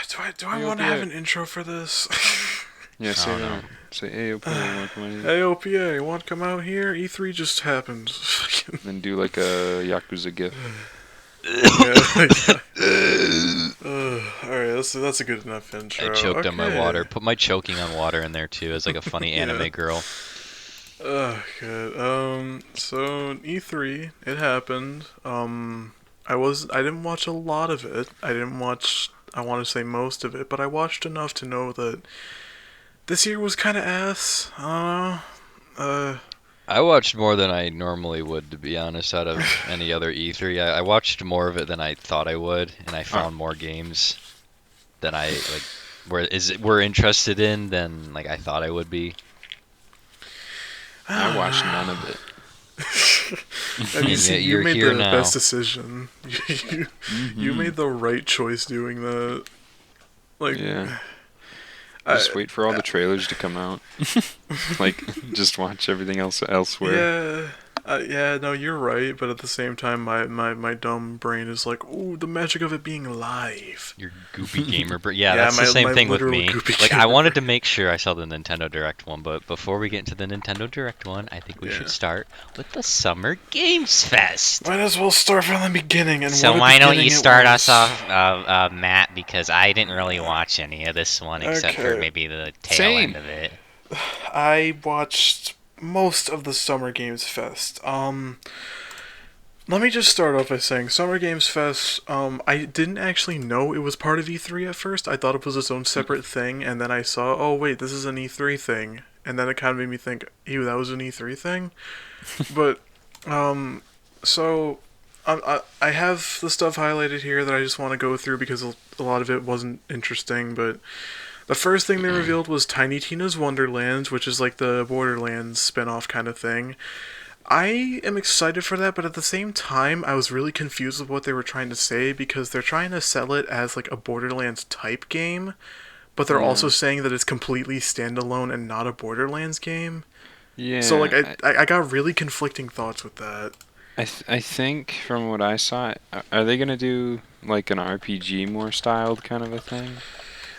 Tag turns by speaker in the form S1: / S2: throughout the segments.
S1: Do I want to have an intro for this?
S2: Yeah, say that. Say AOPA, want to come out here?
S1: AOPA, want to come out here? E3 just happened.
S2: Then do like a Yakuza gif.
S1: Alright, that's a good enough intro.
S3: I choked
S1: okay.
S3: on my water. Put my choking on water in there too as like a funny anime girl.
S1: Good. So E3, it happened. I didn't watch a lot of it. I want to say most of it, but I watched enough to know that this year was kind of ass.
S3: I watched more than I normally would, to be honest, out of any other E3. I watched more of it than I thought I would, and I found more games than I were interested in than like I thought I would be.
S2: I watched none of it.
S1: You made the
S3: now.
S1: best decision. You made the right choice doing that. Like,
S2: yeah. Just wait for all the trailers to come out. Like, just watch everything else elsewhere.
S1: Yeah, no, you're right, but at the same time, my dumb brain is like, ooh, the magic of it being live.
S3: Your goopy gamer brain. Yeah, that's the same thing with me. Like, I wanted to make sure I saw the Nintendo Direct one, but before we get into the Nintendo Direct one, I think we should start with the Summer Games Fest.
S1: Might as well start from the beginning. And
S4: so why don't you start us off, Matt? Because I didn't really watch any of this one except for maybe the tail end of it.
S1: I watched most of the Summer Games Fest. Let me just start off by saying Summer Games Fest, I didn't actually know it was part of E3 at first. I thought it was its own separate thing, and then I saw, oh wait, this is an E3 thing. And then it kind of made me think, ew, that was an E3 thing? But, so, I have the stuff highlighted here that I just want to go through because a lot of it wasn't interesting, but the first thing they revealed was Tiny Tina's Wonderlands, which is like the Borderlands spin-off kind of thing. I am excited for that, but at the same time, I was really confused with what they were trying to say because they're trying to sell it as like a Borderlands type game, but they're also saying that it's completely standalone and not a Borderlands game.
S2: Yeah.
S1: So like I got really conflicting thoughts with that.
S2: I think from what I saw, are they gonna do like an RPG more styled kind of a thing?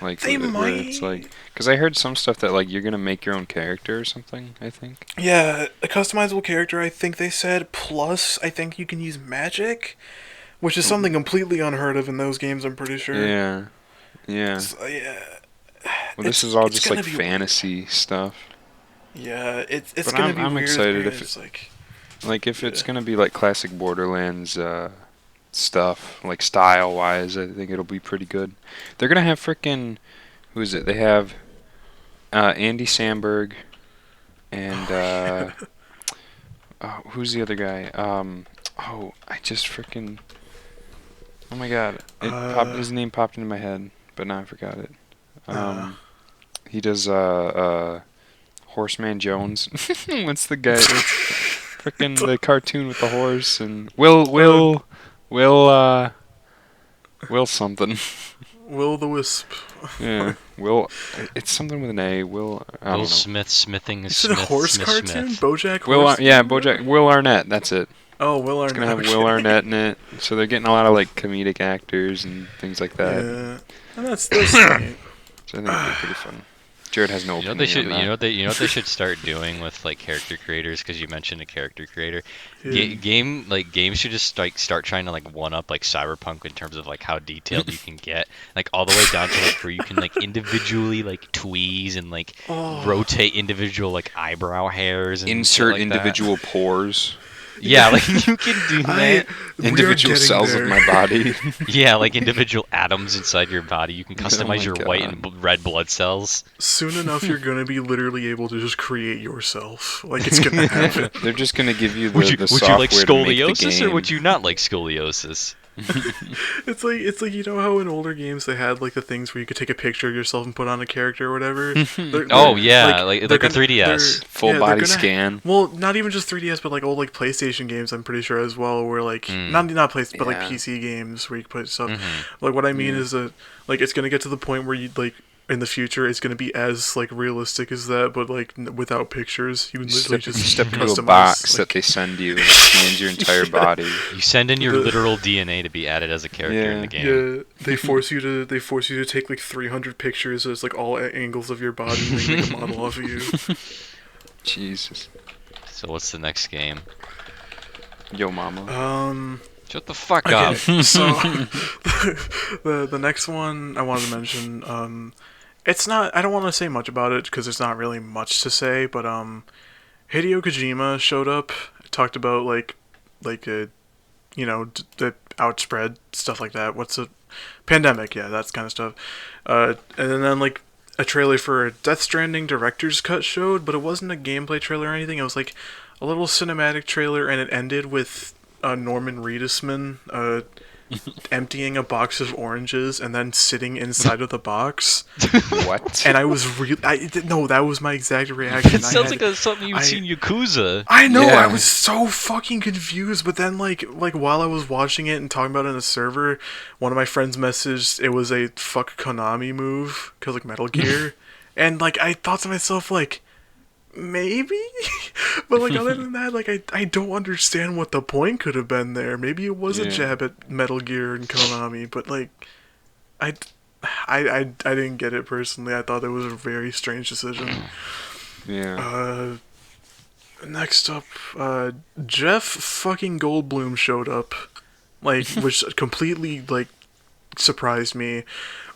S2: Like
S1: they might.
S2: Where it's like, because I heard some stuff that like you're gonna make your own character or something. I think.
S1: Yeah, a customizable character. I think they said. Plus, I think you can use magic, which is something completely unheard of in those games. I'm pretty sure.
S2: Yeah. Yeah.
S1: Yeah.
S2: Well, this is all just like fantasy stuff.
S1: Yeah, it's
S2: but
S1: gonna be
S2: I'm
S1: weird.
S2: excited if it's like if it's gonna be like classic Borderlands stuff, like style wise. I think it'll be pretty good. They're gonna have frickin' who is it? They have Andy Samberg and who's the other guy? I just frickin' oh my god! His name popped into my head, but now I forgot it. He does Horseman Jones. What's the guy? Frickin' the cartoon with the horse and Will something.
S1: Will the Wisp.
S2: Yeah, Will. It's something with an A. Will. I don't know.
S3: Smith smithing.
S1: Is it a horse cartoon? BoJack.
S2: BoJack. Will Arnett. That's it.
S1: Oh, Will Arnett.
S2: It's gonna have Will Arnett in it, so they're getting a lot of like comedic actors and things like that.
S1: Yeah, and that's neat. So
S2: I think it'll be pretty fun. Jared has no opinion.
S3: You know what they should start doing with like character creators, because you mentioned a character creator. Games should just like start trying to like one up like Cyberpunk in terms of like how detailed you can get, like all the way down to like where you can like individually like tweeze and like rotate individual like eyebrow hairs and
S2: insert
S3: like
S2: individual pores.
S3: Yeah, like you can do that.
S2: Individual cells of my body.
S3: Yeah, like individual atoms inside your body. You can customize your white and red blood cells.
S1: Soon enough, you're gonna be literally able to just create yourself. Like it's gonna happen.
S2: They're just gonna give you the
S3: would you
S2: software
S3: like
S2: to make the
S3: scoliosis,
S2: game.
S3: or would you not like scoliosis?
S1: It's like you know how in older games they had like the things where you could take a picture of yourself and put on a character or whatever.
S3: Like the 3DS
S2: full body scan.
S1: Well, not even just 3DS, but like old like PlayStation games. I'm pretty sure as well, where like not PlayStation, but like PC games where you can put stuff. Like what I mean is that like it's gonna get to the point where you like in the future is going to be as like realistic as that, but like without pictures. You can literally
S2: You
S1: just
S2: step into a
S1: customize,
S2: box
S1: like,
S2: that they send you and it scans your entire body.
S3: You send in your
S1: The-
S3: literal DNA to be added as a character in the game.
S1: Yeah, they force you to take like 300 pictures as like all angles of your body, and they make a model off of you.
S2: Jesus.
S3: So what's the next game?
S2: Yo, mama.
S3: Shut the fuck
S1: Okay,
S3: up.
S1: so the next one I wanted to mention, it's not. I don't want to say much about it because there's not really much to say. But Hideo Kojima showed up, talked about the outspread stuff like that. What's a pandemic? Yeah, that's kind of stuff. And then like a trailer for a Death Stranding director's cut showed, but it wasn't a gameplay trailer or anything. It was like a little cinematic trailer, and it ended with Norman Reedusman emptying a box of oranges and then sitting inside of the box.
S2: What?
S1: And I was no, that was my exact reaction.
S3: It sounds like something you've seen Yakuza.
S1: I know,
S2: Yeah.
S1: I was so fucking confused, but then like while I was watching it and talking about it in the server, one of my friends messaged it was a fuck Konami move, cause like Metal Gear, and like I thought to myself like, maybe, but like other than that, like I don't understand what the point could have been there. Maybe it was a
S2: Yeah.
S1: jab at Metal Gear and Konami, but like I didn't get it personally. I thought it was a very strange decision.
S2: Yeah.
S1: Next up, Jeff fucking Goldblum showed up, like, which completely like surprised me.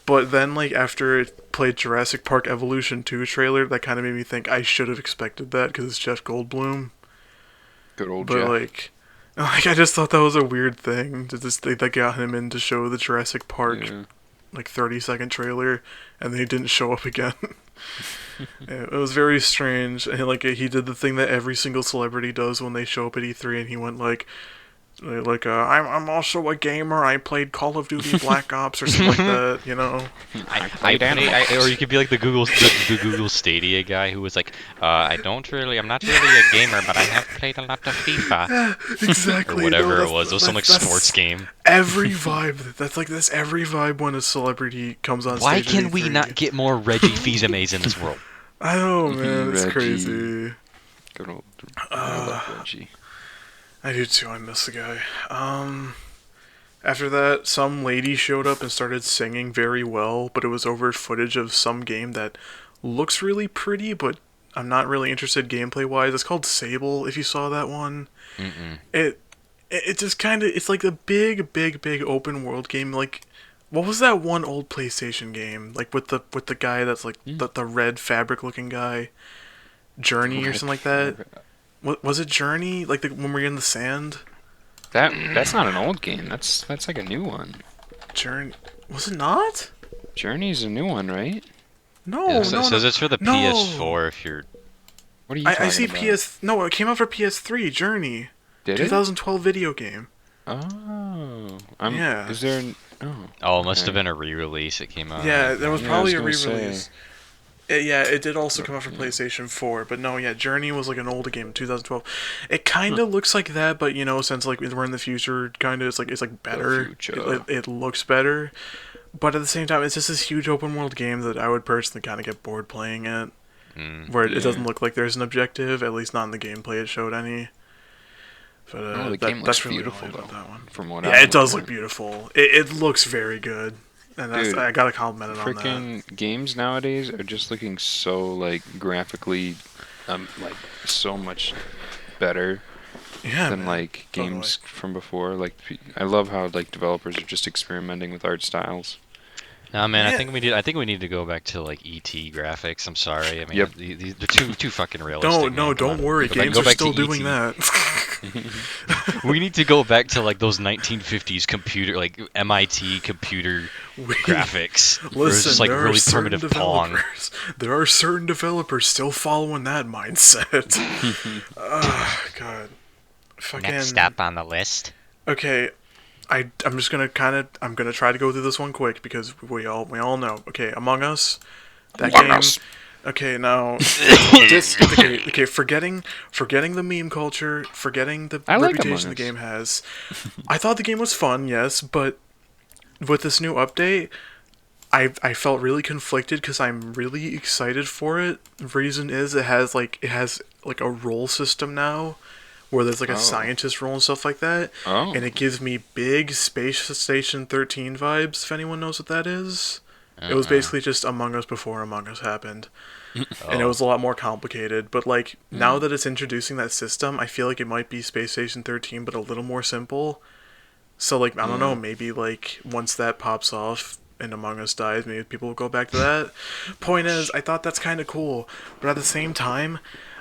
S1: But then, like, after it played Jurassic Park Evolution 2 trailer, that kind of made me think I should have expected that because it's Jeff Goldblum.
S2: Good old
S1: But
S2: Jeff.
S1: like I just thought that was a weird thing that got him in to show the Jurassic Park
S2: Yeah.
S1: like 30-second trailer, and then he didn't show up again. Yeah, it was very strange, and like he did the thing that every single celebrity does when they show up at E3, and he went like I'm also a gamer. I played Call of Duty Black Ops or something like that, you know.
S3: Or you could be like the Google Stadia guy who was like, I'm not really a gamer, but I have played a lot of FIFA.
S1: Yeah, exactly.
S3: Or whatever
S1: No,
S3: it was. It was some like
S1: that's
S3: sports game.
S1: Every vibe. That's every vibe when a celebrity comes on
S3: Why
S1: stage. at
S3: can we
S1: E3.
S3: not get more Reggie Fils-Aimés in this world?
S1: I know, man. It's
S2: Reggie.
S1: crazy.
S2: Good old. I love Reggie.
S1: I do too. I miss the guy. After that, some lady showed up and started singing very well, but it was over footage of some game that looks really pretty, but I'm not really interested gameplay wise. It's called Sable. If you saw that one, it just kind of it's like a big open world game. Like, what was that one old PlayStation game? Like with the guy that's like the red fabric looking guy, Journey or something like that. What was it? Journey? Like when we're in the sand?
S2: That's not an old game. That's like a new one.
S1: Journey? Was it not?
S2: Journey's a new one, right?
S1: No,
S3: Yeah,
S1: no,
S3: so
S1: no.
S3: says it's for the
S1: No.
S3: PS4 if you're...
S2: What are you talking
S1: I see
S2: about?
S1: No, it came out for PS3. Journey.
S2: Did it?
S1: 2012 video game.
S2: Oh.
S1: Yeah.
S2: Is there an... Oh.
S3: Oh, it must have
S2: Okay.
S3: been a re-release. It came out.
S1: Yeah, there was
S2: Yeah, I
S1: probably
S2: was
S1: a
S2: gonna
S1: re-release.
S2: say.
S1: It did also come out for PlayStation 4, but no, yeah, Journey was like an older game, 2012. It kind of looks like that, but you know, since like we're in the future, kind of it's like better.
S2: future.
S1: It looks better, but at the same time, it's just this huge open world game that I would personally kind of get bored playing it. Where it doesn't look like there's an objective, at least not in the gameplay it showed any. But
S2: The game looks
S1: that's really
S2: beautiful,
S1: annoying about
S2: though.
S1: that one.
S2: From what
S1: Yeah,
S2: I
S1: it does look beautiful. It looks very good, and
S2: Dude,
S1: I gotta compliment it on that.
S2: Freaking games nowadays are just looking so like graphically, like so much better
S1: Yeah,
S2: than
S1: man,
S2: like
S1: totally.
S2: games from before. Like I love how like developers are just experimenting with art styles.
S3: Nah, man,
S1: Yeah.
S3: I think we need to go back to like ET graphics. I'm sorry. I mean,
S2: Yep.
S3: they're too fucking realistic.
S1: No,
S3: man. Come
S1: don't
S3: on.
S1: worry.
S3: Go back-
S1: Games
S3: go
S1: are
S3: back
S1: still
S3: to
S1: doing
S3: ET.
S1: that.
S3: We need to go back to like those 1950s computer, like MIT computer graphics. Where it was
S1: Listen,
S3: just like
S1: there are
S3: really
S1: certain
S3: primitive Pong.
S1: developers. There are certain developers still following that mindset. God, fucking.
S4: Next stop on the list.
S1: Okay, I'm just gonna I'm gonna try to go through this one quick because we all know. Okay, Among Us, that
S2: Among
S1: game.
S2: Us.
S1: Okay, now okay, forgetting the meme culture, forgetting the
S2: I like
S1: reputation the
S2: Among
S1: game has. I thought the game was fun, yes, but with this new update, I felt really conflicted because I'm really excited for it. The reason is it has a role system now where there's like a scientist role and stuff like that.
S2: Oh.
S1: And it gives me big Space Station 13 vibes, if anyone knows what that is. It was basically just Among Us before Among Us happened. And it was a lot more complicated. But like now that it's introducing that system, I feel like it might be Space Station 13 but a little more simple. So like I don't know, maybe like once that pops off and Among Us dies, maybe people will go back to that. Point is, I thought that's kind of cool, but at the same time,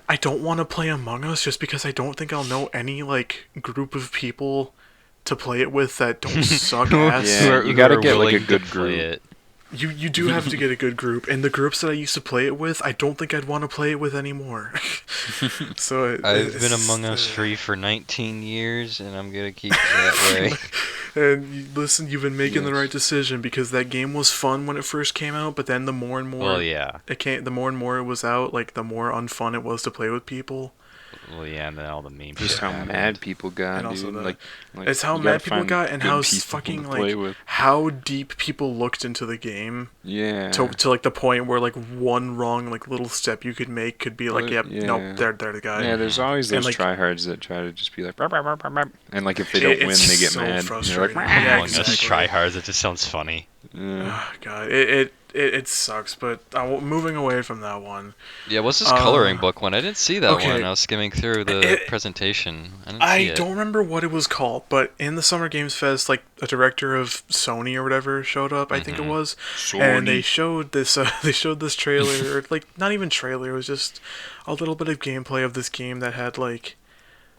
S1: I don't want to play Among Us just because I don't think I'll know any like group of people to play it with that don't suck ass.
S2: Yeah, you gotta get like a good group.
S3: It.
S1: You do have to get a good group, and the groups that I used to play it with, I don't think I'd want to play it with anymore. So
S3: I've been Among Us free for 19 years, and I'm gonna keep it that way.
S1: And listen, you've been making the right decision because that game was fun when it first came out, but then the more and more the more and more it was out, like the more unfun it was to play with people.
S3: Well, yeah, and then all the memes.
S2: Just how mad people got,
S1: and
S2: dude.
S1: Also
S2: like
S1: it's how mad people got, and how fucking like
S2: with.
S1: how deep people looked into the game.
S2: Yeah.
S1: To like the point where like one wrong like little step you could make could be like, yep, nope, they're the guy.
S2: Yeah, there's always those
S1: like,
S2: tryhards that try to just be like, and like if they don't win, they get
S1: so
S2: mad.
S1: Frustrating.
S2: Like,
S3: Among Us tryhards. It just sounds funny.
S1: Oh, God, it sucks, but moving away from that one.
S3: Yeah, what's this coloring book one? I didn't see that one. I was skimming through the presentation.
S1: I don't remember what it was called, but in the Summer Games Fest, like a director of Sony or whatever showed up. I think it was, and they showed this. They showed this trailer, or like not even trailer. It was just a little bit of gameplay of this game that had like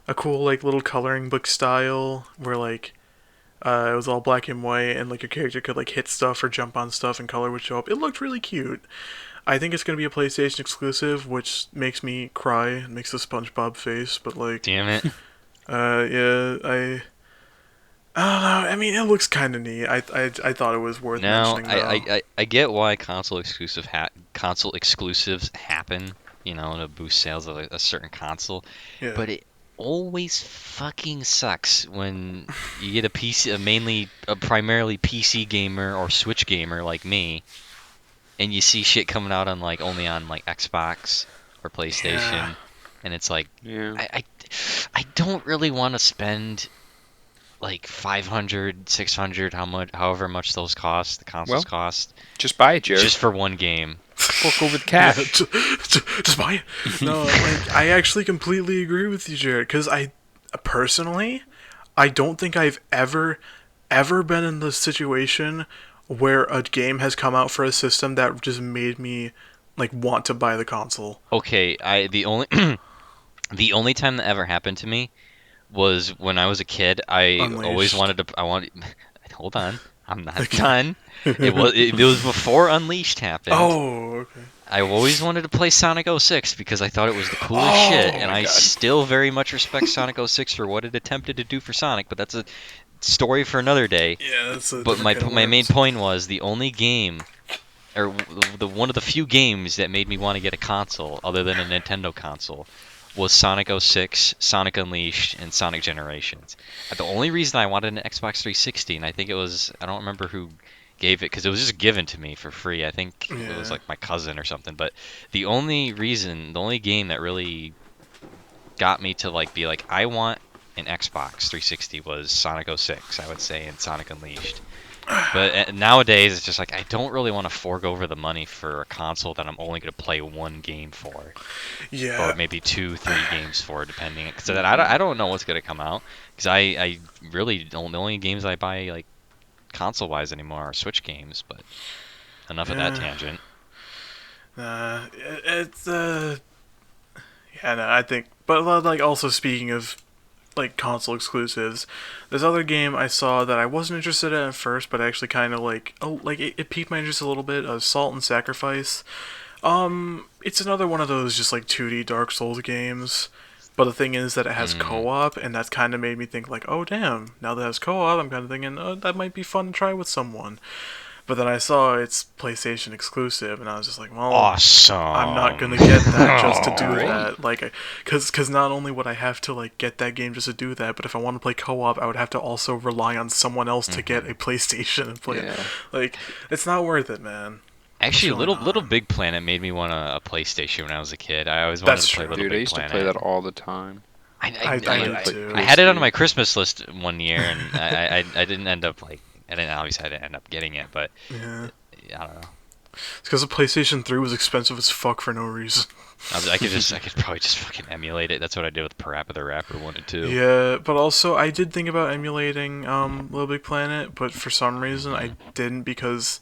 S1: a cool like little coloring book style where like. It was all black and white, and like your character could like hit stuff or jump on stuff, and color would show up. It looked really cute. I think it's gonna be a PlayStation exclusive, which makes me cry and makes the SpongeBob face. But like,
S3: damn it.
S1: Yeah, I don't know. I mean, it looks kind of neat. I thought it was worth mentioning.
S3: I get why console exclusives happen. You know, to boost sales of a certain console.
S1: Yeah.
S3: But it always fucking sucks when you get a primarily PC gamer or Switch gamer like me, and you see shit coming out on like only on like Xbox or PlayStation, and it's like, I don't really want to spend like 500, 600, however much those cost, the consoles cost.
S2: Just buy it, Jared.
S3: Just for one game.
S2: Fork over the cash.
S1: Just buy it. No, like, I actually completely agree with you, Jared, because I don't think I've ever been in the situation where a game has come out for a system that just made me like want to buy the console.
S3: Okay, the only the only time that ever happened to me was when I was a kid. Always wanted to. Hold on, I'm not done. It was before Unleashed happened.
S1: Oh, okay.
S3: I always wanted to play Sonic 06 because I thought it was the coolest shit, and I still very much respect Sonic 06 for what it attempted to do for Sonic, but that's a story for another day.
S1: Yeah, that's a
S3: But my main point was the only game, or one of the few games that made me want to get a console other than a Nintendo console, was Sonic 06, Sonic Unleashed, and Sonic Generations. The only reason I wanted an Xbox 360, and I think it was, I don't remember who gave it, because it was just given to me for free. I think it was like my cousin or something. But the only game that really got me to like be like, I want an Xbox 360 was Sonic 06, I would say, and Sonic Unleashed. But nowadays, it's just like, I don't really want to fork over the money for a console that I'm only going to play one game for.
S1: Yeah.
S3: Or maybe 2-3 games for, depending. Because I don't know what's going to come out. Because I really don't, the only games I buy, like, console-wise anymore are Switch games. But enough of that tangent.
S1: It's, yeah, no, I think, but like also speaking of like console exclusives, this other game I saw that I wasn't interested in at first, but actually kind of like, it piqued my interest a little bit. Salt and Sacrifice. It's another one of those just like 2D Dark Souls games, but the thing is that it has co-op, and that's kind of made me think like, oh damn, now that it has co-op, I'm kind of thinking, oh, that might be fun to try with someone. But then I saw it's PlayStation exclusive, and I was just like, well,
S3: Awesome.
S1: I'm not gonna get that just to do
S2: Great.
S1: that. Like, cause not only would I have to like get that game just to do that, but if I want to play co-op, I would have to also rely on someone else to get a PlayStation and play it. Like, it's not worth it, man.
S3: Actually,
S1: What's going
S3: Little
S1: on?
S3: Big Planet made me want a PlayStation when I was a kid. I always wanted
S1: That's
S3: to play
S1: true.
S3: Little
S2: Dude, I
S3: Big
S2: used
S3: Planet.
S2: to play that all the time.
S1: I did too.
S3: I had it on my Christmas list one year, and I didn't end up obviously I didn't end up getting it, but
S1: Yeah.
S3: I don't know.
S1: It's because the PlayStation 3 was expensive as fuck for no reason.
S3: I could probably just fucking emulate it. That's what I did with Parappa the Rapper 1 and 2.
S1: Yeah, but also I did think about emulating Little Big Planet, but for some reason I didn't because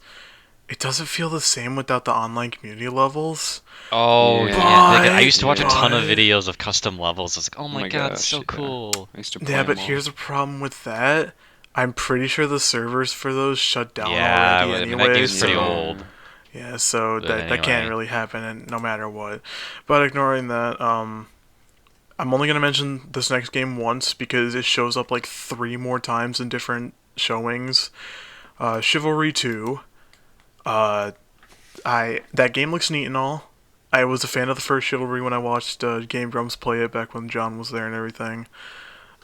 S1: it doesn't feel the same without the online community levels.
S3: Oh
S2: Yeah.
S3: yeah, like, I used to watch a ton of
S1: But-
S3: videos of custom levels. I was like, oh my god, it's
S2: gosh,
S3: so
S2: yeah.
S3: cool.
S2: I used to play
S1: Yeah, but
S2: them all.
S1: here's a problem with that. I'm pretty sure the servers for those shut down
S3: Yeah,
S1: already
S3: I mean,
S1: anyway.
S3: that game's pretty
S1: so-
S3: old.
S1: Yeah, so
S3: But
S1: that can't
S3: anyway.
S1: really happen, and no matter what. But ignoring that, I'm only gonna mention this next game once because it shows up like 3 more times in different showings. Chivalry 2. That game looks neat and all. I was a fan of the first Chivalry when I watched Game Grumps play it back when John was there and everything.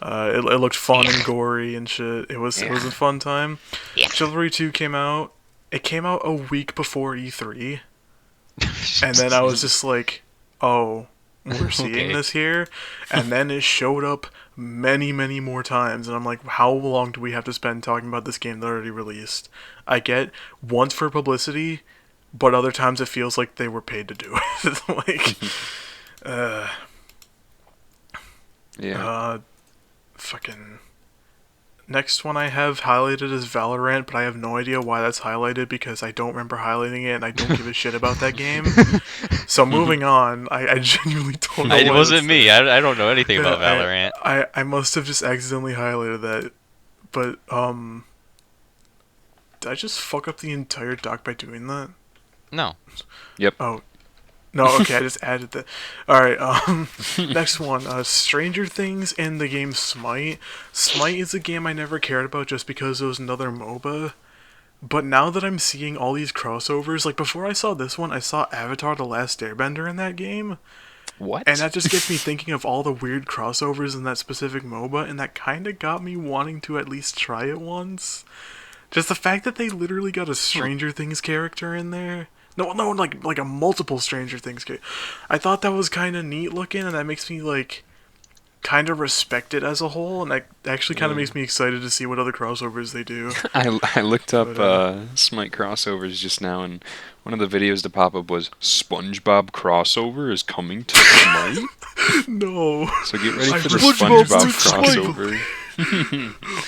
S1: It looked fun and gory and shit. It was a fun time.
S4: Yeah.
S1: Chivalry 2 came out. It came out a week before E3, and then I was just like, "Oh, we're seeing
S3: Okay.
S1: this here." And then it showed up many, many more times, and I'm like, "How long do we have to spend talking about this game that already released?" I get once for publicity, but other times it feels like they were paid to do it. Like,
S2: Yeah.
S1: fucking. Next one I have highlighted is Valorant, but I have no idea why that's highlighted because I don't remember highlighting it and I don't give a shit about that game. So moving on, I genuinely don't know.
S3: It
S1: why
S3: wasn't
S1: that's
S3: me.
S1: there.
S3: I don't know anything about
S1: Yeah,
S3: Valorant.
S1: I must have just accidentally highlighted that, but did I just fuck up the entire doc by doing that?
S3: No.
S1: Oh. No, okay, I just added that. Alright, next one. Stranger Things and the game Smite. Smite is a game I never cared about just because it was another MOBA. But now that I'm seeing all these crossovers, like before I saw this one, I saw Avatar The Last Airbender in that game.
S2: What?
S1: And that just gets me thinking of all the weird crossovers in that specific MOBA, and that kind of got me wanting to at least try it once. Just the fact that they literally got a Stranger Things character in there. No, like a multiple Stranger Things character. I thought that was kind of neat looking, and that makes me like kind of respect it as a whole, and that actually kind of makes me excited to see what other crossovers they do.
S2: I looked up
S1: But,
S2: Smite crossovers just now, and one of the videos to pop up was SpongeBob crossover is coming to Smite.
S1: No.
S2: So get ready
S1: I
S2: for the
S1: SpongeBob
S2: SpongeBob
S1: Smite.
S2: crossover.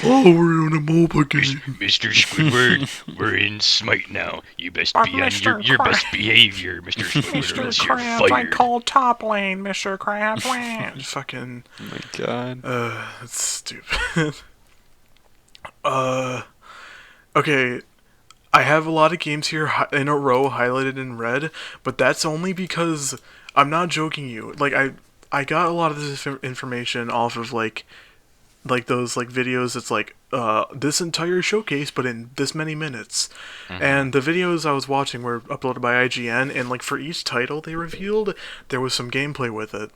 S1: Oh, we're on a MOBA game.
S3: Mr. Squidward, we're in Smite now. You best
S5: But
S3: be on
S5: Mr.
S3: your
S5: Crab-
S3: best behavior, Mr. Squidward, or
S5: Mr.
S3: else you're
S5: Krabs, I
S3: fired.
S5: call top lane, Mr. Krabs wins.
S1: Fucking.
S2: Oh my god.
S1: That's stupid. Okay. I have a lot of games here in a row highlighted in red, but that's only because I'm not joking you. Like I got a lot of this information off of like those like videos that's like this entire showcase but in this many minutes. And the videos I was watching were uploaded by IGN, and like for each title they revealed there was some gameplay with it.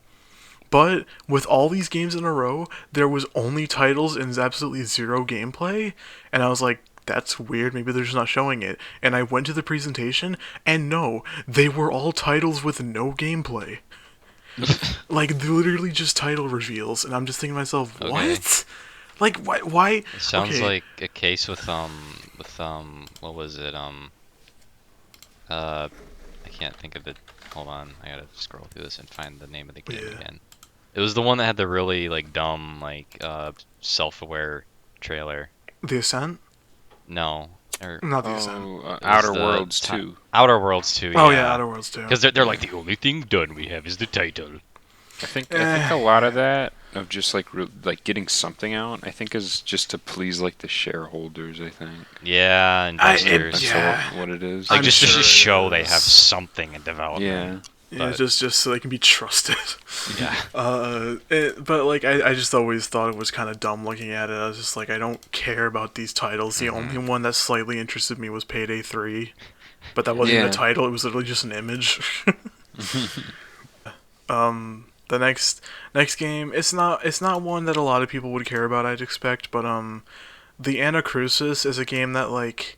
S1: But with all these games in a row, there was only titles and absolutely zero gameplay, and I was like, that's weird, maybe they're just not showing it. And I went to the presentation, and no, they were all titles with no gameplay. Like, literally just title reveals, and I'm just thinking to myself,
S3: Okay.
S1: what? Like, why?
S3: It sounds
S1: okay.
S3: like a case with what was it? I can't think of the. Hold on, I gotta scroll through this and find the name of the game
S1: Yeah.
S3: again. It was the one that had the really like dumb self-aware trailer.
S1: The Ascent?
S3: No, or
S1: Not the Ascent.
S2: Oh,
S3: it was
S2: Outer
S3: the
S2: Worlds
S3: ti-
S2: 2.
S3: Outer Worlds 2.
S1: Oh yeah, Outer Worlds too.
S3: Because they're like the only thing done we have is the title.
S2: I think a lot of that of just like getting something out, I think is just to please like the shareholders. I think
S3: Yeah, investors.
S2: that's
S1: yeah.
S2: what it is.
S3: Like
S1: I'm
S3: just to
S1: sure it
S3: show they
S1: is.
S3: have something in development.
S2: Yeah.
S1: Yeah,
S3: But
S1: just so they can be trusted.
S3: yeah.
S1: But like I just always thought it was kind of dumb looking at it. I was just like, I don't care about these titles. The only one that slightly interested me was Payday 3, but that wasn't even a
S2: Yeah.
S1: title. It was literally just an image. The next game, it's not one that a lot of people would care about, I'd expect, but the Anacrusis is a game that like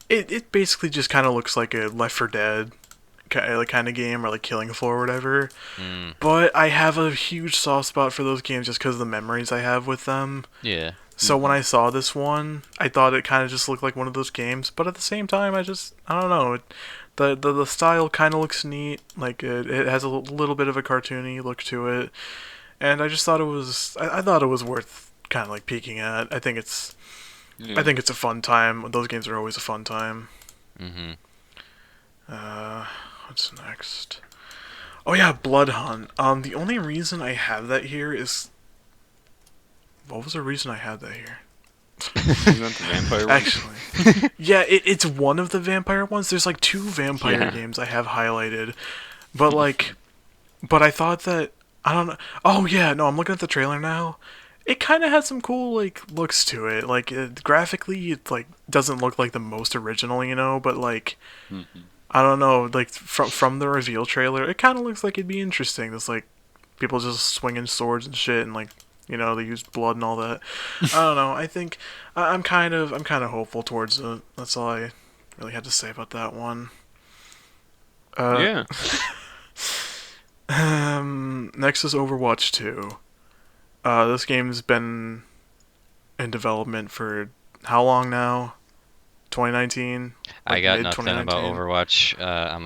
S1: it basically just kind of looks like a Left 4 Dead kind of game, or like Killing Floor or whatever.
S3: Mm,
S1: But I have a huge soft spot for those games just because of the memories I have with them.
S3: yeah.
S1: So when I saw this one, I thought it kind of just looked like one of those games. But at the same time, I don't know. The style kind of looks neat. Like it has a little bit of a cartoony look to it, and I just thought I thought it was worth kind of like peeking at. I think it's a fun time. Those games are always a fun time.
S3: Mhm.
S1: What's next? Oh yeah, Blood Hunt. The only reason I have that here is, what was the reason I had that here?
S2: Isn't that the vampire one?
S1: Actually, yeah, it's one of the vampire ones. There's like 2 vampire
S2: Yeah.
S1: games I have highlighted, but I thought that, I don't know. Oh yeah, no, I'm looking at the trailer now. It kind of has some cool like looks to it. Like graphically, it like doesn't look like the most original, but like I don't know, like from the reveal trailer, it kind of looks like it'd be interesting. There's like people just swinging swords and shit, and like they use blood and all that. I don't know. I think I'm kind of hopeful towards it. That's all I really had to say about that one.
S2: Yeah.
S1: Next is Overwatch 2. This game's been in development for how long now? 2019.
S3: I got nothing about
S1: 2019?
S3: Overwatch. I'm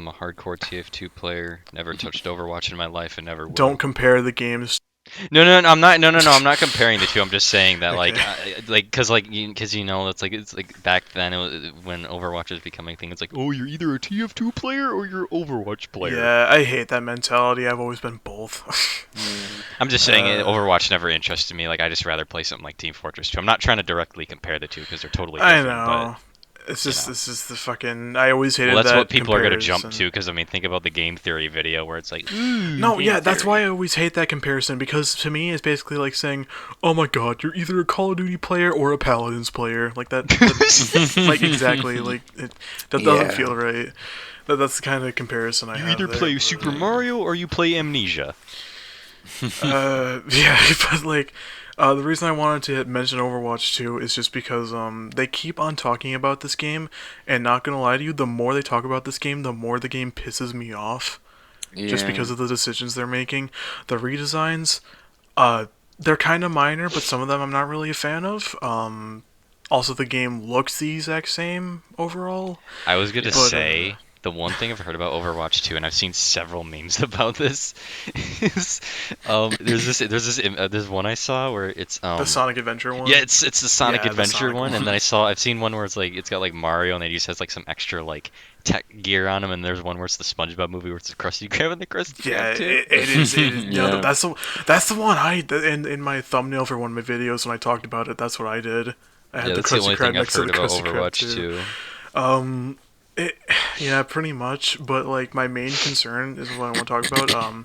S3: a hardcore TF2 player. Never touched Overwatch in my life and never will.
S1: Don't compare the games.
S3: No, I'm not. No, I'm not comparing the two. I'm just saying that,
S1: Okay.
S3: because it's like back then, when Overwatch was becoming a thing. It's like, oh, you're either a TF2 player or you're an Overwatch player.
S1: Yeah, I hate that mentality. I've always been both.
S3: I'm just saying, Overwatch never interested me. Like, I just rather play something like Team Fortress 2. I'm not trying to directly compare the two because they're totally
S1: I
S3: different.
S1: know. It's just this is the fucking. I always hated
S3: Well, that's
S1: that
S3: what people are going to jump
S1: comparison.
S3: to, because, I mean, think about the game theory video where it's like,
S1: No, yeah, that's why I always hate that comparison, because to me it's basically like saying, "Oh my God, you're either a Call of Duty player or a Paladins player." Like that, like exactly, like that doesn't feel right. That's the kind of comparison I
S3: you
S1: have.
S3: either
S1: there,
S3: play
S1: but,
S3: Super Mario or you play Amnesia.
S1: Yeah, but like, the reason I wanted to mention Overwatch 2 is just because they keep on talking about this game, and not gonna lie to you, the more they talk about this game, the more the game pisses me off. Just because of the decisions they're making. The redesigns, they're kind of minor, but some of them I'm not really a fan of. Also, the game looks the exact same overall.
S3: I was going to
S1: But,
S3: say, the one thing I've heard about Overwatch 2, and I've seen several memes about this, is there's one I saw where it's
S1: the Sonic Adventure one.
S3: yeah, it's the Sonic
S1: Yeah, the
S3: Adventure
S1: Sonic
S3: one,
S1: one.
S3: and then I've seen one where it's got like Mario, and it just has like some extra like tech gear on him, and there's one where it's the SpongeBob movie where it's the Krusty Krab and the Krusty
S1: Yeah,
S3: Krab too.
S1: it is. No,
S2: Yeah.
S1: that's the one in my thumbnail for one of my videos when I talked about it. That's what I did. I had
S3: Yeah,
S1: the
S3: that's the
S1: Krusty
S3: only
S1: Krab
S3: thing I've
S1: next to the
S3: heard about
S1: Krusty Krab
S3: Overwatch
S1: too.
S3: 2.
S1: Yeah, pretty much. But like my main concern is what I want to talk about.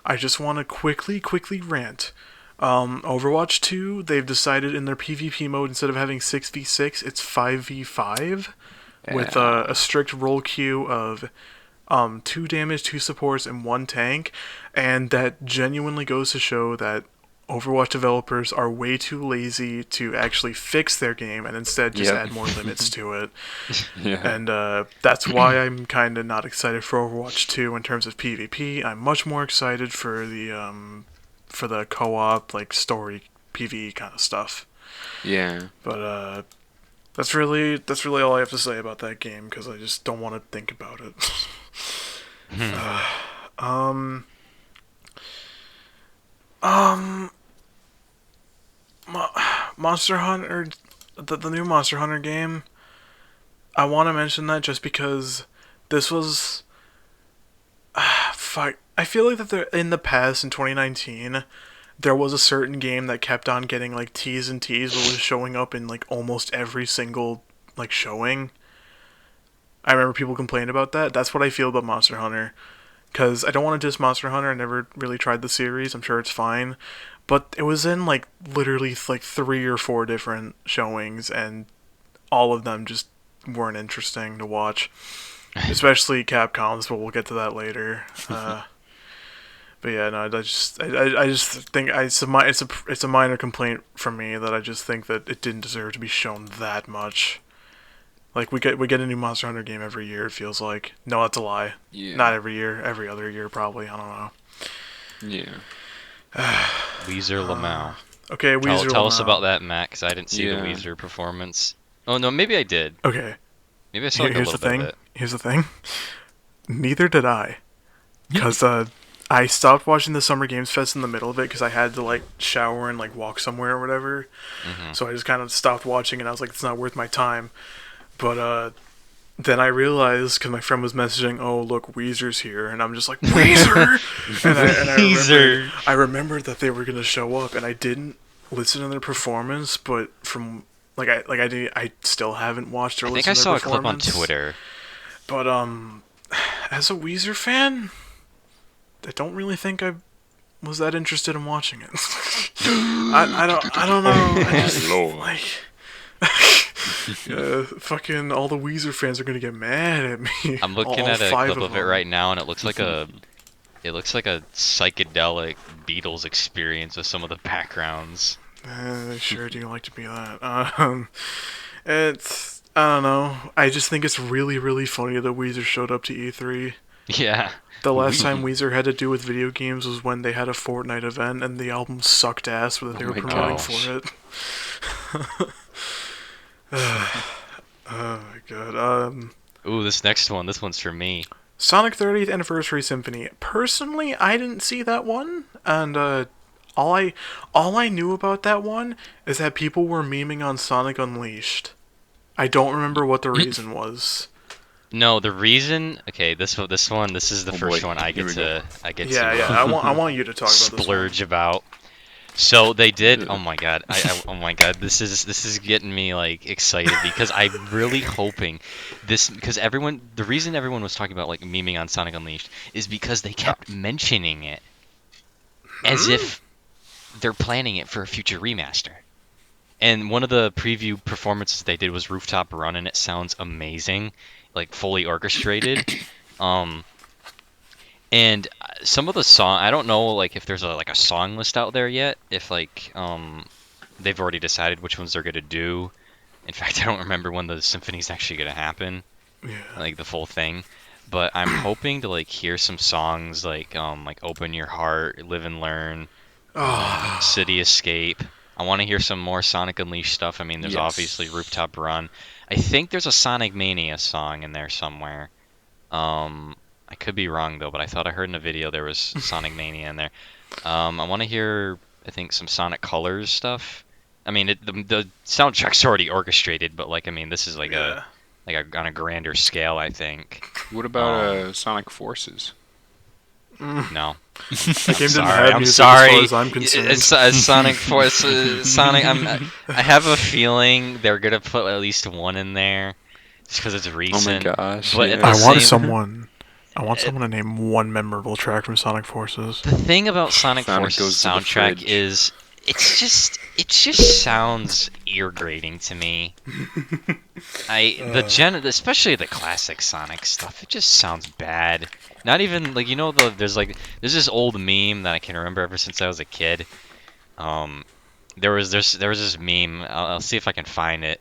S1: I just want to quickly rant. Overwatch 2, they've decided in their PvP mode, instead of having 6v6, it's 5v5 with a strict roll queue of 2 damage, 2 supports, and 1 tank, and that genuinely goes to show that Overwatch developers are way too lazy to actually fix their game and instead just
S2: Yep.
S1: add more limits to it.
S2: Yeah.
S1: And that's why I'm kind of not excited for Overwatch 2 in terms of PvP. I'm much more excited for the co-op, like story PvE kind of stuff.
S2: Yeah.
S1: But that's really all I have to say about that game, because I just don't want to think about it. Um, Monster Hunter, the new Monster Hunter game. I want to mention that just because this was, fuck. I feel like that in the past, in 2019, there was a certain game that kept on getting like T's and T's, but was showing up in like almost every single like showing. I remember people complained about that. That's what I feel about Monster Hunter. because I don't want to diss Monster Hunter. I never really tried the series. I'm sure it's fine, but it was in like literally like 3 or 4 different showings, and all of them just weren't interesting to watch. Especially Capcom's, but we'll get to that later. But yeah, no, I just think it's a minor complaint from me that I just think that it didn't deserve to be shown that much. Like we get a new Monster Hunter game every year. It feels like no, that's a lie.
S2: Yeah.
S1: Not every year, every other year probably. I don't know.
S2: Yeah.
S3: Weezer lmao.
S1: Okay, Weezer.
S3: Tell us about that, Matt, because I didn't see the
S2: Yeah.
S3: Weezer performance. Oh no, maybe I did.
S1: Okay,
S3: Maybe I saw like a
S1: here's
S3: little
S1: the thing.
S3: bit of it.
S1: Here's the thing. Neither did I, because I stopped watching the Summer Games Fest in the middle of it because I had to like shower and like walk somewhere or whatever. So I just kind of stopped watching and I was like, it's not worth my time. But then I realized because my friend was messaging, "Oh look, Weezer's here," and I'm just like, "Weezer!" and I remembered that they were gonna show up, and I didn't listen to their performance, but from I still haven't watched or
S3: I think
S1: listened
S3: I
S1: to
S3: saw
S1: their
S3: a clip on
S1: performance.
S3: Twitter.
S1: But as a Weezer fan, I don't really think I was that interested in watching it. I don't know. I just
S2: Lord.
S1: like fucking all the Weezer fans are gonna get mad at me.
S3: I'm looking
S1: All
S3: at a
S1: 5
S3: clip of it
S1: them.
S3: right now, and it looks like a psychedelic Beatles experience with some of the backgrounds.
S1: They sure do like to be that. It's I don't know. I just think it's really really funny that Weezer showed up to E3.
S3: Yeah.
S1: The last time Weezer had to do with video games was when they had a Fortnite event and the album sucked ass that they were
S2: my
S1: promoting
S3: gosh.
S1: for it. Oh my god.
S3: Ooh, this next one. This one's for me.
S1: Sonic 30th Anniversary Symphony. Personally, I didn't see that one, and all I knew about that one is that people were memeing on Sonic Unleashed. I don't remember what the reason was.
S3: No, the reason. Okay, this is the
S2: Oh
S3: first
S2: boy,
S3: one I
S2: here
S3: get
S2: we go.
S3: to.
S1: Yeah. I want you to talk about this one.
S3: splurge about. So they did.
S2: Yeah.
S3: Oh my god. Oh my god. This is getting me like excited because I'm really hoping this because the reason everyone was talking about like memeing on Sonic Unleashed is because they kept mentioning it as if they're planning it for a future remaster. And one of the preview performances they did was Rooftop Run, and it sounds amazing, like fully orchestrated. And some of the song, I don't know, like if there's a song list out there yet. If they've already decided which ones they're gonna do. In fact, I don't remember when the symphony's actually gonna happen,
S1: Yeah.
S3: like the full thing. But I'm hoping to like hear some songs like Open Your Heart, Live and Learn, City Escape. I want to hear some more Sonic Unleashed stuff. I mean, there's
S2: Yes.
S3: obviously Rooftop Run. I think there's a Sonic Mania song in there somewhere. I could be wrong though, but I thought I heard in a video there was Sonic Mania in there. I want to hear, I think, some Sonic Colors stuff. I mean, the soundtrack's already orchestrated, but like, I mean, this is like
S1: Yeah.
S3: on a grander scale, I think.
S2: What about Sonic Forces?
S3: No.
S1: The game didn't
S3: Sorry,
S1: have
S3: I'm
S1: music
S3: sorry.
S1: as far as I'm concerned.
S3: It's Sonic Force, Sonic. I have a feeling they're gonna put at least one in there, just because it's
S2: Oh my
S3: recent.
S2: gosh.
S3: But at
S2: yeah.
S3: the
S1: I want
S3: same-
S1: someone to name one memorable track from Sonic Forces.
S3: The thing about Sonic
S2: Sonic
S3: Force's
S2: goes to the
S3: soundtrack
S2: fridge.
S3: is it just sounds ear grating to me. Especially the classic Sonic stuff, it just sounds bad. Not even like there's this old meme that I can remember ever since I was a kid. There was this meme. I'll see if I can find it.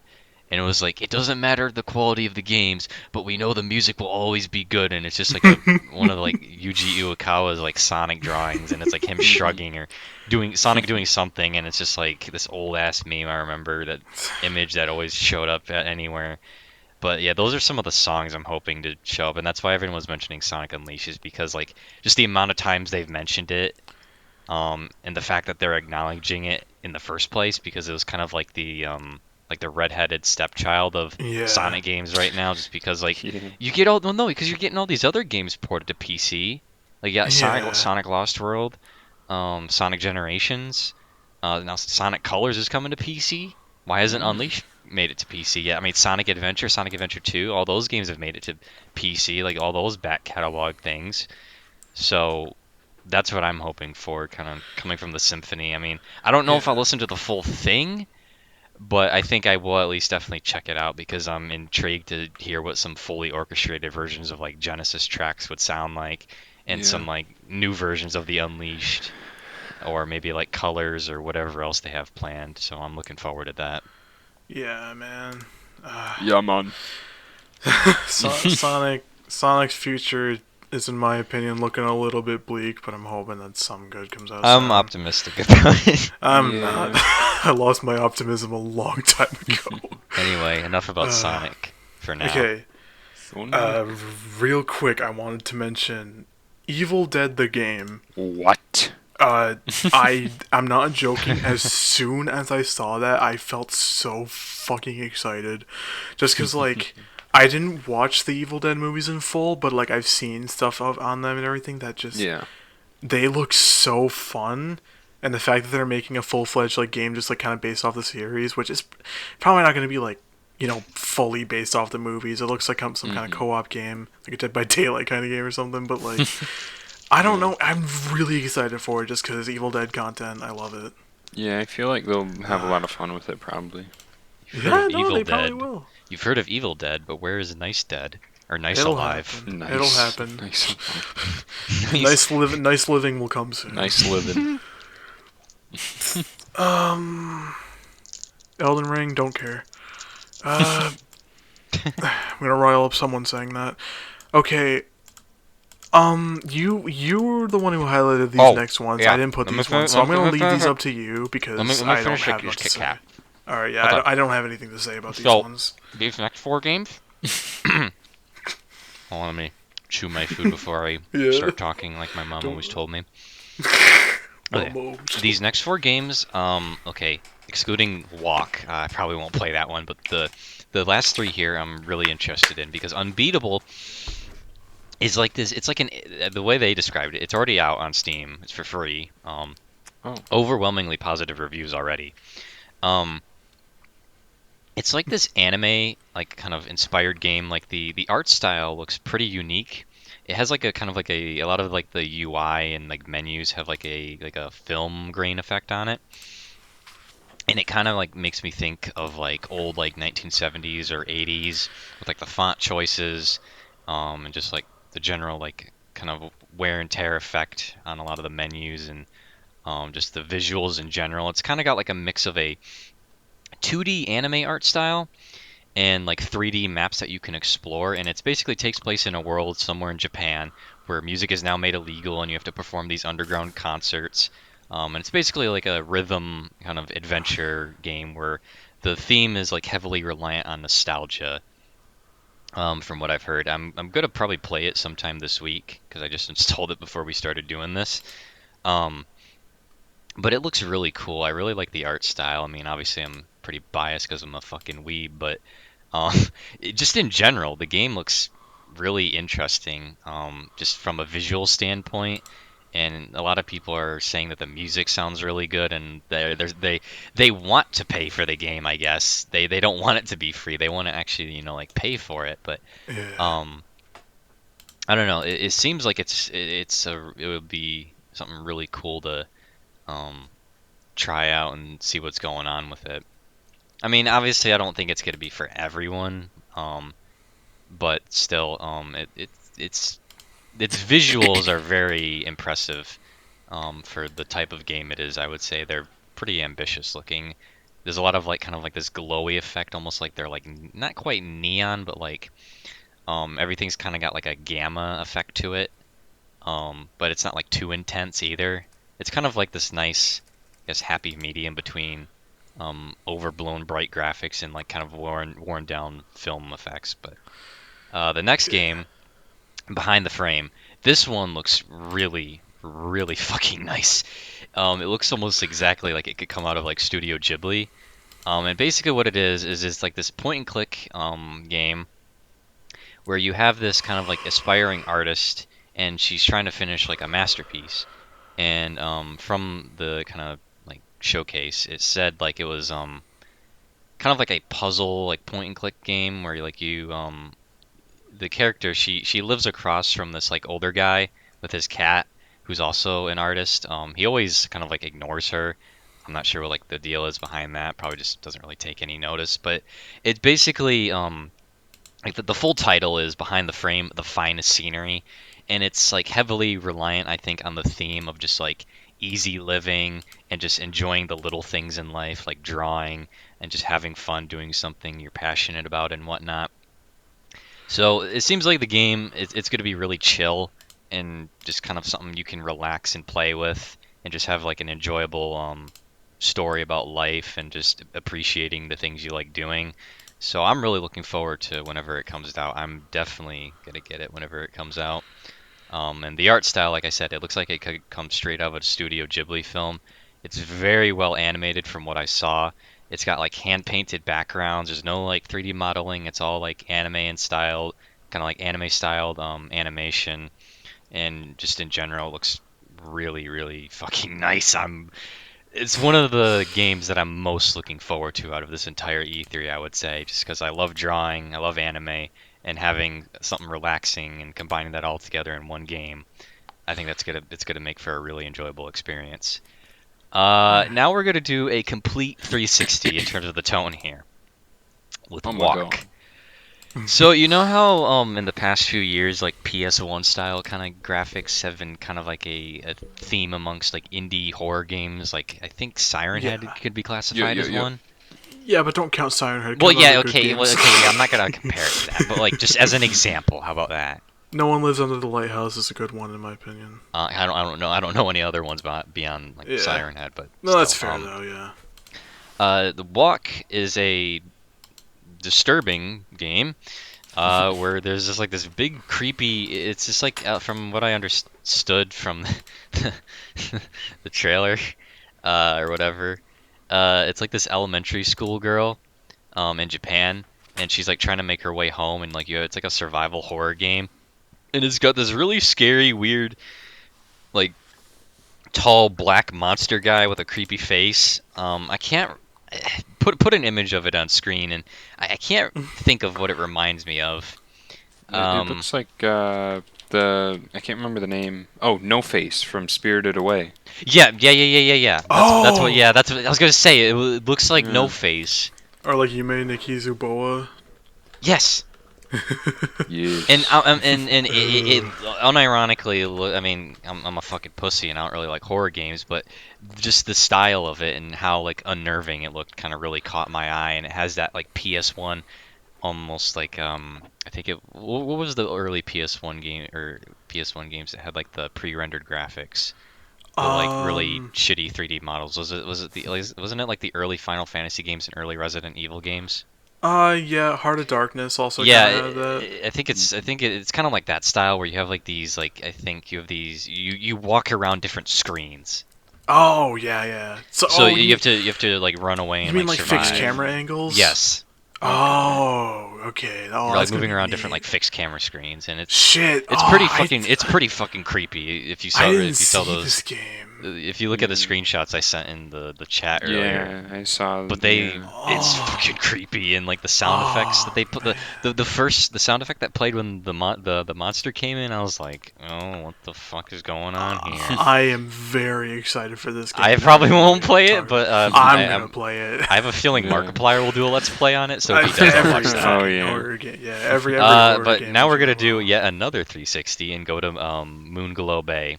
S3: And it was like, it doesn't matter the quality of the games, but we know the music will always be good. And it's just like one of like Yuji Uekawa's like Sonic drawings, and it's like him shrugging or doing something, and it's just like this old ass meme. I remember that image that always showed up anywhere. But yeah, those are some of the songs I'm hoping to show up, and that's why everyone was mentioning Sonic Unleashed, is because like just the amount of times they've mentioned it, and the fact that they're acknowledging it in the first place, because it was kind of like the redheaded stepchild of
S1: Yeah.
S3: Sonic games right now, just because like
S2: Yeah.
S3: you get because you're getting all these other games ported to PC, like
S1: Yeah.
S3: Sonic Lost World, Sonic Generations, now Sonic Colors is coming to PC. Why hasn't Unleashed made it to PC yet? I mean, Sonic Adventure 2, all those games have made it to PC, like all those back catalog things. So that's what I'm hoping for, kind of coming from the symphony. I mean, I don't know if I'll
S1: Yeah.
S3: listen to the full thing, but I think I will at least definitely check it out because I'm intrigued to hear what some fully orchestrated versions of like Genesis tracks would sound like, and
S2: Yeah.
S3: some like new versions of the Unleashed, or maybe like Colors or whatever else they have planned. So I'm looking forward to that.
S1: Yeah, man.
S2: Yeah, man.
S1: Sonic's future is, in my opinion, looking a little bit bleak, but I'm hoping that something good comes out
S3: I'm
S1: soon.
S3: optimistic about it.
S1: I'm not.
S2: Yeah.
S1: I lost my optimism a long time ago.
S3: Anyway, enough about
S1: Uh,
S3: Sonic for now.
S1: okay,
S2: Sonic.
S1: real quick, I wanted to mention Evil Dead the game.
S2: What?
S1: Uh, I'm not joking. As soon as I saw that, I felt so fucking excited, just because like I didn't watch the Evil Dead movies in full, but like I've seen stuff on them and everything that just
S2: Yeah.
S1: they look so fun, and the fact that they're making a full fledged like game just like kind of based off the series, which is probably not going to be like fully based off the movies. It looks like some kind of co-op game, like a Dead by Daylight kind of game or something, but like. I don't know. I'm really excited for it just because Evil Dead content. I love it.
S2: Yeah, I feel like they'll have a lot of fun with it, probably.
S3: You've heard
S1: Yeah,
S3: of
S1: no,
S3: Evil
S1: they probably
S3: Dead.
S1: will.
S3: You've heard of Evil Dead, but where is Nice Dead? Or Nice
S1: It'll
S3: Alive?
S1: happen.
S2: Nice.
S1: It'll happen.
S2: Nice.
S3: Nice.
S1: Nice living will come soon.
S2: Nice living.
S1: Elden Ring, don't care. I'm gonna rile up someone saying that. Okay. You were the one who highlighted these
S3: Oh,
S1: next ones.
S3: yeah.
S1: I didn't put
S3: Let me
S1: these
S3: fin-
S1: ones, so I'm
S3: let me
S1: gonna leave
S3: finish
S1: these
S3: it.
S1: up to you because
S3: Let me
S1: I don't
S3: finish
S1: have
S3: your
S1: much to
S3: Kit
S1: say.
S3: Kat.
S1: All right, yeah,
S3: Hold on.
S1: I don't have anything to say about these
S3: So,
S1: ones.
S3: these next 4 games. Hold on, let me chew my food before I
S1: Yeah.
S3: start talking like my mom
S1: Don't-
S3: always told me.
S1: Don't
S3: Okay.
S1: move.
S3: These next 4 games, okay, excluding Walk, I probably won't play that one, but the last 3 here I'm really interested in because Unbeatable is like this. It's like the way they described it. It's already out on Steam. It's for free.
S2: Oh.
S3: Overwhelmingly positive reviews already. Um, it's like this anime, like kind of inspired game. Like the art style looks pretty unique. It has like a kind of like a lot of like the UI and like menus have like a film grain effect on it. And it kind of like makes me think of like old like 1970s or 80s with like the font choices, and just like the general like kind of wear and tear effect on a lot of the menus and just the visuals in general. It's kind of got like a mix of a 2D anime art style and like 3D maps that you can explore. And it basically takes place in a world somewhere in Japan where music is now made illegal and you have to perform these underground concerts. And it's basically like a rhythm kind of adventure game where the theme is like heavily reliant on nostalgia. From what I've heard, I'm gonna probably play it sometime this week because I just installed it before we started doing this. Um, but it looks really cool. I really like the art style. I mean, obviously I'm pretty biased because I'm a fucking weeb, but um, just in general, the game looks really interesting, just from a visual standpoint. And a lot of people are saying that the music sounds really good, and they want to pay for the game. I guess they don't want it to be free. They want to actually like pay for it. But
S1: Yeah.
S3: um, I don't know. It seems like it would be something really cool to um, try out and see what's going on with it. I mean, obviously, I don't think it's going to be for everyone, but still, its visuals are very impressive for the type of game it is. I would say they're pretty ambitious looking. There's a lot of like kind of like this glowy effect, almost like they're like not quite neon, but like everything's kind of got like a gamma effect to it. But it's not like too intense either. It's kind of like this nice, I guess, happy medium between overblown bright graphics and like kind of worn down film effects. But the next game, Behind the Frame, this one looks really, really fucking nice. It looks almost exactly like it could come out of like Studio Ghibli. And basically what it is it's like this point and click game where you have this kind of like aspiring artist and she's trying to finish like a masterpiece. And from the kind of like showcase, it said like it was kind of like a puzzle like point and click game where you the character she lives across from this like older guy with his cat, who's also an artist. He always kind of like ignores her. I'm not sure what like the deal is behind that. Probably just doesn't really take any notice. But it's basically like the full title is Behind the Frame, the Finest Scenery, and it's like heavily reliant, I think, on the theme of just like easy living and just enjoying the little things in life, like drawing and just having fun doing something you're passionate about and whatnot. So it seems like the game it's going to be really chill and just kind of something you can relax and play with and just have like an enjoyable story about life and just appreciating the things you like doing. So I'm really looking forward to whenever it comes out. I'm definitely gonna get it whenever it comes out. And the art style, like I said, it looks like it could come straight out of a Studio Ghibli film. It's very well animated from what I saw. It's got like hand painted backgrounds. There's no like 3D modeling. It's all like anime and style, kind of like anime styled animation, and just in general, it looks really, really fucking nice. It's one of the games that I'm most looking forward to out of this entire E3, I would say, just because I love drawing, I love anime, and having something relaxing and combining that all together in one game. I think it's gonna make for a really enjoyable experience. Now we're gonna do a complete 360 in terms of the tone here with
S2: Oh my god.
S3: Walk. So you know how in the past few years like PS1 style kind of graphics have been kind of like a theme amongst like indie horror games. Like I think Siren Head
S1: Yeah.
S3: could be classified as
S2: yeah.
S3: one.
S1: Yeah, but don't count Siren Head.
S3: Well,
S1: 'cause
S3: yeah,
S1: those are good
S3: okay,
S1: games.
S3: I'm not gonna compare it to that, but like just as an example, how about that?
S1: No One Lives Under the Lighthouse is a good one in my opinion.
S3: I don't know any other ones beyond like
S1: Yeah.
S3: Siren Head, but
S1: No, that's
S3: still,
S1: fair though. Yeah.
S3: The Walk is a disturbing game where there's just like this big creepy. It's just like from what I understood from the trailer or whatever. It's like this elementary school girl in Japan, and she's like trying to make her way home, and like it's like a survival horror game, and it's got this really scary, weird, like tall black monster guy with a creepy face. I can't put an image of it on screen, and I can't think of what it reminds me of.
S2: It looks like I can't remember the name. Oh, No Face from Spirited Away.
S3: Yeah. That's what.
S1: Oh!
S3: Yeah, that's what I was gonna say. It looks like
S2: Yeah.
S3: No Face.
S1: Or like Yume Nikizuboa.
S3: Yes.
S2: Yes.
S3: And it unironically, I mean, I'm a fucking pussy and I don't really like horror games, but just the style of it and how like unnerving it looked kind of really caught my eye, and it has that like PS1 almost like I think what was the early PS1 game or PS1 games that had like the pre-rendered graphics? The like really shitty 3D models. Wasn't it like the early Final Fantasy games and early Resident Evil games?
S1: Yeah, Heart of Darkness also
S3: Yeah,
S1: kind of that.
S3: I think it's kind of like that style where you have like these like I think you have these you walk around different screens.
S1: Oh, yeah. So,
S3: So you have to like run away
S1: You
S3: and
S1: mean
S3: like
S1: like
S3: survive.
S1: fixed camera angles?
S3: Yes.
S1: Oh, okay. Oh,
S3: You're
S1: that's
S3: like moving
S1: gonna be
S3: around
S1: neat.
S3: different like fixed camera screens, and
S1: Shit.
S3: it's pretty fucking it's pretty fucking creepy if you saw
S1: I didn't
S3: if you saw
S1: see
S3: those
S1: this game.
S3: if you look at the screenshots I sent in the chat earlier.
S2: Yeah, I saw.
S3: But they,
S2: yeah.
S3: it's fucking creepy, and like the sound effects that they put the sound effect that played when the monster came in, I was like, oh, what the fuck is going on here?
S1: I am very excited for this game.
S3: I probably won't play it, but
S1: I'm gonna play it.
S3: I have a feeling
S2: Yeah.
S3: Markiplier will do a let's play on it, so if he does, I'll
S1: Every
S3: watch that.
S2: Oh,
S1: fucking
S2: yeah.
S1: horror game. Yeah, every horror
S3: But
S1: game
S3: now
S1: is
S3: we're gonna
S1: gonna
S3: do
S1: love.
S3: yet another 360 and go to Moonglow Bay.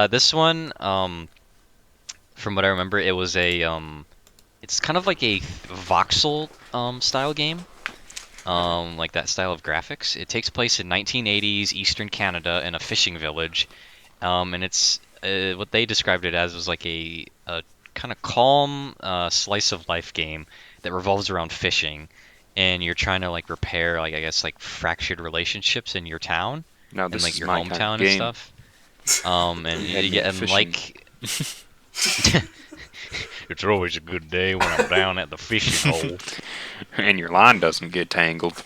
S3: This one, from what I remember, it was it's kind of like a voxel style game, like that style of graphics. It takes place in 1980s Eastern Canada in a fishing village, and it's what they described it as was like a kind of calm slice of life game that revolves around fishing, and you're trying to like repair like I guess like fractured relationships in your town
S2: Now
S3: and
S2: this
S3: like
S2: is
S3: your
S2: my kind of
S3: hometown and
S2: game.
S3: stuff. And
S2: You had me
S3: yeah, and
S2: fishing.
S3: like it's always a good day when I'm down at the fishing hole.
S2: And your line doesn't get tangled.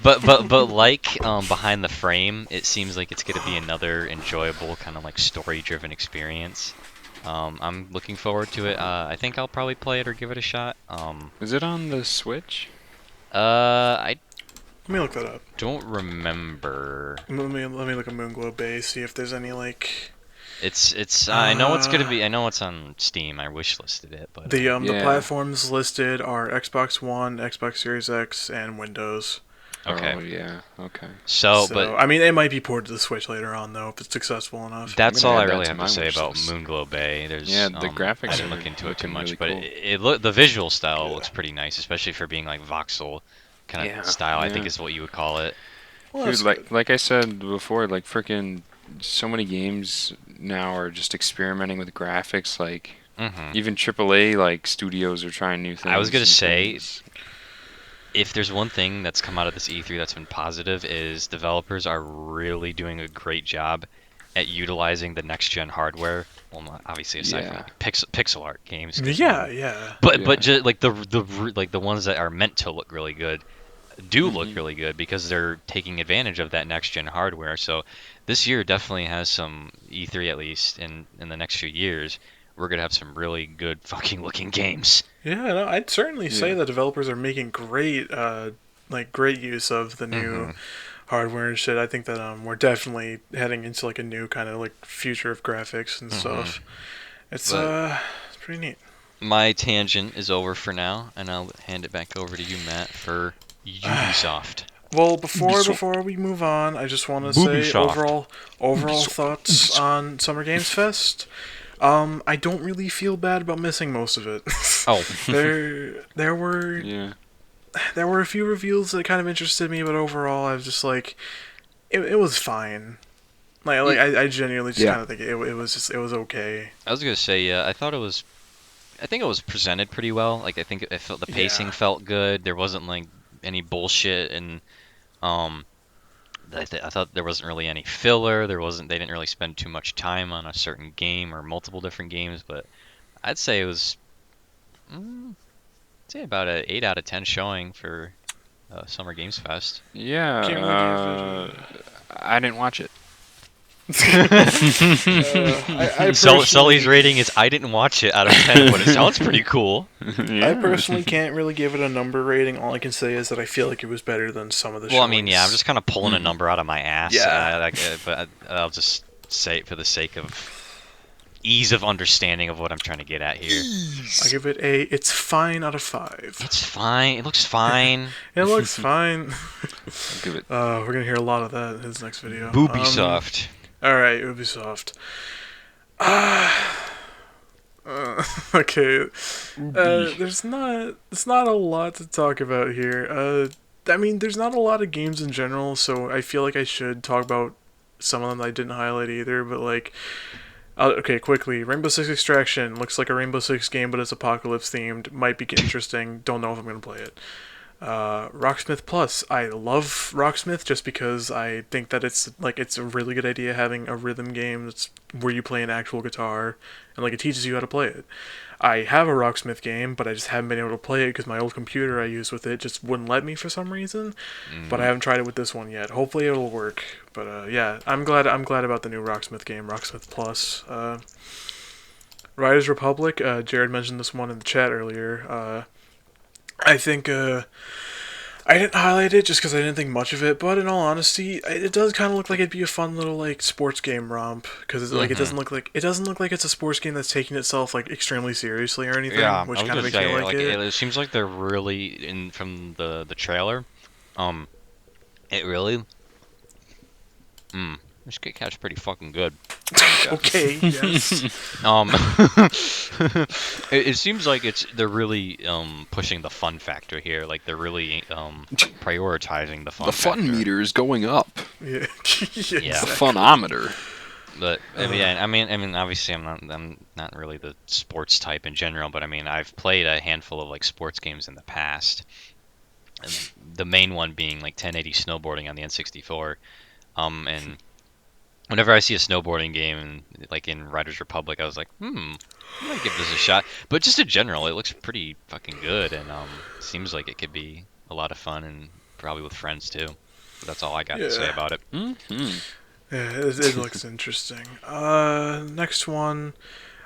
S3: But like behind the frame, it seems like it's gonna be another enjoyable kind of like story-driven experience. I'm looking forward to it. I think I'll probably play it or give it a shot.
S2: Is it on the Switch?
S3: I
S1: Let me look that up.
S3: Don't remember.
S1: Let me look at Moonglow Bay, see if there's any like.
S3: It's. I know it's gonna be. I know it's on Steam. I wish listed it, but
S1: The platforms listed are Xbox One, Xbox Series X, and Windows.
S3: okay.
S2: Oh yeah. Okay.
S3: So,
S1: So,
S3: but
S1: I mean, it might be ported to the Switch later on though if it's successful enough.
S3: that's
S2: gonna
S3: all I
S2: add that
S3: really
S2: to
S3: have
S2: my
S3: to say
S2: wish
S3: about
S2: list.
S3: Moonglow Bay. There's
S2: Yeah, the graphics
S3: I didn't
S2: are
S3: look into it too
S2: looking
S3: much,
S2: really
S3: but
S2: cool.
S3: the visual style
S1: Yeah.
S3: looks pretty nice, especially for being like voxel kind of
S2: Yeah,
S3: style. I think
S2: yeah.
S3: is what you would call it.
S1: Well,
S2: Dude,
S1: that's
S2: like
S1: good.
S2: like I said before, like freaking so many games now are just experimenting with graphics. Like
S3: Hmm
S2: even AAA like studios are trying new things.
S3: I was gonna
S2: and
S3: say,
S2: things.
S3: if there's one thing that's come out of this E3 that's been positive, is developers are really doing a great job at utilizing the next gen hardware. Well, obviously aside from
S2: Yeah,
S3: like pixel art games, 'cause,
S1: Yeah, yeah.
S3: but
S2: yeah.
S3: just like the ones that are meant to look really good do look
S2: Hmm.
S3: really good because they're taking advantage of that next gen hardware. So this year definitely has some E3 at least in the next few years. We're gonna have some really good fucking looking games.
S1: Yeah, no, I'd certainly say
S2: Yeah.
S1: that developers are making great use of the new
S3: Hmm
S1: hardware and shit. I think that we're definitely heading into like a new kind of like future of graphics and
S3: hmm
S1: stuff. It's
S3: But
S1: it's pretty neat.
S3: my tangent is over for now, and I'll hand it back over to you, Matt, for Ubisoft.
S1: Well,
S2: Ubisoft.
S1: before we move on, I just want to say
S3: Ubisoft.
S1: overall
S2: Ubisoft.
S1: thoughts on Summer Games Fest. I don't really feel bad about missing most of it.
S3: Oh,
S1: there were
S2: Yeah.
S1: a few reveals that kind of interested me, but overall, I was just like, it was fine. I genuinely just
S2: Yeah.
S1: kind of think it was okay.
S3: I was gonna say, yeah, I think it was presented pretty well. Like I think it felt the pacing
S1: Yeah.
S3: felt good. There wasn't like any bullshit, and um, I thought there wasn't really any filler. They didn't really spend too much time on a certain game or multiple different games. But I'd say it was, mm, I'd say about a 8 out of 10 showing for Summer Games Fest.
S2: Yeah.
S1: Can't really give it.
S2: I didn't watch it.
S1: I
S3: Sully's
S1: personally,
S3: rating is I didn't watch it out of 10, but it sounds pretty cool.
S1: I
S2: Yeah.
S1: personally can't really give it a number rating. All I can say is that I feel like it was better than some of the
S3: Well, I
S1: showings.
S3: mean, yeah, I'm just kind of pulling a number out of my ass.
S1: Yeah.
S3: But I'll just say it for the sake of ease of understanding of what I'm trying to get at here.
S1: I give it a. It's fine out of 5.
S3: It's fine. It looks fine.
S1: It looks fine.
S2: I'll give it.
S1: We're gonna hear a lot of that in his next video.
S3: Boobysoft.
S1: All right, Ubisoft. Okay. There's not a lot to talk about here. I mean, there's not a lot of games in general, so I feel like I should talk about some of them that I didn't highlight either. But like, okay, quickly, Rainbow Six Extraction looks like a Rainbow Six game, but it's apocalypse themed. Might be interesting. Don't know if I'm gonna play it. Rocksmith Plus. I love Rocksmith just because I think that it's a really good idea having a rhythm game that's where you play an actual guitar and like it teaches you how to play it. I have a Rocksmith game, but I just haven't been able to play it because my old computer I used with it just wouldn't let me for some reason. But I haven't tried it with this one yet. Hopefully it'll work. But yeah, I'm glad about the new Rocksmith game, Rocksmith Plus. Riders Republic. Jared mentioned this one in the chat earlier. I think I didn't highlight it just because I didn't think much of it, but in all honesty, it does kind of look like it'd be a fun little like sports game romp because like it doesn't look like it's a sports game that's taking itself like extremely seriously or anything,
S3: Yeah,
S1: which
S3: I was
S1: kind of
S3: gonna
S1: makes me
S3: say
S1: like it.
S3: it seems like they're really in from the trailer. Um, it really. This Kit Kat's pretty fucking good.
S1: Okay, yes.
S3: It seems like they're really pushing the fun factor here. Like they're really prioritizing the fun.
S2: The fun
S3: factor.
S2: meter is going up.
S1: Yeah.
S3: Yeah.
S2: The funometer.
S3: But yeah, I mean, obviously, I'm not really the sports type in general. But I mean, I've played a handful of like sports games in the past. And the main one being like 1080 snowboarding on the N64. And whenever I see a snowboarding game, like in Riders Republic, I was like, I might give this a shot. But just in general, it looks pretty fucking good, and seems like it could be a lot of fun, and probably with friends too. But that's all I got to say
S1: Yeah.
S3: about it.
S2: Mm-hmm.
S1: Yeah, it looks interesting. Next one.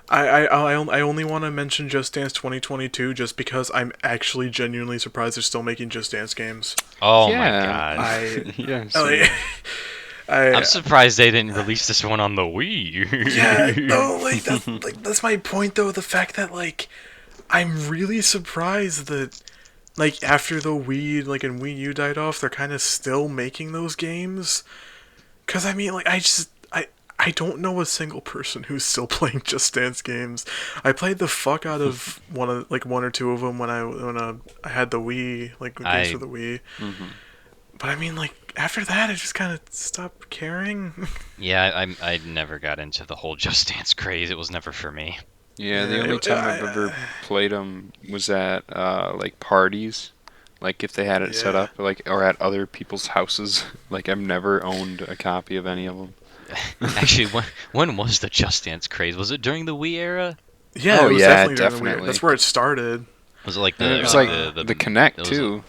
S1: I only want to mention Just Dance 2022 just because I'm actually genuinely surprised they're still making Just Dance games.
S3: Oh my
S2: Yeah.
S3: god.
S2: Yeah.
S1: Like,
S3: I'm surprised they didn't release this one on the Wii.
S1: yeah, no, that's my point though. The fact that like I'm really surprised that like after the Wii and Wii U died off, they're kind of still making those games. Cause I mean, like I don't know a single person who's still playing Just Dance games. I played the fuck out of one or two of them when I had the Wii, games for the Wii.
S2: Mm-hmm.
S1: But I mean, like after that, I just kind of stopped caring.
S3: Yeah, I never got into the whole Just Dance craze. It was never for me.
S2: Yeah, the only time I've ever played them was at like parties, like if they had it set up, or at other people's houses. Like I've never owned a copy of any of them.
S3: Actually, when was the Just Dance craze? Was it during the Wii era?
S1: Yeah,
S2: Oh,
S1: it was
S2: yeah,
S1: definitely during the Wii.
S2: definitely.
S1: That's where it started.
S3: Was it like
S2: And
S3: the?
S2: it was the Kinect too,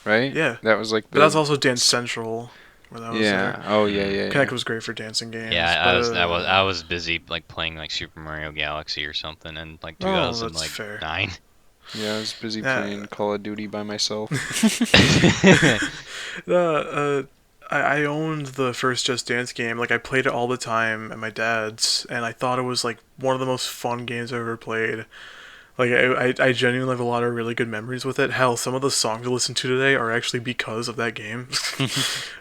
S2: right?
S1: Yeah.
S2: That was like.
S1: But that's also Dance Central. Where that was
S2: Yeah. Oh yeah.
S1: Kinect was great for dancing games.
S3: Yeah,
S1: but,
S3: I was busy like playing like Super Mario Galaxy or something in like
S1: that's
S3: 2009.
S2: Yeah, I was busy playing Call of Duty by myself.
S1: I owned the first Just Dance game. Like I played it all the time at my dad's, and I thought it was like one of the most fun games I've ever played. Like I genuinely have a lot of really good memories with it. Hell, some of the songs I listen to today are actually because of that game.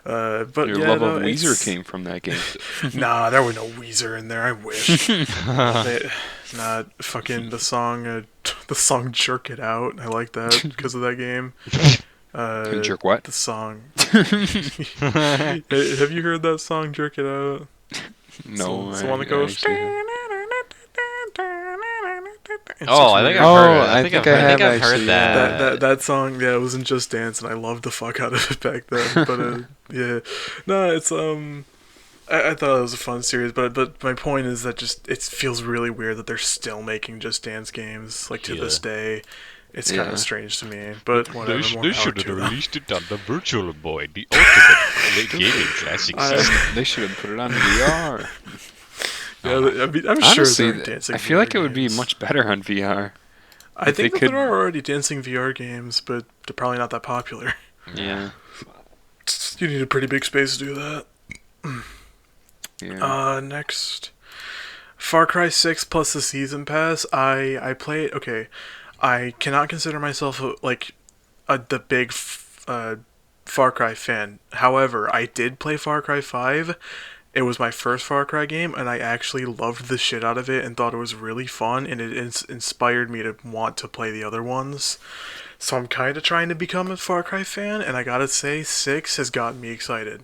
S1: But
S2: Your love of Weezer came from that game.
S1: Nah, there was no Weezer in there. I wish. Fucking the song "Jerk It Out." I like that because of that game.
S2: Jerk what?
S1: The song. Have you heard that song "Jerk It Out"?
S2: No,
S1: it's the one that goes.
S3: Oh, I think I've heard it. I think I've heard that.
S1: That song, yeah, it was in Just Dance, and I loved the fuck out of it back then. But yeah, no, it's I thought it was a fun series, but my point is that just it feels really weird that they're still making Just Dance games to this day. It's kind of strange to me, but whatever.
S3: They should have released it on the Virtual Boy, the ultimate gaming classic system.
S2: They should have put it on VR.
S1: Yeah, I mean, I'm
S2: Honestly,
S1: sure they're dancing.
S2: I feel
S1: VR
S2: like it would be
S1: games.
S2: much better on VR.
S1: I think that there are already dancing VR games, but they're probably not that popular.
S2: Yeah.
S1: You need a pretty big space to do that.
S2: Yeah.
S1: Next, Far Cry 6 plus the Season Pass. I played. Okay, I cannot consider myself the big Far Cry fan. However, I did play Far Cry 5. It was my first Far Cry game, and I actually loved the shit out of it and thought it was really fun, and it inspired me to want to play the other ones. So I'm kind of trying to become a Far Cry fan, and I gotta say, 6 has gotten me excited.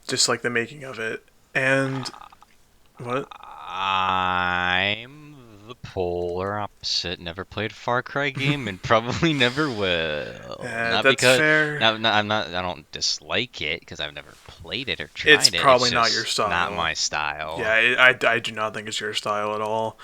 S1: Just like the making of it. And... What?
S3: I'm the polar opposite. Never played a Far Cry game and probably never will.
S1: That's fair.
S3: I don't dislike it because I've never played it or tried it.
S1: It's probably
S3: it's
S1: not
S3: just
S1: your style.
S3: Not my style.
S1: Yeah, I do not think it's your style at all.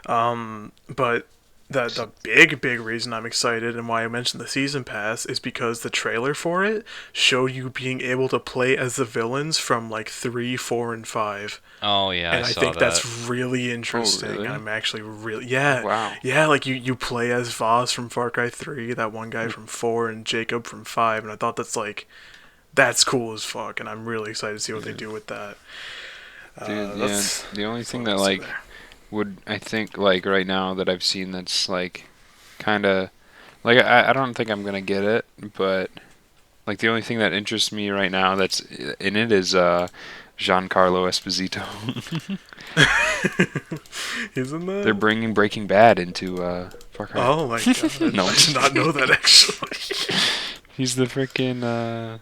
S1: But the big reason I'm excited and why I mentioned the Season Pass is because the trailer for it showed you being able to play as the villains from 3, 4, and 5.
S3: Oh yeah,
S1: and I think that's really interesting.
S2: Oh, really?
S1: I'm actually really
S2: Wow.
S1: Yeah, you play as Voss from Far Cry 3, that one guy from 4, and Jacob from 5, and I thought that's cool as fuck, and I'm really excited to see what they do with that.
S2: Dude, the only thing that would I think right now that I've seen that's kind of I don't think I'm gonna get it, but the only thing that interests me right now that's in it is Giancarlo Esposito.
S1: He's in that?
S2: They're bringing Breaking Bad into Far Cry.
S1: Oh my god!
S2: No.
S1: I did not know that actually.
S2: He's the freaking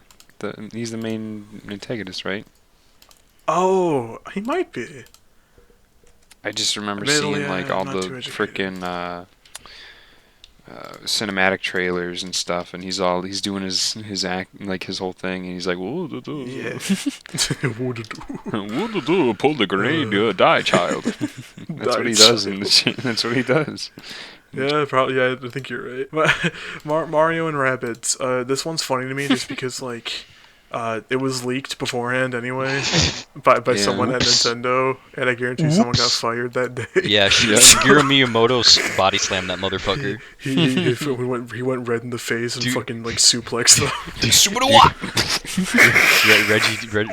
S2: he's the main antagonist, right?
S1: Oh, he might be.
S2: I just remember
S1: Admittedly,
S2: seeing
S1: I'm
S2: all
S1: not
S2: the
S1: too educated.
S2: freaking cinematic trailers and stuff, and he's doing his act his whole thing, and he's like, "Whoa,
S1: Yeah.
S2: pull the grenade, die, child." That's what he does in the shit. That's what he does.
S1: Yeah, probably. Yeah, I think you're right. Mario and Rabbids. This one's funny to me just because It was leaked beforehand anyway by someone at
S2: Oops.
S1: Nintendo, and I guarantee someone got fired that day.
S3: Yeah, Shigeru Miyamoto body slammed that motherfucker.
S1: He went red in the face and
S3: Dude.
S1: fucking like suplexed them.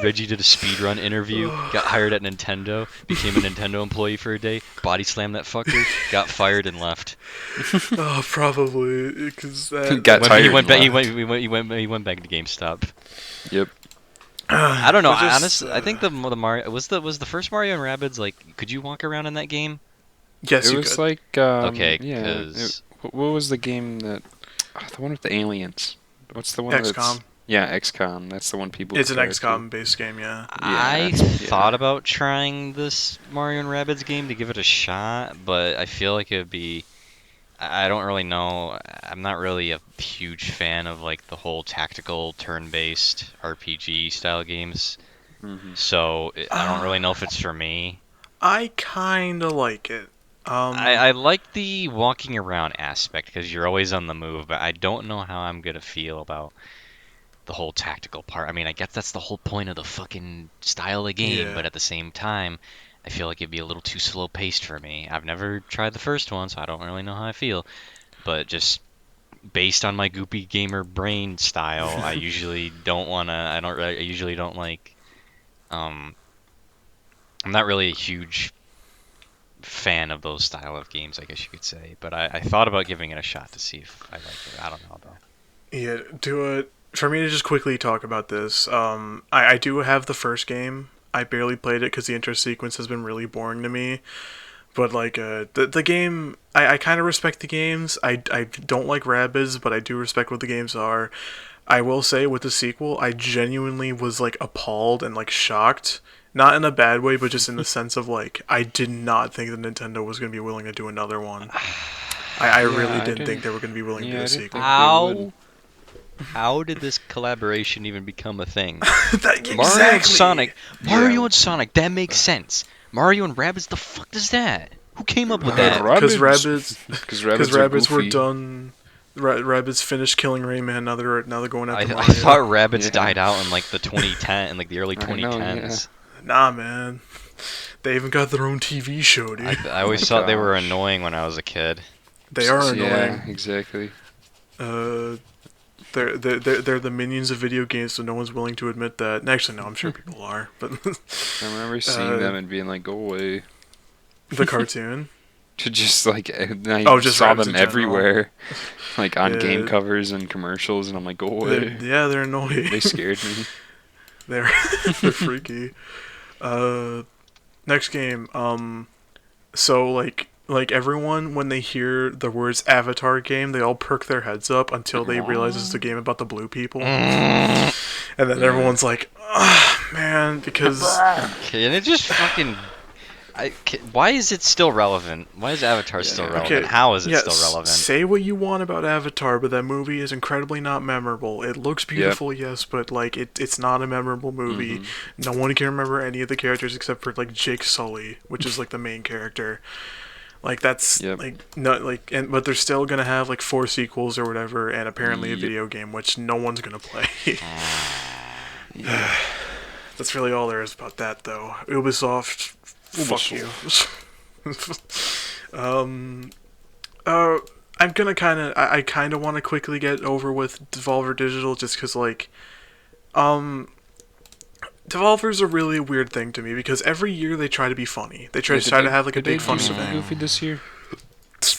S3: Reggie did a speedrun interview, got hired at Nintendo, became a Nintendo employee for a day, body slammed that fucker, got fired and left.
S1: Oh, probably because that.
S2: Got tired
S3: He went
S2: and
S3: back.
S2: left.
S3: He went back to GameStop.
S2: Yep.
S3: I don't know.
S1: But just,
S3: Honestly, I think the Mario was the first Mario and Rabbids. Like, could you walk around in that game?
S1: Yes,
S2: It
S1: you
S2: was
S1: could.
S2: like
S3: Okay,
S2: yeah.
S3: 'cause-
S2: What was the game that? The one with the aliens. What's the one that's?
S1: XCOM.
S2: Yeah, XCOM. That's the one people.
S1: It's an
S2: compare it to.
S1: XCOM based game, yeah.
S3: I
S2: that's-
S3: thought
S2: yeah.
S3: about trying this Mario and Rabbids game to give it a shot, but I feel like it would be. I don't really know. I'm not really a huge fan of like the whole tactical turn-based RPG style games.
S2: Mhm.
S3: So I don't really know if it's for me.
S1: I kind of like it.
S3: I like the walking around aspect because you're always on the move, but I don't know how I'm gonna feel about the whole tactical part. I mean, I guess that's the whole point of the fucking style of game,
S1: Yeah.
S3: but at the same time, I feel like it'd be a little too slow paced for me. I've never tried the first one, so I don't really know how I feel. But just based on my goopy gamer brain style, I usually don't wanna. I usually don't like. I'm not really a huge fan of those style of games, I guess you could say. But I thought about giving it a shot to see if I like it. I don't know though.
S1: Yeah, do it. For me to just quickly talk about this, I do have the first game. I barely played it because the intro sequence has been really boring to me. But like the game, I kind of respect the games. I don't like Rabbids, but I do respect what the games are. I will say with the sequel, I genuinely was like appalled and like shocked. Not in a bad way, but just in the sense of like I did not think that Nintendo was going to be willing to do another one. I really
S2: I
S1: didn't think
S2: didn't-
S1: they were going to be willing to
S2: yeah,
S1: do
S2: I
S1: a
S2: didn't
S1: sequel.
S2: think-
S3: How did this collaboration even become a thing?
S1: Exactly.
S3: Mario and Sonic. Mario
S1: Yeah.
S3: and Sonic. That makes sense. Mario and Rabbids. The fuck does that? Who came up with that?
S1: Because
S2: Rabbids-
S1: rabbits,
S2: Because
S1: because
S2: rabbits, are
S1: rabbits were
S2: goofy.
S1: done. Rabbits finished killing Rayman. Now they're going
S3: I,
S1: after
S3: I
S1: Mario.
S3: thought Rabbids
S2: Yeah.
S3: died out in like the 2010, in like the early
S2: I know,
S3: 2010s.
S1: Nah, man. They even got their own TV show, dude.
S3: I always
S2: Oh my
S3: thought they were
S2: gosh.
S3: annoying when I was a kid.
S1: They are
S2: Yeah,
S1: annoying.
S2: exactly.
S1: They're the minions of video games, so no one's willing to admit that. And actually, no, I'm sure people are. But
S2: I remember seeing them and being like, "Go away."
S1: the cartoon.
S2: To just like, and I
S1: Oh, just
S2: saw
S1: rabbits
S2: them
S1: in general.
S2: everywhere, like on
S1: Yeah.
S2: game covers and commercials, and I'm like, "Go away."
S1: They're annoying.
S2: They scared me.
S1: they're they're freaky. Next game. So like everyone, when they hear the words Avatar game, they all perk their heads up until they realize it's a game about the blue people, and then everyone's like, "Ah, man," because
S3: Okay, and it just fucking. Why is it still relevant? Why is Avatar still relevant?
S1: okay,
S3: How is it
S1: yeah,
S3: still relevant?
S1: Say what you want about Avatar, but that movie is incredibly not memorable. It looks beautiful, yes, but like it's not a memorable movie.
S2: Mm-hmm.
S1: No one can remember any of the characters except for like Jake Sully, which is like the main character. Like that's
S2: Yep.
S1: like not like but they're still gonna have like 4 sequels or whatever, and apparently a
S2: Yep.
S1: video game which no one's gonna play. That's really all there is about that, though. Ubisoft, fuck you. I'm gonna I kind of want to quickly get over with Devolver Digital just because like, Devolver's a really weird thing to me because every year they try to be funny. They try to have like a big funny
S2: something
S1: thing.
S2: goofy this year?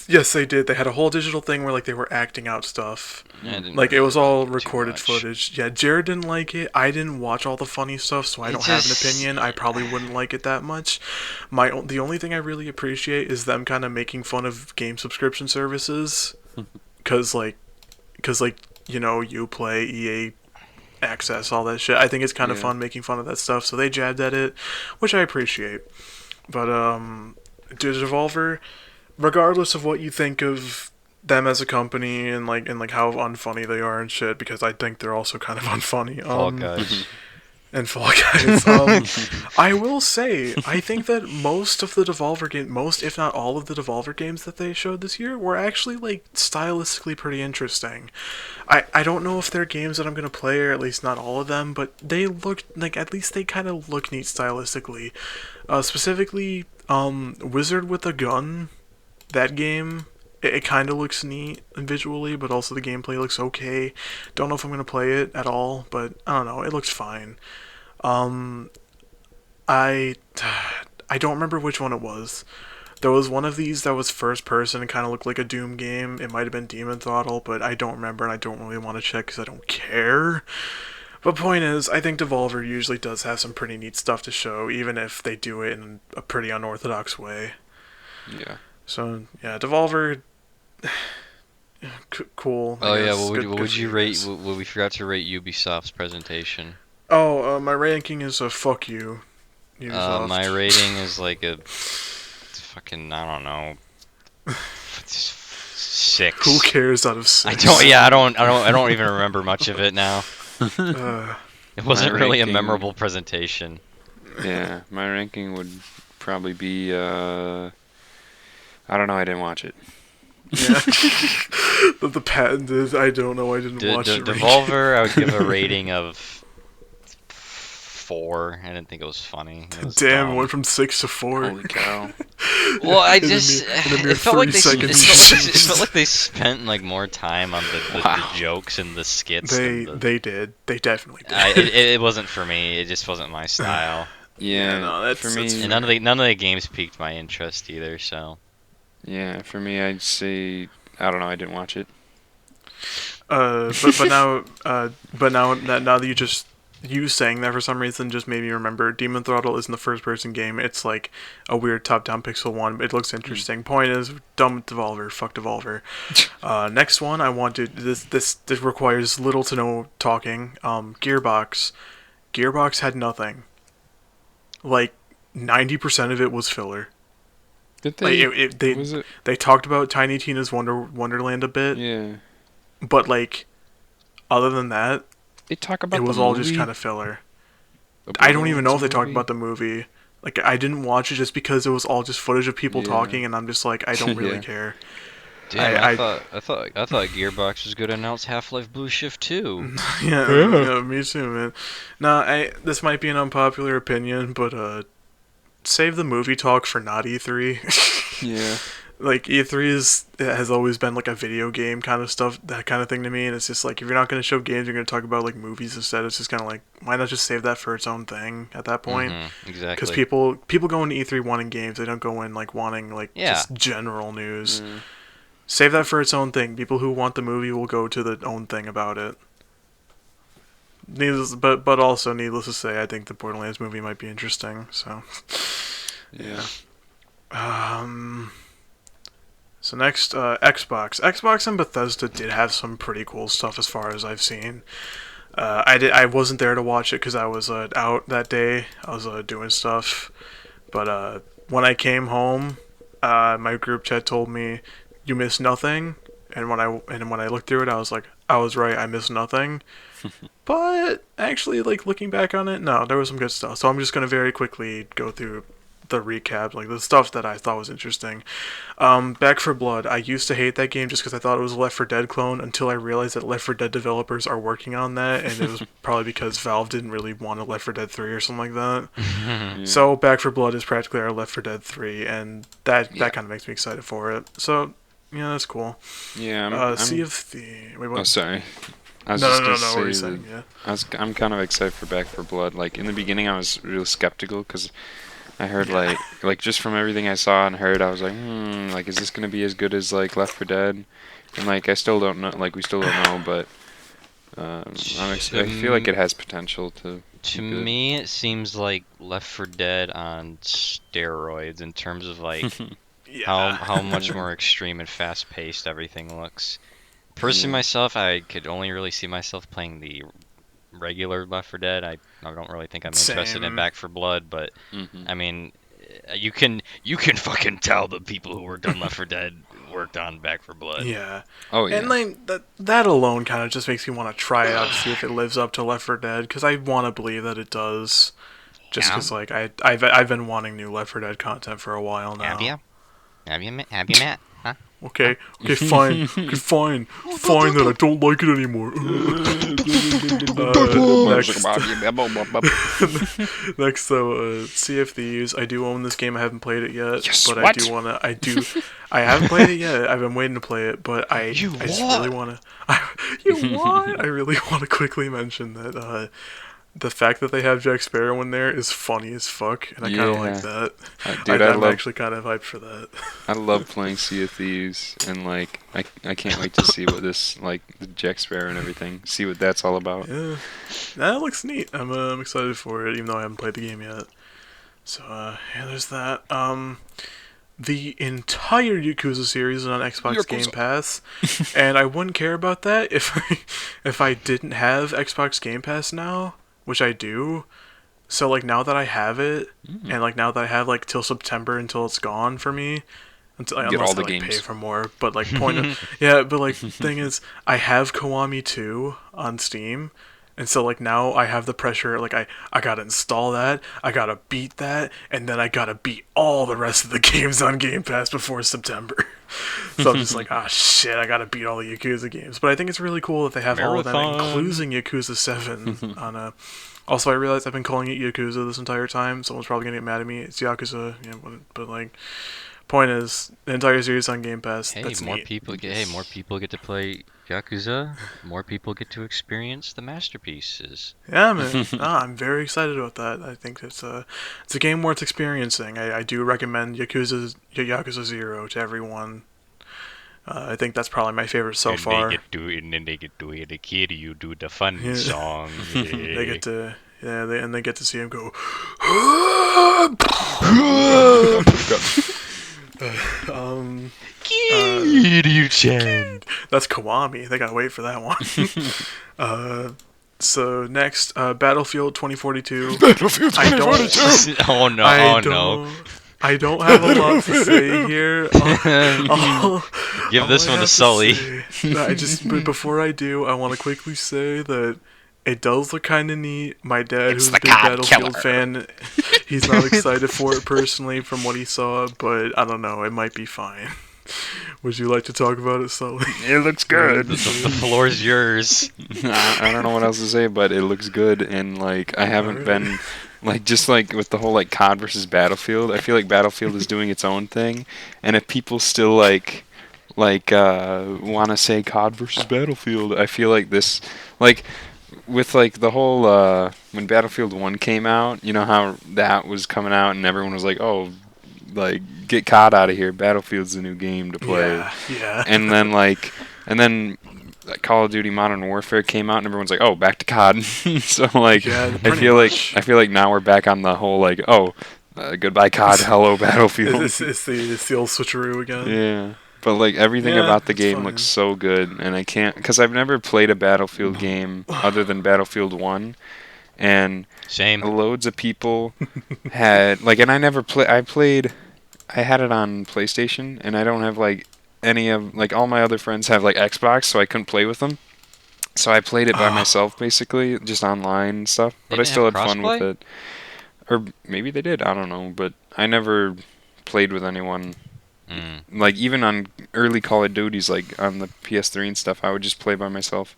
S1: Yes, they did. They had a whole digital thing where like they were acting out stuff.
S3: I didn't
S1: Like it was
S3: really
S1: all
S3: like it too
S1: recorded
S3: much.
S1: footage. Yeah, Jared didn't like it. I didn't watch all the funny stuff, so I
S3: It
S1: don't have an
S3: just-
S1: opinion. I probably wouldn't like it that much. The only thing I really appreciate is them kind of making fun of game subscription services, cause like you know you play EA Access, all that shit. I think it's kind of
S2: Yeah.
S1: fun making fun of that stuff. So they jabbed at it, which I appreciate. But Devolver, regardless of what you think of them as a company and like how unfunny they are and shit, because I think they're also kind of unfunny.
S3: Fall Guys.
S1: And Fall Guys. I will say, I think that most of the Devolver game, most if not all of the Devolver games that they showed this year were actually like stylistically pretty interesting. I don't know if they're games that I'm gonna play, or at least not all of them, but they look like at least they kind of look neat stylistically. Specifically, Wizard with a Gun, that game. It kind of looks neat visually, but also the gameplay looks okay. Don't know if I'm gonna play it at all, but I don't know. It looks fine. Um, I I don't remember which one it was. There was one of these that was first person and kind of looked like a Doom game. It might have been Demon Throttle, but I don't remember and I don't really want to check because I don't care. But point is, I think Devolver usually does have some pretty neat stuff to show, even if they do it in a pretty unorthodox way.
S2: Yeah.
S1: So yeah, Devolver, cool.
S3: Oh yeah,
S1: guess.
S3: what
S1: Good
S3: would
S1: for
S3: you
S1: you
S3: rate?
S1: guys.
S3: What we forgot to rate Ubisoft's presentation.
S1: Oh, my ranking is a fuck you, Ubisoft.
S3: My rating is like a fucking, I don't know, 6.
S1: Who cares out of 6?
S3: I don't. Yeah, I don't even remember much of it now.
S1: Uh,
S3: It wasn't really a
S2: ranking-
S3: memorable presentation.
S2: Yeah, my ranking would probably be I don't know, I didn't watch it.
S1: yeah. The patent is, I don't know, I didn't watch it.
S3: Devolver, I would give a rating of 4. I didn't think it was funny. It was
S1: Damn,
S3: dumb.
S1: went from 6 to 4.
S2: Holy cow.
S3: Well, I
S1: In a
S3: just
S1: mere- in a mere
S3: it felt like
S1: 30
S3: it
S1: seconds.
S3: felt like they spent like more time on the
S2: Wow.
S3: jokes and the skits.
S1: They
S3: than the,
S1: they did. They definitely did.
S3: it wasn't for me. It just wasn't my style.
S2: Yeah,
S1: no, that's-
S2: for
S1: that's
S2: me,
S3: And none of the games piqued my interest either. So
S2: yeah, for me, I'd say, I don't know, I didn't watch it.
S1: But now that you saying that for some reason just made me remember Demon Throttle isn't the first person game. It's like a weird top down pixel one. It looks interesting. Point is, dumb Devolver, fuck Devolver. Next one I wanted, this requires little to no talking. Gearbox. Gearbox had nothing. Like 90% of it was filler.
S2: Did
S1: Like
S2: they? Was it?
S1: they talked about Tiny Tina's Wonderland a bit,
S2: Yeah.
S1: but like other than that,
S2: They talk about
S1: it was
S2: the
S1: all
S2: movie?
S1: just kind of filler.
S2: The
S1: I don't even know if they
S2: Borderlands
S1: talked
S2: movie?
S1: about the movie. Like, I didn't watch it just because it was all just footage of people
S2: Yeah.
S1: talking, and I'm just like, I don't really
S2: Yeah.
S1: care.
S3: damn,
S1: I-
S3: I thought Gearbox was gonna announce Half-Life Blue Shift 2.
S1: Yeah, me too, man. Nah, this might be an unpopular opinion, but save the movie talk for not E3.
S2: Yeah.
S1: Like E3 has always been like a video game kind of stuff, that kind of thing to me, and it's just like if you're not going to show games, you're going to talk about like movies instead. It's just kind of like, why not just save that for its own thing at that point?
S3: Exactly.
S1: Because people go into E3 wanting games, they don't go in like wanting like just general news. Save that for its own thing. People who want the movie will go to the own thing about it. But also needless to say, I think the Borderlands movie might be interesting. So,
S2: Yeah.
S1: So next, Xbox. Xbox and Bethesda did have some pretty cool stuff as far as I've seen. I wasn't there to watch it because I was out that day. I was doing stuff. But when I came home, my group chat told me, "You missed nothing." And when I looked through it, I was like, I was right. I missed nothing. But actually, like looking back on it, no, there was some good stuff. So I'm just gonna very quickly go through the recap, like the stuff that I thought was interesting. Back for Blood. I used to hate that game just because I thought it was a Left 4 Dead clone until I realized that Left 4 Dead developers are working on that, and it was probably because Valve didn't really want a Left 4 Dead 3 or something like that.
S2: Yeah.
S1: So Back for Blood is practically our Left 4 Dead 3, and that kind of makes me excited for it. So yeah, that's cool.
S2: Yeah. I'm,
S1: Sea of Thieves. Wait, what?
S2: Oh, sorry. I was
S1: no,
S2: just
S1: no, no,
S2: gonna
S1: no. What were you
S2: say
S1: saying?
S2: that
S1: Yeah.
S2: I'm kind of excited for Back for Blood. Like in the beginning, I was real skeptical because I heard like just from everything I saw and heard, I was like, like is this gonna be as good as like Left 4 Dead? And like I still don't know. Like we still don't know, but I feel like it has potential to.
S3: To
S2: be good.
S3: me, it seems like Left 4 Dead on steroids in terms of like
S1: Yeah.
S3: how much more extreme and fast paced everything looks. Personally,
S2: Yeah.
S3: myself, I could only really see myself playing the regular Left 4 Dead. I don't really think I'm interested in
S1: Same.
S3: Back for Blood, but
S2: Mhm.
S3: I mean, you can fucking tell the people who worked on Left 4 Dead worked on Back for Blood.
S1: Yeah.
S2: Oh yeah.
S1: And like that alone kind of just makes me want to try it out to see if it lives up to Left 4 Dead, because I want to believe that it does. Just
S4: Yeah.
S1: because like I've been wanting new Left 4 Dead content for a while now.
S4: Have you, Matt? Huh?
S1: Okay, fine, okay, fine that I don't like it anymore. Next, though, Sea of Thieves. I do own this game. I haven't played it yet,
S2: Yes,
S1: but
S2: what?
S1: I haven't played it yet. I've been waiting to play it, but I just really want to. You what? I really want to quickly mention that the fact that they have Jack Sparrow in there is funny as fuck, and I kind of like that.
S2: Dude,
S1: I'm actually kind of hyped for that.
S2: I love playing Sea of Thieves, and like I can't wait to see what this like the Jack Sparrow and everything. See what that's all about.
S1: Yeah, that looks neat. I'm excited for it, even though I haven't played the game yet. So yeah, there's that. The entire Yakuza series is on Xbox Game Pass, and I wouldn't care about that if I didn't have Xbox Game Pass now, which I do. So like now that I have it, and like now that I have like till September until it's gone for me, until
S2: Get
S1: unless
S2: all the
S1: I like,
S2: games.
S1: pay for more. But like yeah, but like thing is, I have Kiwami 2 on Steam. And so, like, now I have the pressure, like, I gotta install that, I gotta beat that, and then I gotta beat all the rest of the games on Game Pass before September. So I'm just like, shit, I gotta beat all the Yakuza games. But I think it's really cool that they have all of them, including Yakuza 7 on a... Also, I realized I've been calling it Yakuza this entire time. Someone's probably gonna get mad at me. It's Yakuza, but like... Point is, the entire series on Game Pass.
S3: Hey,
S1: That's
S3: more
S1: neat.
S3: people get to play Yakuza. More people get to experience the masterpieces.
S1: Yeah, man. I'm very excited about that. I think it's a game worth experiencing. I do recommend Yakuza 0 to everyone. I think that's probably my favorite so far.
S3: And then they get to hear the kid you do the fun song.
S1: They get to they get to see him go.
S3: Kiryu-chan.
S1: That's Kiwami. They gotta wait for that one. So next, Battlefield 2042.
S2: Battlefield 2042.
S3: Oh no!
S1: I don't have a lot to say here.
S3: Give this one to Sully.
S1: But before I do, I want to quickly say that it does look kind of neat. My dad,
S4: It's
S1: who's a
S4: the
S1: big
S4: God
S1: Battlefield
S4: Killer.
S1: fan, he's not excited for it personally from what he saw, but I don't know, it might be fine. Would you like to talk about it, Sully?
S2: It looks good.
S3: The floor's yours.
S2: I don't know what else to say, but it looks good, and like I haven't been like just like with the whole like COD versus Battlefield. I feel like Battlefield is doing its own thing, and if people still like want to say COD versus Battlefield, I feel like this like with like the whole when Battlefield 1 came out, you know how that was coming out and everyone was like, "Oh, like get COD out of here. Battlefield's the new game to play."
S1: Yeah.
S2: And then Call of Duty Modern Warfare came out and everyone's like, "Oh, back to COD." So like
S1: Yeah,
S2: I
S1: pretty
S2: feel
S1: much.
S2: like now we're back on the whole like, "Oh, goodbye COD, hello Battlefield."
S1: It's the old switcheroo again.
S2: Yeah. But like everything
S1: Yeah,
S2: about the
S1: it's
S2: game
S1: fine.
S2: looks so good, and I can't because I've never played a Battlefield game other than Battlefield 1, and
S3: Same.
S2: loads of people had like, and I never play. I had it on PlayStation, and I don't have like any of like all my other friends have like Xbox, so I couldn't play with them. So I played it by myself basically, just online and stuff. But I
S3: didn't
S2: still
S3: have
S2: had fun with
S3: crossplay?
S2: it. Or maybe they did. I don't know, but I never played with anyone. Like even on early Call of Duties, like on the PS3 and stuff, I would just play by myself.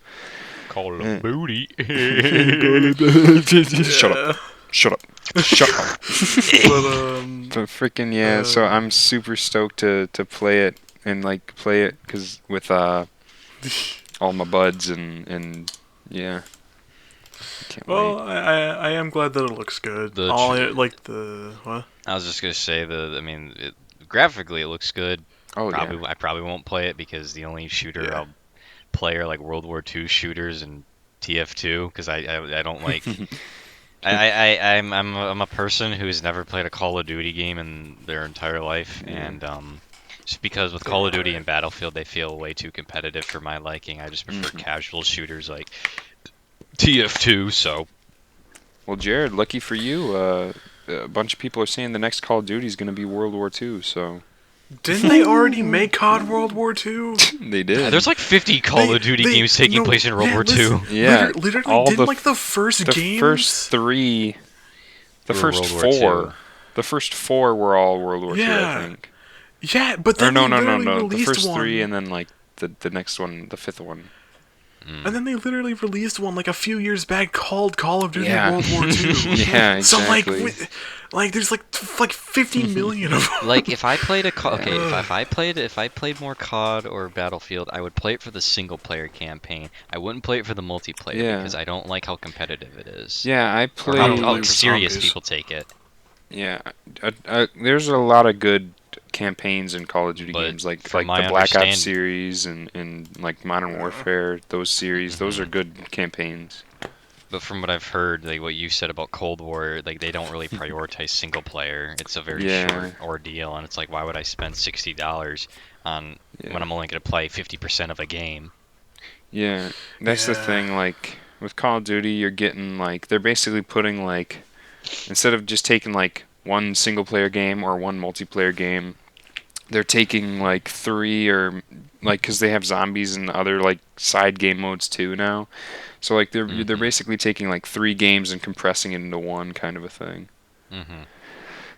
S3: Call of booty.
S2: Shut up. Shut up. Shut up.
S1: But
S2: Freaking yeah, so I'm super stoked to play it and like play it cuz with all my buds and yeah. Can't
S1: well,
S2: wait.
S1: I am glad that it looks good.
S3: The
S1: What?
S3: I was just gonna say graphically it looks good.
S2: Oh
S3: I probably won't play it because the only shooter I'll play are like World War II shooters and TF2 because I don't like. I'm a person who's never played a Call of Duty game in their entire life, and just because with Call of Duty and Battlefield they feel way too competitive for my liking. I just prefer casual shooters like TF2. So,
S2: Well, Jared, lucky for you, a bunch of people are saying the next Call of Duty is going to be World War II, so
S1: Didn't they already make COD World War II?
S2: They did.
S3: There's like 50 Call of Duty games taking place in World War II.
S2: Yeah,
S1: literally,
S2: all
S1: didn't
S2: the
S1: like the first
S2: the
S1: games.
S2: first three, the
S3: Were
S2: first
S3: World War
S2: four,
S3: II.
S2: the first four were all World War II,
S1: Yeah.
S2: I think.
S1: Yeah, but
S2: Or
S1: then
S2: no,
S1: they
S2: no, no,
S1: literally
S2: no. The
S1: released
S2: first
S1: one,
S2: three, and then like the next one, the fifth one.
S1: and then they literally released one like a few years back called Call of Duty
S2: Yeah.
S1: World War II.
S2: Yeah,
S1: So
S2: exactly.
S1: like there's like 50 million of them.
S3: Like if I played if I played more COD or Battlefield, I would play it for the single player campaign. I wouldn't play it for the multiplayer
S2: Yeah.
S3: because I don't like how competitive it is.
S2: Yeah, I
S3: Or
S2: played.
S3: how serious
S1: zombies.
S3: people take it.
S2: Yeah, there's a lot of good campaigns in Call of Duty
S3: But
S2: games, like
S3: from
S2: the
S3: my
S2: Black Ops
S3: understand-
S2: series and like Modern Warfare. Those series, those are good campaigns.
S3: But from what I've heard, like what you said about Cold War, like they don't really prioritize single player. It's a very
S2: Yeah.
S3: short ordeal, and it's like, why would I spend $60 on
S2: Yeah.
S3: when I'm only going to play 50% of a game?
S2: Yeah, that's the
S1: Yeah.
S2: thing. Like with Call of Duty, you're getting like they're basically putting like instead of just taking like one single player game or one multiplayer game, they're taking like three or like because they have zombies and other like side game modes too now. So like they're basically taking like three games and compressing it into one kind of a thing,
S3: Mm-hmm.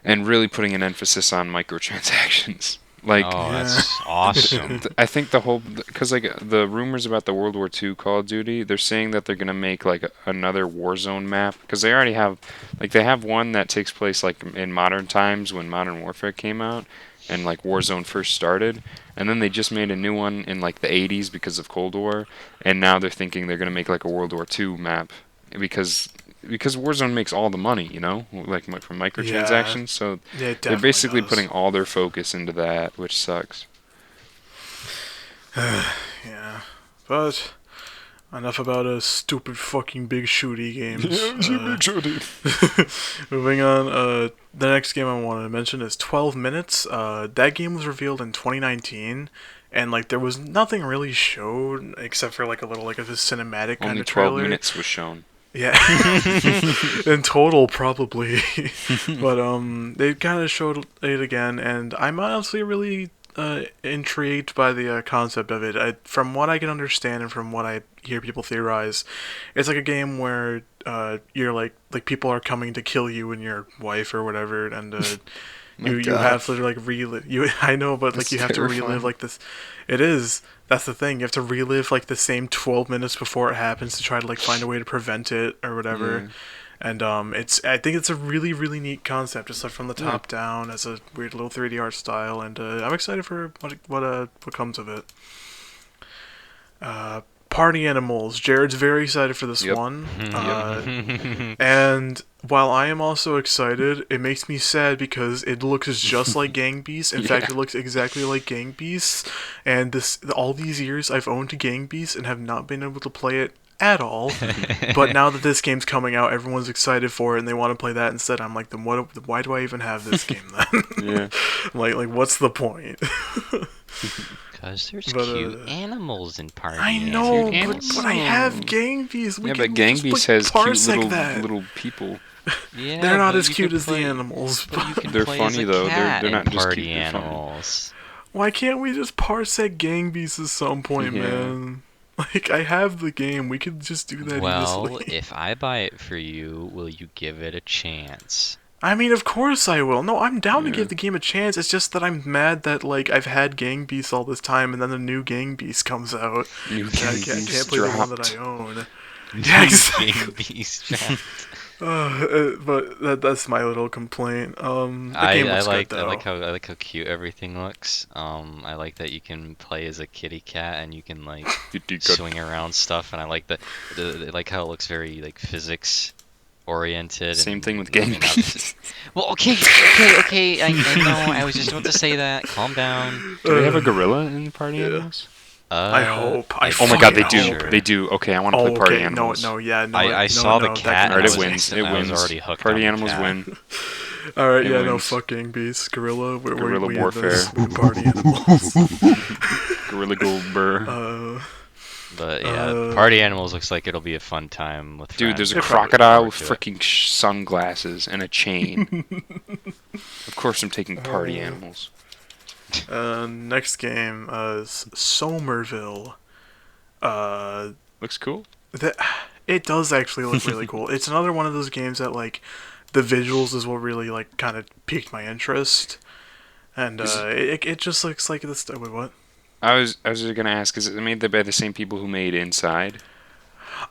S2: and really putting an emphasis on microtransactions. Like
S3: Oh,
S1: Yeah.
S3: that's awesome.
S2: I think the whole because like the rumors about the World War II Call of Duty, they're saying that they're gonna make like another Warzone map because they already have like they have one that takes place like in modern times when Modern Warfare came out and like Warzone first started, and then they just made a new one in like the 80s because of Cold War, and now they're thinking they're gonna make like a World War II map because Warzone makes all the money, you know, like from microtransactions. So
S1: Yeah, it
S2: they're basically
S1: definitely
S2: putting all their focus into that, which sucks.
S1: Yeah, but enough about stupid fucking big shooty games. Moving on, the next game I wanted to mention is 12 Minutes. That game was revealed in 2019, and like there was nothing really showed except for like a little like a cinematic kind
S2: Only
S1: of
S2: 12
S1: trailer.
S2: minutes was shown.
S1: Yeah, in total probably, but they kind of showed it again, and I'm honestly really intrigued by the concept of it. From what I can understand and from what I hear people theorize, it's like a game where you're like people are coming to kill you and your wife or whatever, and you
S2: God.
S1: have to like relive. I know, but like
S2: That's
S1: you have to relive
S2: terrifying.
S1: like this. It is. That's the thing. You have to relive like the same 12 minutes before it happens to try to like find a way to prevent it or whatever.
S2: Yeah.
S1: And I think it's a really really neat concept, just like from the top down as a weird little 3D art style, and I'm excited for what comes of it. Party Animals. Jared's very excited for this
S2: Yep.
S1: one. And while I am also excited, it makes me sad because it looks just like Gang Beasts. In fact,
S2: Yeah.
S1: it looks exactly like Gang Beasts. And all these years I've owned Gang Beasts and have not been able to play it at all. But now that this game's coming out, everyone's excited for it and they want to play that instead. I'm like, then why do I even have this game then?
S2: Yeah.
S1: like what's the point?
S4: Because there's
S1: But,
S4: cute animals in Party
S1: I know, but I have Gang Beasts. We
S2: Yeah,
S1: can
S2: but Gang
S1: just,
S2: Beasts
S1: like,
S2: has cute
S1: parsec that.
S2: little people.
S4: Yeah,
S1: They're not
S4: but
S1: as
S4: you
S1: cute
S4: can
S1: as
S4: play-
S1: the animals.
S4: But you can
S2: They're
S4: play
S2: funny,
S4: as a
S2: though.
S4: cat
S2: They're not
S4: in
S2: just
S4: Party
S2: cute, they're funny.
S4: Animals.
S1: Why can't we just parsec Gang Beasts at some point,
S2: Yeah.
S1: man? Like, I have the game. We could just do that
S4: Well,
S1: easily.
S4: if I buy it for you, will you give it a chance?
S1: I mean, of course I will. No, I'm down to
S2: Yeah.
S1: give the game a chance. It's just that I'm mad that, like, I've had Gang Beasts all this time, and then the new Gang Beast comes out.
S2: New
S1: And
S2: Gang
S1: I can't
S2: Beasts
S1: play the one that
S2: dropped.
S1: I own. Yeah, exactly.
S4: Gang Beast dropped.
S1: But that's my little complaint. The
S4: I
S1: game looks
S4: like
S1: good, though.
S4: I like how cute everything looks. I like that you can play as a kitty cat and you can like swing around stuff, and I like the like how it looks very like physics oriented.
S2: Same
S4: and
S2: thing with Gang
S4: moving up.
S2: Beasts.
S4: Well, okay. I know. I was just about to say that. Calm down.
S2: Do they have a gorilla in Party
S1: Yeah.
S2: Animals?
S1: I hope.
S2: Oh my god, they
S1: fucking
S2: do.
S1: hope.
S2: They do. Okay, I want to
S1: Oh,
S2: play Party
S1: okay.
S2: Animals.
S4: I saw the cat.
S2: Alright,
S4: and I
S2: it
S4: was
S2: wins. It
S4: I was
S2: wins.
S4: already hooked
S2: Party
S4: on the
S2: Animals
S4: cat.
S2: win.
S1: Alright,
S2: It
S1: yeah, no,
S2: wins.
S1: fuck Gang Beasts. Gorilla.
S2: Guerrilla
S1: we
S2: warfare.
S1: Party Animals.
S2: Gorilla Goldberg.
S4: But yeah, Party Animals looks like it'll be a fun time with
S2: Dude,
S4: friends.
S2: there's a
S1: They probably
S2: crocodile
S4: look
S2: with
S4: forward to it.
S2: freaking sunglasses and a chain. Of course I'm taking Party Animals.
S1: Next game is Somerville. Uh,
S2: Looks cool.
S1: that it does actually look really cool. It's another one of those games that like the visuals is what really like kind of piqued my interest, and it just looks like this. Wait, what?
S2: I was just gonna ask, is it made by the same people who made Inside?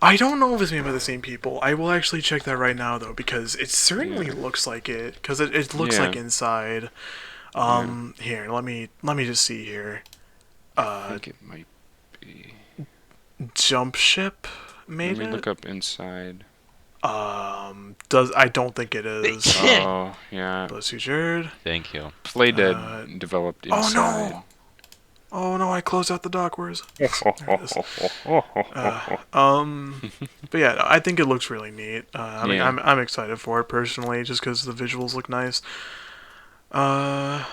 S1: I don't know if it's made by the same people. I will actually check that right now though because it certainly
S2: Yeah.
S1: looks like it because it looks
S2: Yeah.
S1: like Inside. Here, let me just see here.
S2: I think it might be.
S1: Jump Ship
S2: Let
S1: made
S2: me
S1: it.
S2: look up Inside.
S1: Does I don't think it is.
S2: Oh, yeah.
S1: Bless you, Jared.
S3: Thank you.
S2: Play Dead
S1: Uh,
S2: developed
S1: oh
S2: Inside.
S1: no! Oh no! I closed out the dock. Where is it? But yeah, I think it looks really neat. I mean,
S2: Yeah.
S1: I'm excited for it personally, just because the visuals look nice. Uh,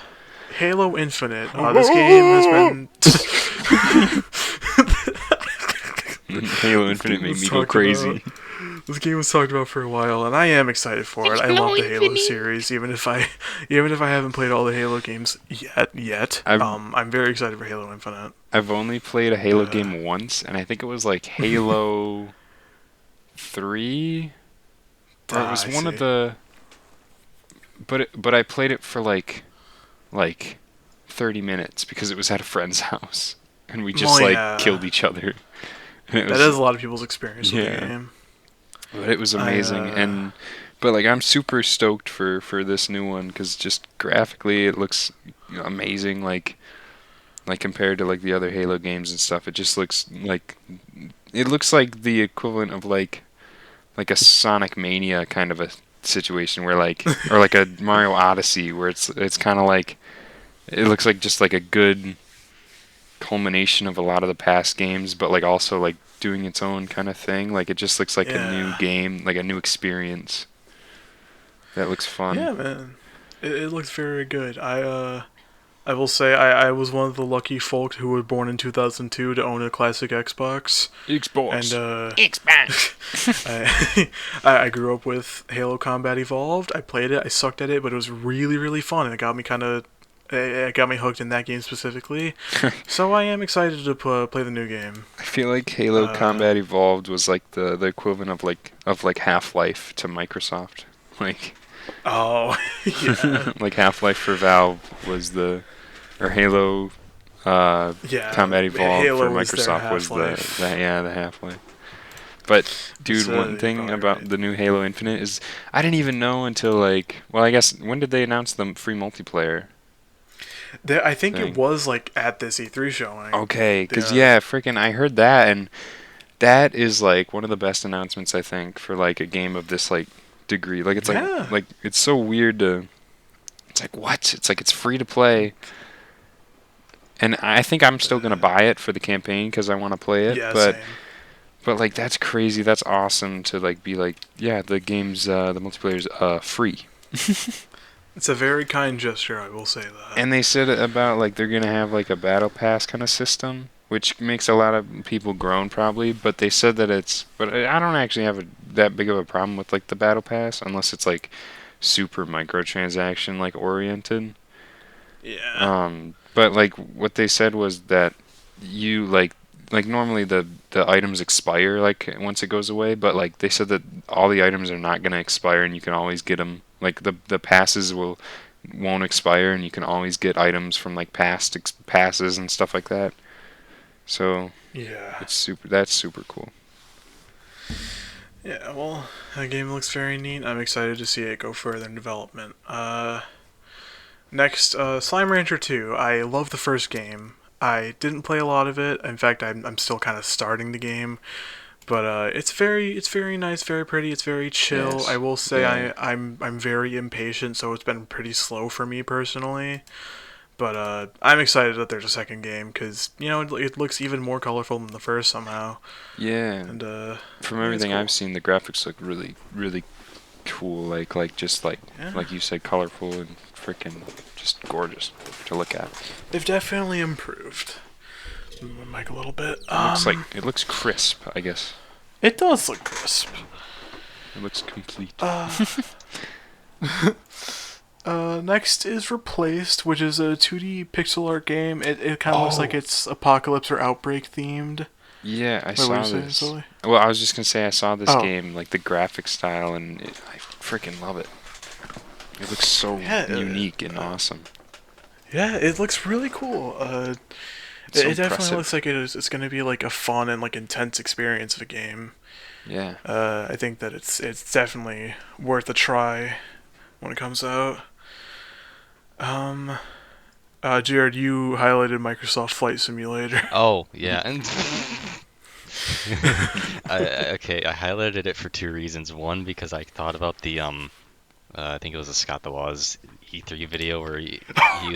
S1: Halo Infinite. This game has been.
S2: Halo Infinite made me go crazy.
S1: This game was talked about for a while, and I am excited for it. I love the Halo series, even if I haven't played all the Halo games yet. I'm very excited for Halo Infinite.
S2: I've only played a Halo game once, and I think it was like Halo 3, or it was
S1: I
S2: one of
S1: see.
S2: the. But I played it for like 30 minutes because it was at a friend's house, and we just
S1: Well,
S2: like
S1: yeah.
S2: killed each other. And it
S1: That
S2: was,
S1: is a lot of people's experience with the
S2: Yeah.
S1: game.
S2: but it was amazing, but like I'm super stoked for this new one because just graphically it looks amazing. Like compared to like the other Halo games and stuff, it just looks like the equivalent of like a Sonic Mania kind of a situation where like or like a Mario Odyssey where it's kind of like it looks like just like a good culmination of a lot of the past games, but like also like doing its own kind of thing. Like it just looks like a new
S1: Yeah.
S2: game, like a new experience. That looks fun.
S1: Yeah, man. It looks very good. I will say I was one of the lucky folk who were born in 2002 to own a classic Xbox.
S2: Xbox.
S1: And
S2: Xbox.
S1: I grew up with Halo Combat Evolved. I played it. I sucked at it, but it was really really fun, and it got me hooked in that game specifically. So I am excited to play the new game.
S2: I feel like Halo
S1: Uh,
S2: Combat Evolved was like the equivalent of like Half-Life to Microsoft. Like
S1: Oh, yeah,
S2: like Half-Life for Valve was or Halo
S1: yeah.
S2: Combat Evolved
S1: Halo
S2: for
S1: was their
S2: Microsoft was
S1: Half-Life.
S2: the Half-Life. But dude,
S1: So
S2: one
S1: you're
S2: thing
S1: probably
S2: about
S1: right.
S2: the new Halo Infinite is I didn't even know until like, well, I guess when did they announce the free multiplayer
S1: I think
S2: thing?
S1: it was like at this E3 showing.
S2: Okay, because
S1: Yeah.
S2: yeah, freaking, I heard that, and that is like one of the best announcements I think for like a game of this like degree. Like it's
S1: Yeah.
S2: like it's so weird to. It's like what? It's like it's free to play, and I think I'm still gonna buy it for the campaign because I want to play it.
S1: Yeah,
S2: But
S1: same.
S2: like that's crazy. That's awesome to like be like, yeah, the game's the multiplayer's free.
S1: It's a very kind gesture, I will say that.
S2: And they said about like they're gonna have like a battle pass kind of system, which makes a lot of people groan probably. But they said that but I don't actually have that big of a problem with like the battle pass unless it's like super microtransaction like oriented.
S1: Yeah.
S2: But like what they said was that you like normally the items expire like once it goes away, but like they said that all the items are not gonna expire and you can always get them. Like the passes won't expire and you can always get items from like past passes and stuff like that. So
S1: Yeah.
S2: that's super cool.
S1: Yeah, well, that game looks very neat. I'm excited to see it go further in development. Next, Slime Rancher 2. I love the first game. I didn't play a lot of it. In fact, I'm still kind of starting the game. But it's very nice, very pretty. It's very chill.
S2: Yes.
S1: I will say
S2: Yeah.
S1: I'm very impatient, so it's been pretty slow for me personally. But I'm excited that there's a second game because it looks even more colorful than the first somehow.
S2: Yeah.
S1: And
S2: From
S1: yeah, it's
S2: everything
S1: cool.
S2: I've seen, the graphics look really really cool. Like just like
S1: Yeah.
S2: like you said, colorful and freaking just gorgeous to look at.
S1: They've definitely improved. Move my mic a little bit.
S2: It looks crisp, I guess.
S1: It does look crisp.
S2: It looks complete.
S1: Next is Replaced, which is a 2D pixel art game. It kind of looks like
S2: Oh.
S1: it's Apocalypse or Outbreak themed.
S2: Yeah, I
S1: Wait, what were you
S2: saw
S1: saying,
S2: this.
S1: Sully?
S2: Well, I was just gonna say I saw this
S1: Oh,
S2: game, like the graphic style, and I freaking love it. It looks so
S1: yeah,
S2: unique and awesome.
S1: yeah, it looks really cool.
S2: It's so
S1: It definitely
S2: impressive.
S1: looks like it's going to be like a fun and like intense experience of a game.
S2: Yeah.
S1: I think that it's definitely worth a try when it comes out. Um, Jared, you highlighted Microsoft Flight Simulator.
S3: Oh yeah, and okay, I highlighted it for two reasons. One, because I thought about the I think it was a Scott the Woz E3 video where he
S1: Oh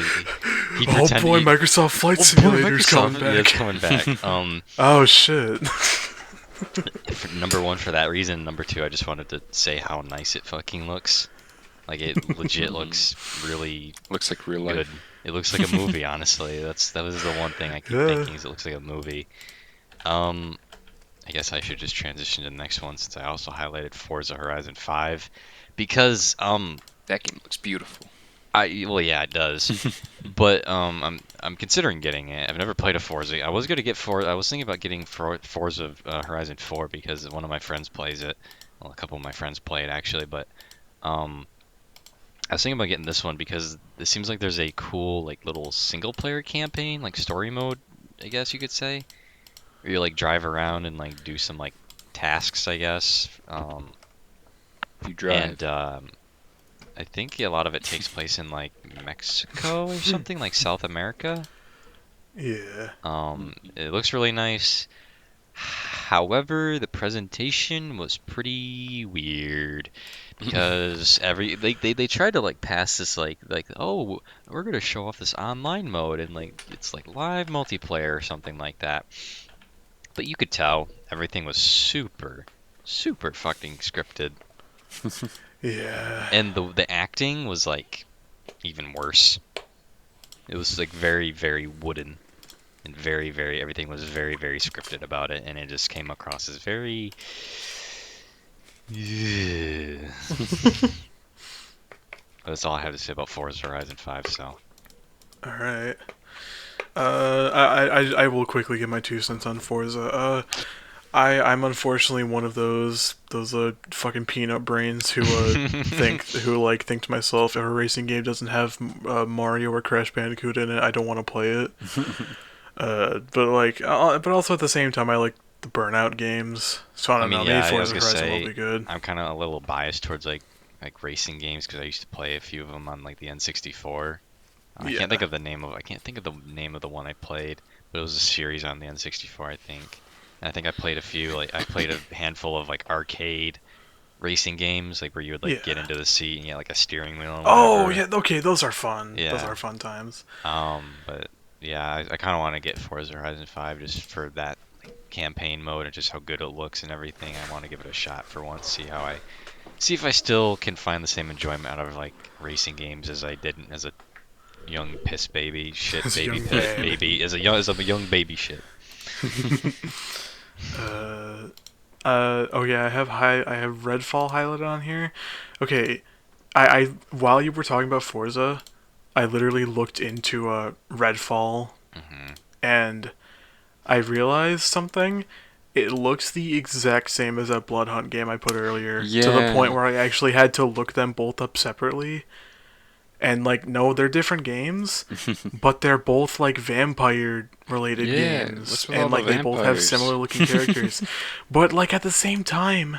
S3: pretended.
S1: boy, Microsoft Flight
S3: Oh boy,
S1: Simulator's coming
S3: Microsoft, yeah, it's
S1: back.
S3: coming back.
S1: Oh shit.
S3: Number one for that reason. Number two, I just wanted to say how nice it fucking looks. Like it legit looks really
S2: Looks like real
S3: good.
S2: life.
S3: It looks like a movie, honestly. That was the one thing I keep
S1: Yeah.
S3: thinking is it looks like a movie. I guess I should just transition to the next one since I also highlighted Forza Horizon 5 because
S2: That game looks beautiful.
S3: well yeah it does, but I'm considering getting it. I've never played a Forza. I was gonna get I was thinking about getting Forza Horizon 4 because one of my friends plays it. Well, a couple of my friends play it actually, but I was thinking about getting this one because it seems like there's a cool like little single player campaign, like story mode, I guess you could say, where you like drive around and like do some like tasks, I guess.
S2: You drive.
S3: And I think a lot of it takes place in like Mexico or something, like South America.
S1: Yeah.
S3: It looks really nice. However, the presentation was pretty weird because they tried to like pass this like oh, we're gonna show off this online mode and like it's like live multiplayer or something like that. But you could tell everything was super fucking scripted,
S1: Yeah.
S3: and the acting was like even worse. It was like very wooden. And very everything was very scripted about it, and it just came across as very that's all I have to say about Forza Horizon 5. So
S1: All right. I will quickly give my 2 cents on Forza. I'm unfortunately one of those fucking peanut brains who think to myself, if a racing game doesn't have Mario or Crash Bandicoot in it, I don't want to play it. But also at the same time, I like the Burnout games, so I don't know.
S3: yeah,
S1: Maybe
S3: I was
S1: Forza
S3: gonna
S1: Horizon
S3: say
S1: will be good.
S3: I'm kind of a little biased towards like racing games because I used to play a few of them on like the N64. I
S1: Yeah.
S3: can't think of the name of the one I played, but it was a series on the N64, I think. And I think I played a few, like I played a handful of like arcade racing games, like where you would like get
S1: Yeah.
S3: into the seat and you had like a steering wheel and
S1: Oh
S3: whatever.
S1: yeah, okay, those are fun. Those
S3: Yeah.
S1: are fun times.
S3: But yeah, I kind of want to get Forza Horizon 5 just for that like, campaign mode and just how good it looks and everything. I want to give it a shot for once, see if I still can find the same enjoyment out of like racing games as I did as a young piss baby shit
S1: As a
S3: baby
S1: young
S3: piss
S1: babe.
S3: baby as a young baby shit.
S1: Oh yeah, I have Redfall highlighted on here. Okay, I while you were talking about Forza, I literally looked into Redfall
S3: Hmm.
S1: and I realized something. It looks the exact same as that Blood Hunt game I put earlier, to the point
S2: Yeah.
S1: where I actually had to look them both up separately. And like, no, they're different games, but they're both like vampire related
S2: Yeah,
S1: games,
S2: what's with all
S1: and
S2: the
S1: like they both have
S2: vampires?
S1: similar looking characters. But like at the same time,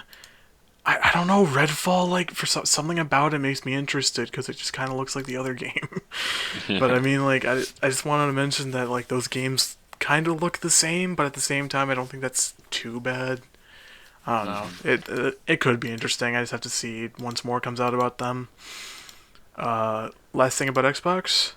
S1: I don't know, Redfall, like something about it makes me interested because it just kind of looks like the other game. But I mean, like I just wanted to mention that like those games kind of look the same, but at the same time, I don't think that's too bad. I don't know. It could be interesting. I just have to see once more comes out about them. Last thing about Xbox,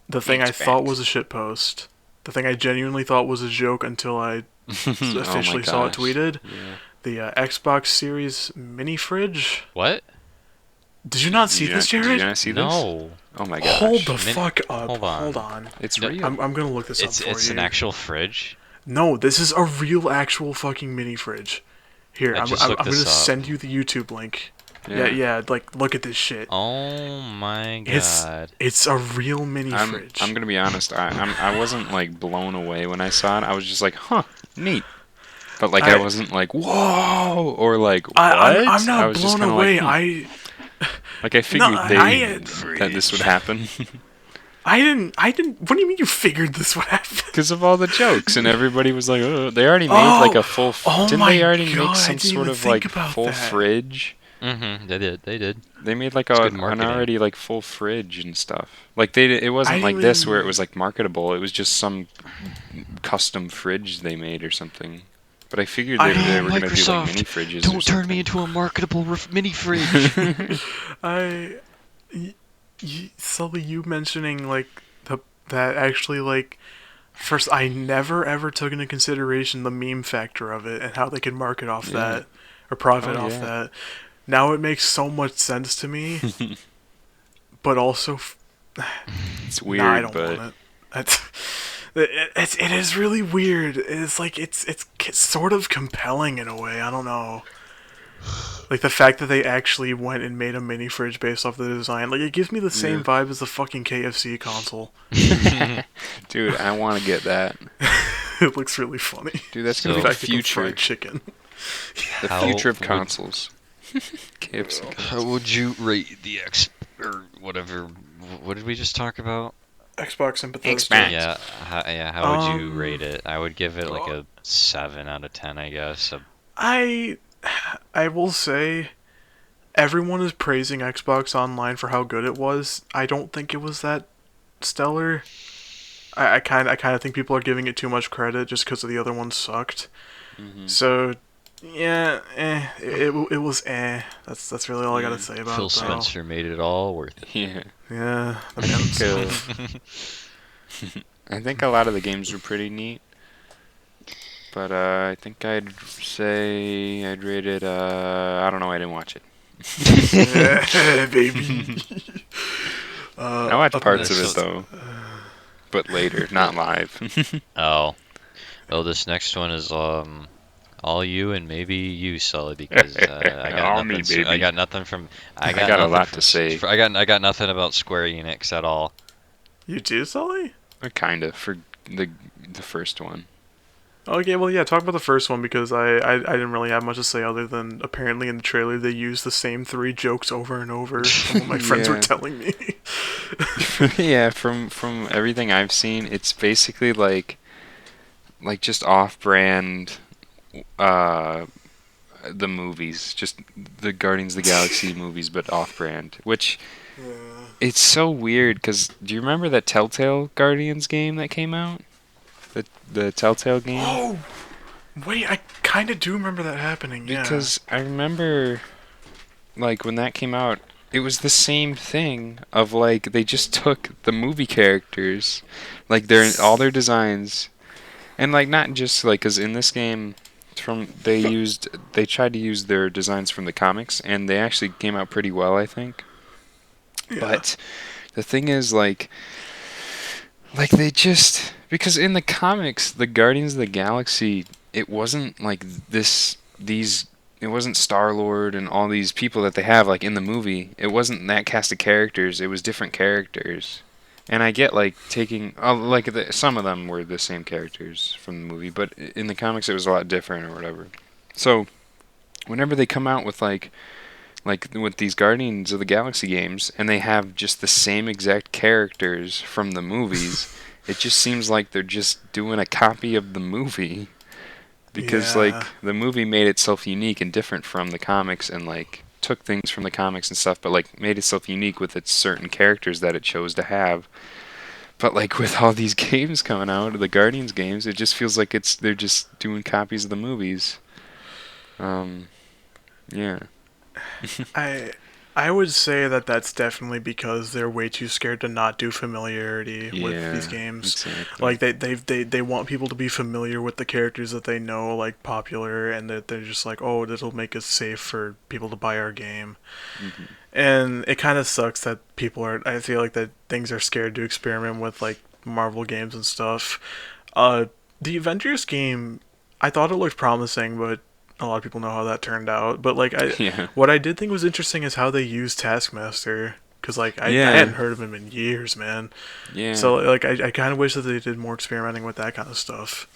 S1: the thing I thought was a shitpost, the thing I genuinely thought was a joke until I officially saw it
S2: gosh.
S1: tweeted.
S2: Yeah.
S1: The Xbox Series mini fridge.
S3: What?
S1: Did you not see this,
S2: Did
S1: Jared?
S2: you not see this?
S3: No.
S2: Oh my gosh.
S1: Hold the
S3: Min-
S1: fuck up.
S3: hold on.
S1: Hold on.
S2: It's
S3: No,
S2: real.
S1: I'm gonna look this up for
S3: It's
S1: you.
S3: an actual fridge.
S1: No, this is a real actual fucking mini fridge. Here,
S3: I
S1: I'm
S3: just looked
S1: gonna
S3: this up.
S1: send you the YouTube link. Yeah, like look at this shit.
S3: Oh my
S1: It's
S3: god.
S1: it's a real mini fridge.
S2: I'm gonna be honest. I wasn't like blown away when I saw it. I was just like, huh, neat. But like I
S1: I
S2: wasn't like whoa or like
S1: I'm
S2: what. I
S1: not
S2: was just
S1: blown
S2: kind of like
S1: away.
S2: like I
S1: No,
S2: figured that this would happen
S1: I didn't. What do you mean you figured this would happen?
S2: because of all the jokes and everybody was like, oh, they already made like a full.
S1: Oh
S2: Didn't
S1: my
S2: they already
S1: God,
S2: make
S1: I
S2: some
S1: didn't
S2: sort
S1: even
S2: of
S1: think
S2: like
S1: about
S2: full
S1: that.
S2: fridge?
S3: They did.
S2: They made like
S3: It's good
S2: an
S3: marketing.
S2: already like full fridge and stuff. Like it wasn't
S1: I
S2: like
S1: didn't
S2: this
S1: even-
S2: where it was like marketable. It was just some custom fridge they made or something. But I figured they were gonna do like mini fridges.
S3: Don't
S2: or
S3: turn
S2: something.
S3: me into a marketable mini fridge.
S1: Sully, you mentioning like that actually like first I never ever took into consideration the meme factor of it and how they could market off that or profit
S2: Oh,
S1: off
S2: yeah.
S1: that. Now it makes so much sense to me, but also
S2: It's
S1: nah, I
S2: weird,
S1: don't
S2: but
S1: want it. It is really weird. It's like it's sort of compelling in a way. I don't know. Like the fact that they actually went and made a mini fridge based off the design, like it gives me the same vibe as the fucking KFC console.
S2: dude, I want to get that.
S1: It looks really funny.
S2: Dude, that's
S3: So-
S2: gonna
S1: The
S2: be the
S1: fact you can fry
S2: future.
S1: chicken.
S2: The
S3: How
S2: future of
S3: would-
S2: consoles. KFC.
S3: How would you rate the X or whatever? What did we just talk about?
S1: Xbox and Bethesda.
S2: Xbox.
S3: How would you
S1: Um,
S3: rate it? I would give it like a 7 out of 10, I guess.
S1: I will say, everyone is praising Xbox Online for how good it was. I don't think it was that stellar. I kind of think people are giving it too much credit just because the other ones sucked. So, yeah, it was eh. That's really all I gotta say about
S3: Phil
S1: it. Though.
S3: Spencer made it all worth it.
S2: Yeah.
S1: Yeah, the man himself.
S2: I think a lot of the games were pretty neat. But I think I'd say I'd rate it. I don't know. I didn't watch it.
S1: Yeah, baby.
S2: I watched
S1: up
S2: parts of
S1: next.
S2: it though, but later, not live.
S3: Oh, this next one is all you and maybe you, Sully, because I got
S2: All me,
S3: nothing. I
S2: baby.
S3: got nothing from.
S2: I got a
S3: nothing
S2: lot
S3: from,
S2: to say.
S3: I got nothing about Square Enix at all.
S1: You do, Sully?
S2: Kinda for the first one.
S1: Okay, well, yeah, talk about the first one because I didn't really have much to say other than apparently in the trailer they used the same 3 jokes over and over from what my friends were
S2: Yeah.
S1: telling me.
S2: Yeah, from everything I've seen, it's basically like just off-brand the movies, just the Guardians of the Galaxy movies, but off-brand. Which it's so weird because do you remember that Telltale Guardians game that came out? The Telltale game.
S1: Oh, wait, I kind of do remember that happening. Yeah.
S2: Because I remember, like, when that came out, it was the same thing of, like, they just took the movie characters, like, all their designs, and, like, not just, like, because in this game, they tried to use their designs from the comics, and they actually came out pretty well, I think.
S1: Yeah.
S2: But the thing is, like they just, because in the comics, the Guardians of the Galaxy, it wasn't like it wasn't Star-Lord and all these people that they have like in the movie. It wasn't that cast of characters. It was different characters. And I get like taking some of them were the same characters from the movie, but in the comics it was a lot different or whatever. So whenever they come out with like with these Guardians of the Galaxy games, and they have just the same exact characters from the movies, it just seems like they're just doing a copy of the movie. Because,
S1: Yeah.
S2: like, the movie made itself unique and different from the comics, and, like, took things from the comics and stuff, but, like, made itself unique with its certain characters that it chose to have. But, like, with all these games coming out, the Guardians games, it just feels like they're just doing copies of the movies. Yeah.
S1: I would say that that's definitely because they're way too scared to not do familiarity with these games.
S2: Exactly.
S1: Like they want people to be familiar with the characters that they know, like popular, and that they're just like, oh, this will make it safe for people to buy our game.
S2: Mm-hmm.
S1: And it kind of sucks that I feel like that things are scared to experiment with like Marvel games and stuff. The Avengers game, I thought it looked promising, but a lot of people know how that turned out. But like,
S2: Yeah.
S1: what I did think was interesting is how they used Taskmaster. Because like I
S2: Yeah.
S1: hadn't heard of him in years, man.
S2: Yeah.
S1: So like I kind of wish that they did more experimenting with that kind of stuff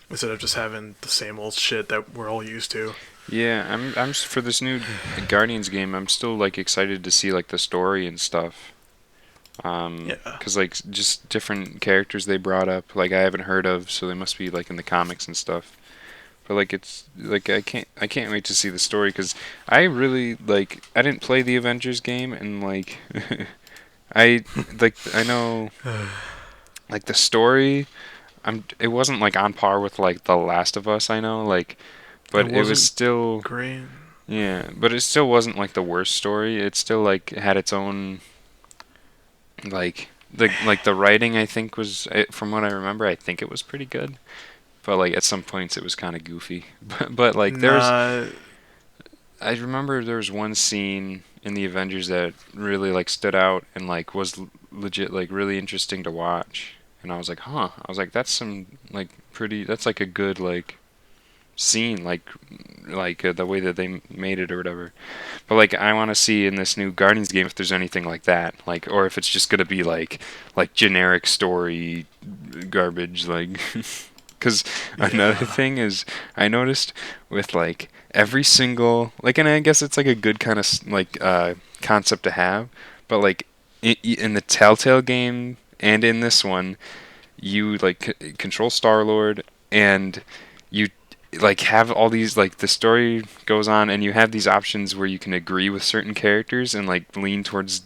S1: instead of just having the same old shit that we're all used to.
S2: Yeah, for this new Guardians game. I'm still like excited to see like the story and stuff.
S1: Yeah.
S2: 'Cause like just different characters they brought up, like I haven't heard of, so they must be like in the comics and stuff. But like it's like I can't wait to see the story because I really like I didn't play the Avengers game and like I I know like the story. It wasn't like on par with like The Last of Us. I know like,
S1: It
S2: but it was
S1: wasn't
S2: still.
S1: great.
S2: Yeah, but it still wasn't like the worst story. It still like had its own like the writing I think was from what I remember I think it was pretty good. But like at some points it was kind of goofy. But like
S1: Nah.
S2: I remember there was one scene in the Avengers that really like stood out and like was legit like really interesting to watch. And I was like, "Huh." I was like, "That's some like pretty that's like a good like scene like the way that they made it or whatever." But like I want to see in this new Guardians game if there's anything like that, like or if it's just gonna be like generic story garbage, like. Because another
S1: Yeah.
S2: thing is I noticed with like every single like, and I guess it's like a good kind of like concept to have, but like in the Telltale game and in this one, you like control Star Lord and you like have all these like the story goes on and you have these options where you can agree with certain characters and like lean towards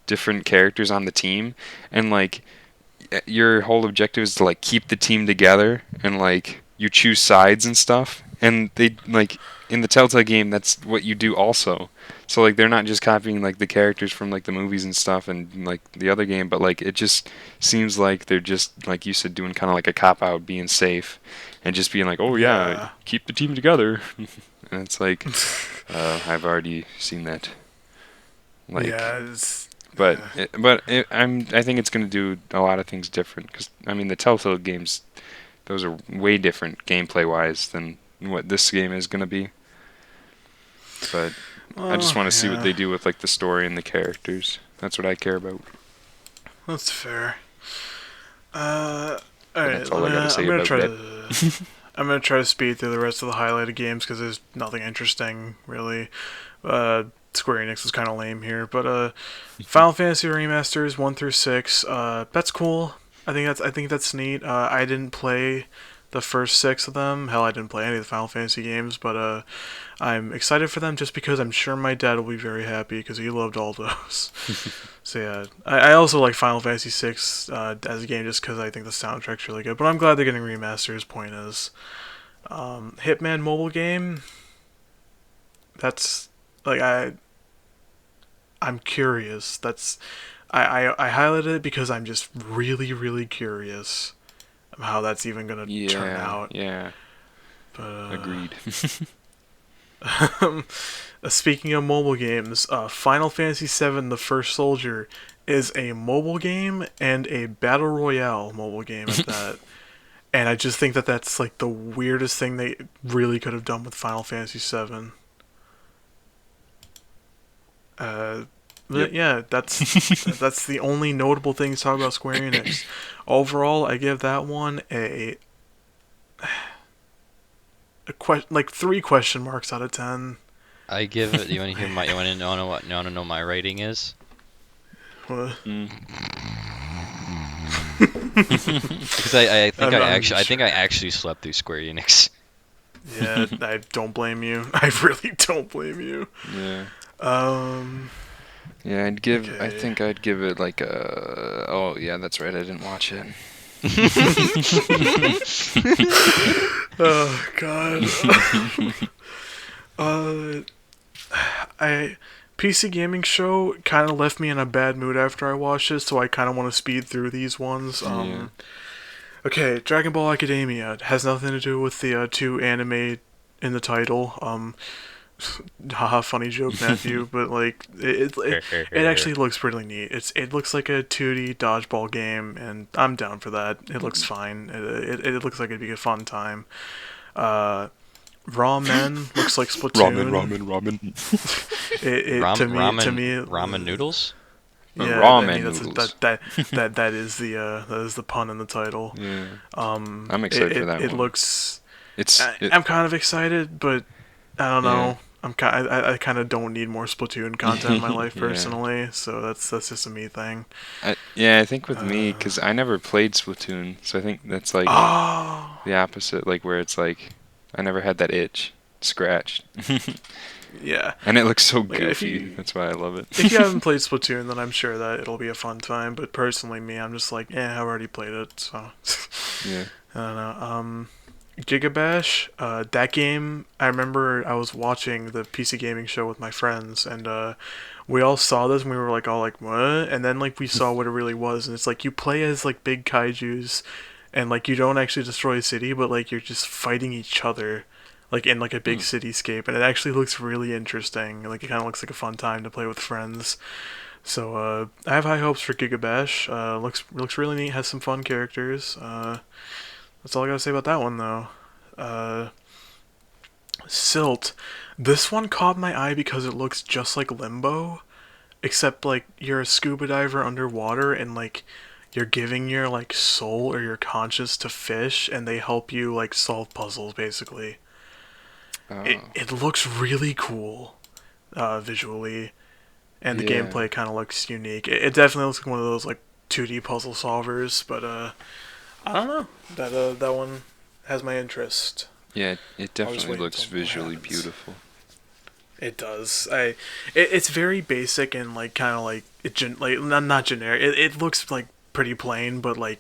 S2: different characters on the team and like your whole objective is to like keep the team together and like you choose sides and stuff and they like in the Telltale game that's what you do also. So like they're not just copying like the characters from like the movies and stuff and like the other game, but like it just seems like they're just like you said doing kind of like a cop out, being safe and just being like, oh yeah,
S1: Yeah.
S2: keep the team together. And it's like I've already seen that. Like,
S1: Yeah. It's,
S2: but
S1: yeah.
S2: I think it's gonna do a lot of things different because I mean the Telltale games, those are way different gameplay wise than what this game is gonna be. But I just
S1: Well,
S2: want to see what
S1: yeah.
S2: they do with like the story and the characters. That's what I care about.
S1: That's fair. Uh. All
S2: And
S1: right.
S2: that's all I gotta
S1: I'm
S2: say
S1: gonna
S2: about
S1: try
S2: that.
S1: to. I'm gonna try to speed through the rest of the highlighted games because there's nothing interesting really. Square Enix is kind of lame here, but Final Fantasy remasters 1 through 6. That's cool. I think that's neat. I didn't play the first 6 of them. Hell, I didn't play any of the Final Fantasy games, but I'm excited for them just because I'm sure my dad will be very happy because he loved all those. So yeah, I also like Final Fantasy 6 as a game just because I think the soundtrack's really good. But I'm glad they're getting remasters. Point is, Hitman mobile game. That's like I'm curious. I highlighted it because I'm just really really curious of how that's even gonna turn
S2: Yeah,
S1: out.
S2: yeah,
S1: But
S2: agreed.
S1: speaking of mobile games, Final Fantasy VII: The First Soldier is a mobile game and a battle royale mobile game at that. And I just think that that's like the weirdest thing they really could have done with Final Fantasy VII. Uh,
S2: Yep.
S1: but yeah, that's the only notable thing to talk about Square Enix. Overall, I give that one like 3 question marks out of 10.
S3: I give it. You want to hear my? You want to know what? You want to know my rating is?
S1: Uh,
S2: Mm.
S3: Because I think
S1: I'm
S3: I
S1: not
S3: actually I
S1: sure.
S3: think I actually slept through Square Enix.
S1: Yeah, I don't blame you. I really don't blame you.
S2: Yeah.
S1: Um,
S2: Yeah, I'd give. I
S1: okay.
S2: think I'd give it like a. Oh yeah, that's right. I didn't watch it.
S1: Oh God. uh, I PC gaming show kind of left me in a bad mood after I watched it, so I kind of want to speed through these ones.
S2: Yeah.
S1: Okay, Dragon Ball Academia. It has nothing to do with the 2 anime in the title. Haha, funny joke, Matthew. But like, it actually looks pretty neat. It looks like a 2D dodgeball game, and I'm down for that. It looks fine. It looks like it'd be a fun time. Uh, Raw Men looks like Splatoon.
S2: Ramen.
S1: To me,
S3: ramen noodles.
S1: yeah. I
S2: Ramen
S1: mean,
S2: noodles.
S1: that is the pun in the title.
S2: Yeah,
S1: Um,
S2: I'm
S1: it,
S2: excited for
S1: it,
S2: that
S1: it
S2: one.
S1: looks.
S2: It's it.
S1: I'm kind of excited, but I don't
S2: Yeah.
S1: know. I kind of don't need more Splatoon content in my life
S2: Yeah.
S1: personally, so that's just a me thing.
S2: I think with me, because I never played Splatoon, so I think that's like
S1: Oh,
S2: the opposite, like where it's like I never had that itch scratched.
S1: yeah.
S2: And it looks so
S1: Like
S2: goofy. That's why I love
S1: if you
S2: it.
S1: haven't played Splatoon, then I'm sure that it'll be a fun time. But personally, me, I'm just like, I already played it, so
S2: Yeah.
S1: I don't know. Gigabash, that game. I remember I was watching the PC gaming show with my friends, and we all saw this, and we were like, all like, what? And then like we saw what it really was, and it's like you play as like big kaiju's, and like you don't actually destroy a city, but like you're just fighting each other, like in like a big
S2: Hmm.
S1: cityscape, and it actually looks really interesting. Like it kind of looks like a fun time to play with friends. So I have high hopes for Gigabash. Looks really neat. Has some fun characters. That's all I gotta say about that one though. Uh, Silt. This one caught my eye because it looks just like Limbo, except like you're a scuba diver underwater and like you're giving your like soul or your conscious to fish and they help you like solve puzzles basically. It
S2: Oh.
S1: it looks really cool visually and the
S2: Yeah.
S1: gameplay kind of looks unique. It definitely looks like one of those like 2D puzzle solvers, but I don't know. That one has my interest.
S2: Yeah, it
S1: I'll just
S2: definitely
S1: wait
S2: looks
S1: until what
S2: visually
S1: happens.
S2: beautiful.
S1: It does. It's very basic and like kind of like like not generic. It looks like pretty plain, but like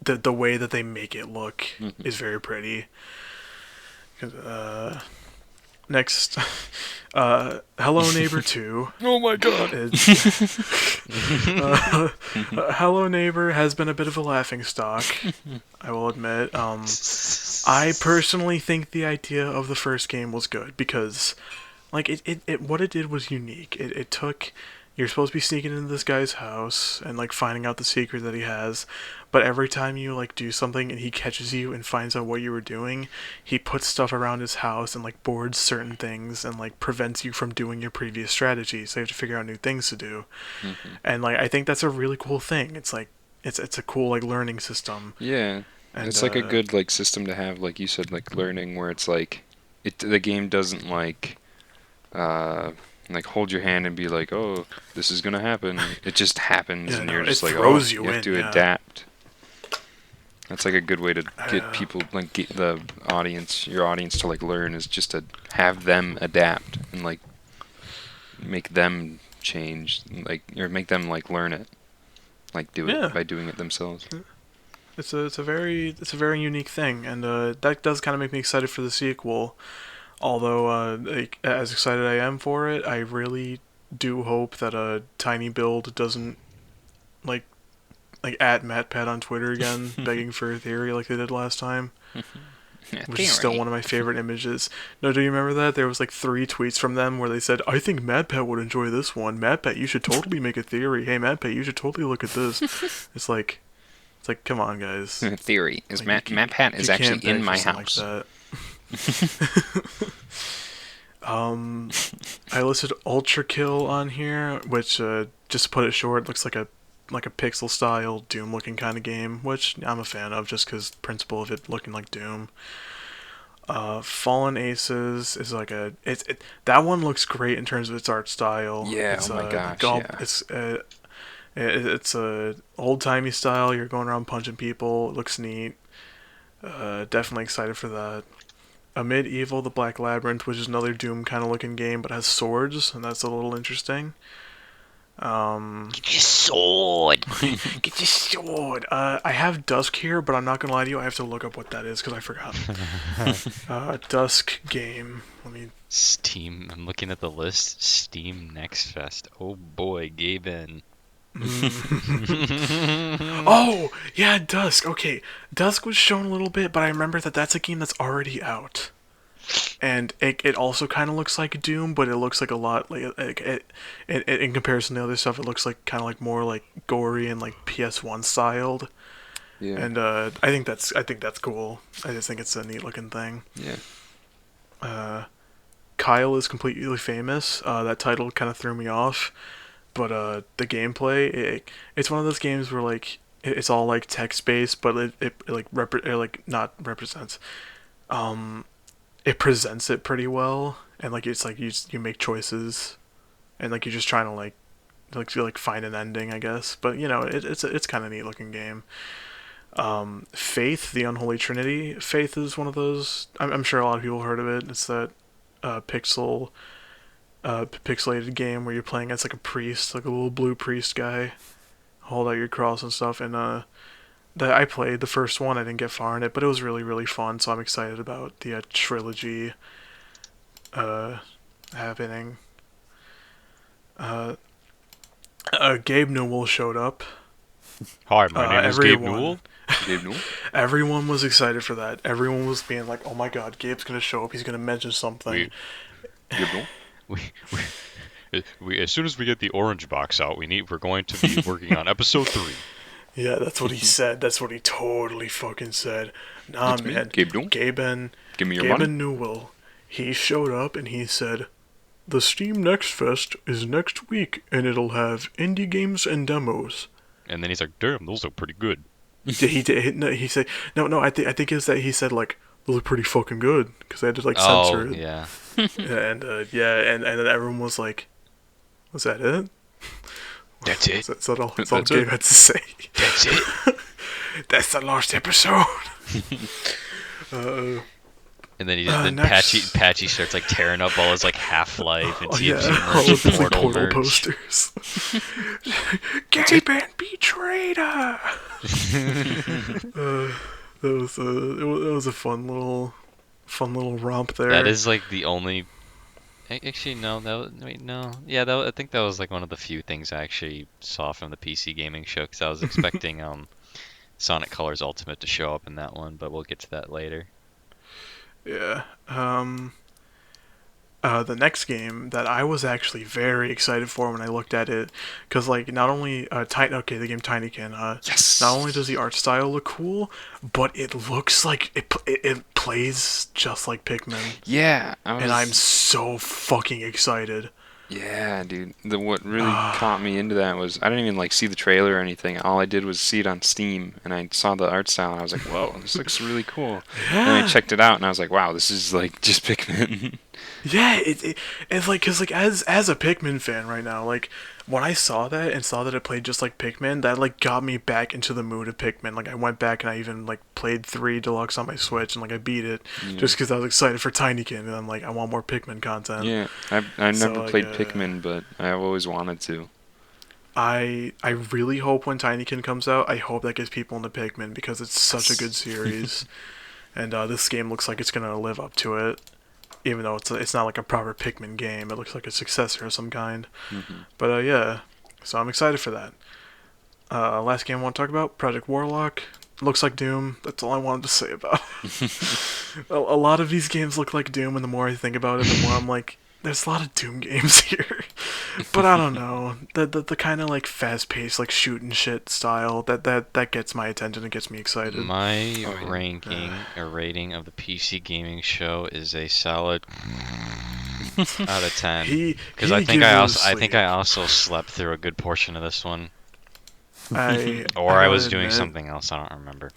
S1: the way that they make it look
S2: Mhm.
S1: is very pretty. Next, Hello Neighbor 2.
S2: Oh my god.
S1: Uh, Hello Neighbor has been a bit of a laughing stock, I will admit. I personally think the idea of the first game was good because like what it did was unique. It took you're supposed to be sneaking into this guy's house and like finding out the secret that he has, but every time you like do something and he catches you and finds out what you were doing, he puts stuff around his house and like boards certain things and like prevents you from doing your previous strategy. So you have to figure out new things to do.
S2: Mhm.
S1: And like I think that's a really cool thing. It's like it's a cool like learning system.
S2: Yeah.
S1: And
S2: It's like a good like system to have, like you said, like learning where it's like the game doesn't uh like hold your hand and be like, oh, this is gonna happen. It just happens,
S1: yeah,
S2: and
S1: no,
S2: you're
S1: it
S2: just like, oh,
S1: throws you
S2: you have
S1: in.
S2: to
S1: Yeah.
S2: adapt. That's like a good way to get
S1: Uh,
S2: people, like get your audience to like learn is just to have them adapt and like make them change, like or make them like learn it, like do it
S1: yeah.
S2: by doing it themselves.
S1: It's a very unique thing, and that does kind of make me excited for the sequel. Although, like, as excited I am for it, I really do hope that Tiny Build doesn't like at MatPat on Twitter again, begging for a theory like they did last time, which is still one of my favorite images. No, do you remember that? There was like 3 tweets from them where they said, "I think MatPat would enjoy this one. MatPat, you should totally make a theory. Hey, MatPat, you should totally look at this." It's like, come on, guys.
S2: Theory is
S1: Like,
S2: Matt Pat
S1: you
S2: is
S1: can't
S2: actually in
S1: beg for
S2: my
S1: something
S2: house.
S1: like that. I listed Ultra Kill on here, which just to put it short, looks like a pixel style Doom looking kind of game, which I'm a fan of just because the principle of it looking like Doom. Fallen Aces is like that one looks great in terms of its art style.
S2: Yeah,
S1: It's
S2: oh my gosh, yeah.
S1: it's a old timey style. You're going around punching people. It looks neat. Definitely excited for that. Amid Evil, the Black Labyrinth, which is another Doom kind of looking game, but has swords, and that's a little interesting.
S3: Get your sword.
S1: Get your sword. I have Dusk here, but I'm not gonna lie to you. I have to look up what that is because I forgot. Dusk game. Let me.
S3: Steam. I'm looking at the list. Steam Next Fest. Oh boy, Gabe in.
S1: Oh yeah, Dusk. Okay, Dusk was shown a little bit, but I remember that that's a game that's already out. And it also kind of looks like Doom, but it looks like a lot like in comparison to other stuff, it looks like kind of like more like gory and like PS1 styled.
S2: Yeah,
S1: And I think that's cool. I just think it's a neat looking thing.
S2: yeah.
S1: Kyle is completely famous. That title kind of threw me off, but the gameplay, it's one of those games where like it's all like text based, but it like not represents. Um, it presents it pretty well, and like it's like you make choices, and like you're just trying to like find an ending, I guess. But you know, it's kind of neat looking game. Faith, the Unholy Trinity. Faith is one of those. I'm sure a lot of people heard of it. It's that pixelated game where you're playing as like a priest, like a little blue priest guy, hold out your cross and stuff. And that I played the first one. I didn't get far in it, but it was really fun. So I'm excited about the trilogy uh, happening. Uh, Gabe Newell showed up.
S3: Hi, my name is Gabe Newell.
S2: Gabe Newell?
S1: Everyone was excited for that. Everyone was being like, "Oh my God, Gabe's gonna show up. He's gonna mention something."
S2: Gabe Newell?
S3: We as soon as we get the orange box out, we're going to be working on episode 3.
S1: Yeah, that's what he said. That's what he totally fucking said. Nah,
S2: That's me,
S1: man.
S2: Gabe Newell.
S1: Give
S2: me your
S1: Gabe
S2: money.
S1: and Newell. He showed up and he said, "The Steam Next Fest is next week, and it'll have indie games and demos."
S3: And then he's like, "Damn, those look pretty good."
S1: He did. No, he said, "No. I think it's that he said like those look pretty fucking good because they had to like censor it."
S3: Yeah.
S1: And and then everyone was like, "Was that it?
S3: That's it.
S1: That's all. That's
S2: That's
S1: all Gabe
S2: it.
S1: had to say."
S3: That's it.
S1: That's the last episode.
S3: And then then
S1: next.
S3: Patchy starts like tearing up all his like Half-Life and
S1: Oh
S3: TFC
S1: yeah, all
S3: merch,
S1: of these like,
S3: Portal
S1: portal
S3: merch.
S1: posters. Gabe and Betrayer. It was a fun little romp there.
S3: That is like the only. Actually, no. Wait, no. Yeah, I think that was like one of the few things I actually saw from the PC gaming show because I was expecting Sonic Colors Ultimate to show up in that one, but we'll get to that later.
S1: Yeah. The next game that I was actually very excited for when I looked at it, because like not only the game Tinykin,
S2: Yes!
S1: not only does the art style look cool, but it looks like it plays just like Pikmin,
S2: Yeah,
S1: and I'm so fucking excited.
S2: Yeah, dude. What really caught me into that was I didn't even like see the trailer or anything. All I did was see it on Steam, and I saw the art style, and I was like, "Whoa, this looks really cool." And I checked it out, and I was like, "Wow, this is like just Pikmin."
S1: Yeah, it's like because like as a Pikmin fan right now, like when I saw that and saw that it played just like Pikmin, that like got me back into the mood of Pikmin. Like I went back and I even like played 3 Deluxe on my Switch and like I beat it just because I was excited for Tinykin and I'm like I want more Pikmin content.
S2: Yeah, I've
S1: So,
S2: never
S1: like,
S2: played Pikmin, but I've always wanted to.
S1: I really hope when Tinykin comes out, I hope that gets people into Pikmin because it's such a good series, and this game looks like it's gonna live up to it. Even though it's not like a proper Pikmin game, it looks like a successor of some kind. But yeah, so I'm excited for that. Last game I want to talk about, Project Warlock. Looks like Doom. That's all I wanted to say about it. A lot of these games look like Doom, and the more I think about it, the more I'm like, there's a lot of Doom games here. But I don't know, the kind of like fast-paced, like shooting shit style that gets my attention and gets me excited.
S3: My ranking or rating of the PC gaming show is a solid out of 10. Because I think I also slept through a good portion of this one, or I was doing something else. I don't remember.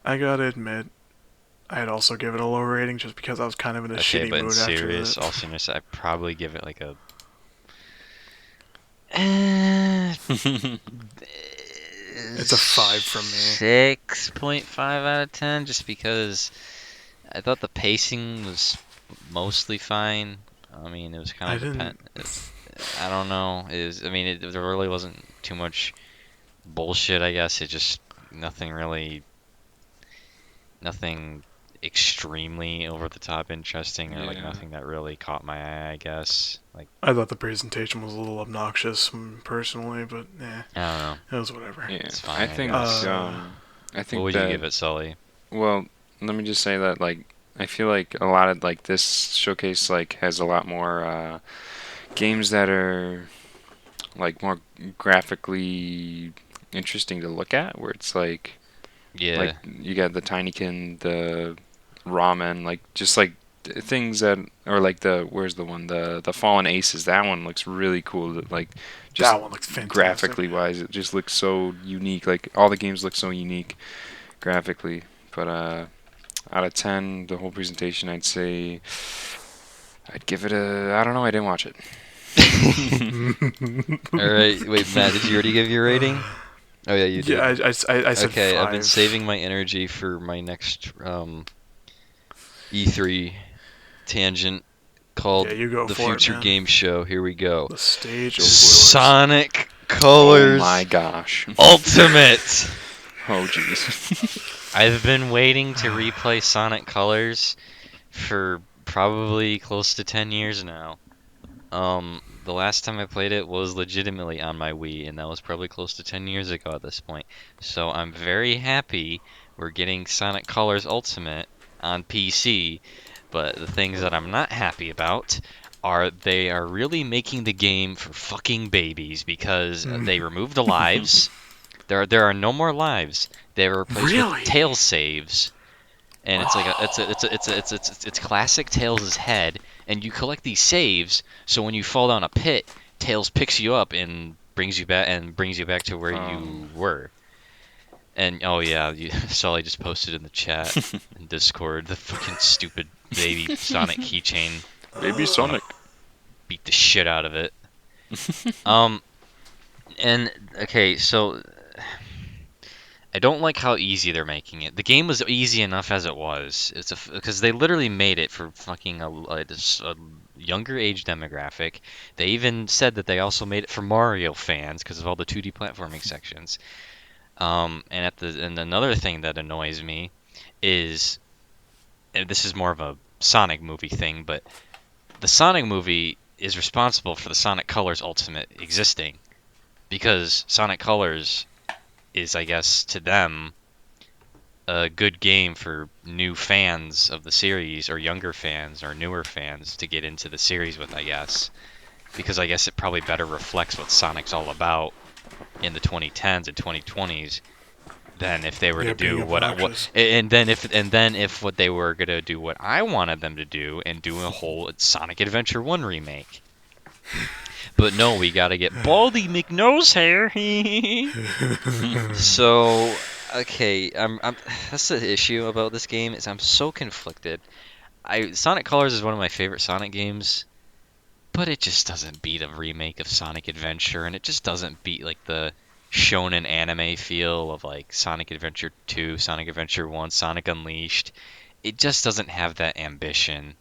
S1: I gotta admit, I'd also give it a low rating just because I was kind of in a shitty
S3: but in
S1: mood after
S3: serious,
S1: that.
S3: all seriousness, I'd probably give it like a.
S1: It's a 5 from me.
S3: 6.5 out of 10, just because I thought the pacing was mostly fine. I mean, it was kind of I don't know. I mean, there really wasn't too much bullshit. I guess it just nothing extremely over the top interesting, or like nothing that really caught my eye. I guess like
S1: I thought the presentation was a little obnoxious, personally, but
S3: I don't know.
S1: it was whatever.
S2: Yeah,
S3: It's fine,
S2: I
S3: I
S2: think.
S3: guess.
S2: I think
S3: What would
S2: that,
S3: you give it, Sully?
S2: Well, let me just say that like I feel like a lot of like this showcase like has a lot more games that are like more graphically interesting to look at, where it's like
S3: Yeah.
S2: like you got the Tinykin, the Ramen, like just like things that or like where's the one the Fallen Aces. That one looks really cool. Like just
S1: That one looks fantastic.
S2: graphically wise, it just looks so unique. Like all the games look so unique graphically. But out of 10, the whole presentation, I'd say I'd give it a. I don't know. I didn't watch it.
S3: All right, wait, Matt, did you already give your rating? Oh yeah, you did.
S1: Yeah, I said
S3: Okay,
S1: 5.
S3: I've been saving my energy for my next E3 tangent called
S1: Yeah, you go
S3: the
S1: for it,
S3: Future
S1: man.
S3: Game Show. Here we go.
S1: The stage of spoilers.
S3: Sonic Colors
S2: Oh my gosh.
S3: Ultimate.
S2: Oh jeez.
S3: I've been waiting to replay Sonic Colors for probably close to 10 years now. The last time I played it was legitimately on my Wii, and that was probably close to 10 years ago at this point. So I'm very happy we're getting Sonic Colors Ultimate on PC, but the things that I'm not happy about are they are really making the game for fucking babies because they removed the lives. There are no more lives. They were replaced
S1: Really?
S3: with tail saves. And it's like it's classic Tails' head, and you collect these saves. So when you fall down a pit, Tails picks you up and brings you back to where you were. And oh yeah, Sully just posted in the chat in Discord the fucking stupid baby Sonic keychain.
S2: Baby Sonic.
S3: Beat the shit out of it. And okay, so I don't like how easy they're making it. The game was easy enough as it was. Because they literally made it for fucking a younger age demographic. They even said that they also made it for Mario fans because of all the 2D platforming sections. And another thing that annoys me is, and this is more of a Sonic movie thing, but the Sonic movie is responsible for the Sonic Colors Ultimate existing because Sonic Colors is, I guess, to them, a good game for new fans of the series, or younger fans, or newer fans to get into the series with, I guess. Because I guess it probably better reflects what Sonic's all about in the 2010s and 2020s than if they were to do and then if what they were gonna do what I wanted them to do and do a whole Sonic Adventure 1 remake. But no, we gotta get Baldy McNosehair. So, okay, I'm that's the issue about this game is I'm so conflicted. Sonic Colors is one of my favorite Sonic games, but it just doesn't beat a remake of Sonic Adventure, and it just doesn't beat like the shonen anime feel of like Sonic Adventure 2, Sonic Adventure 1, Sonic Unleashed. It just doesn't have that ambition.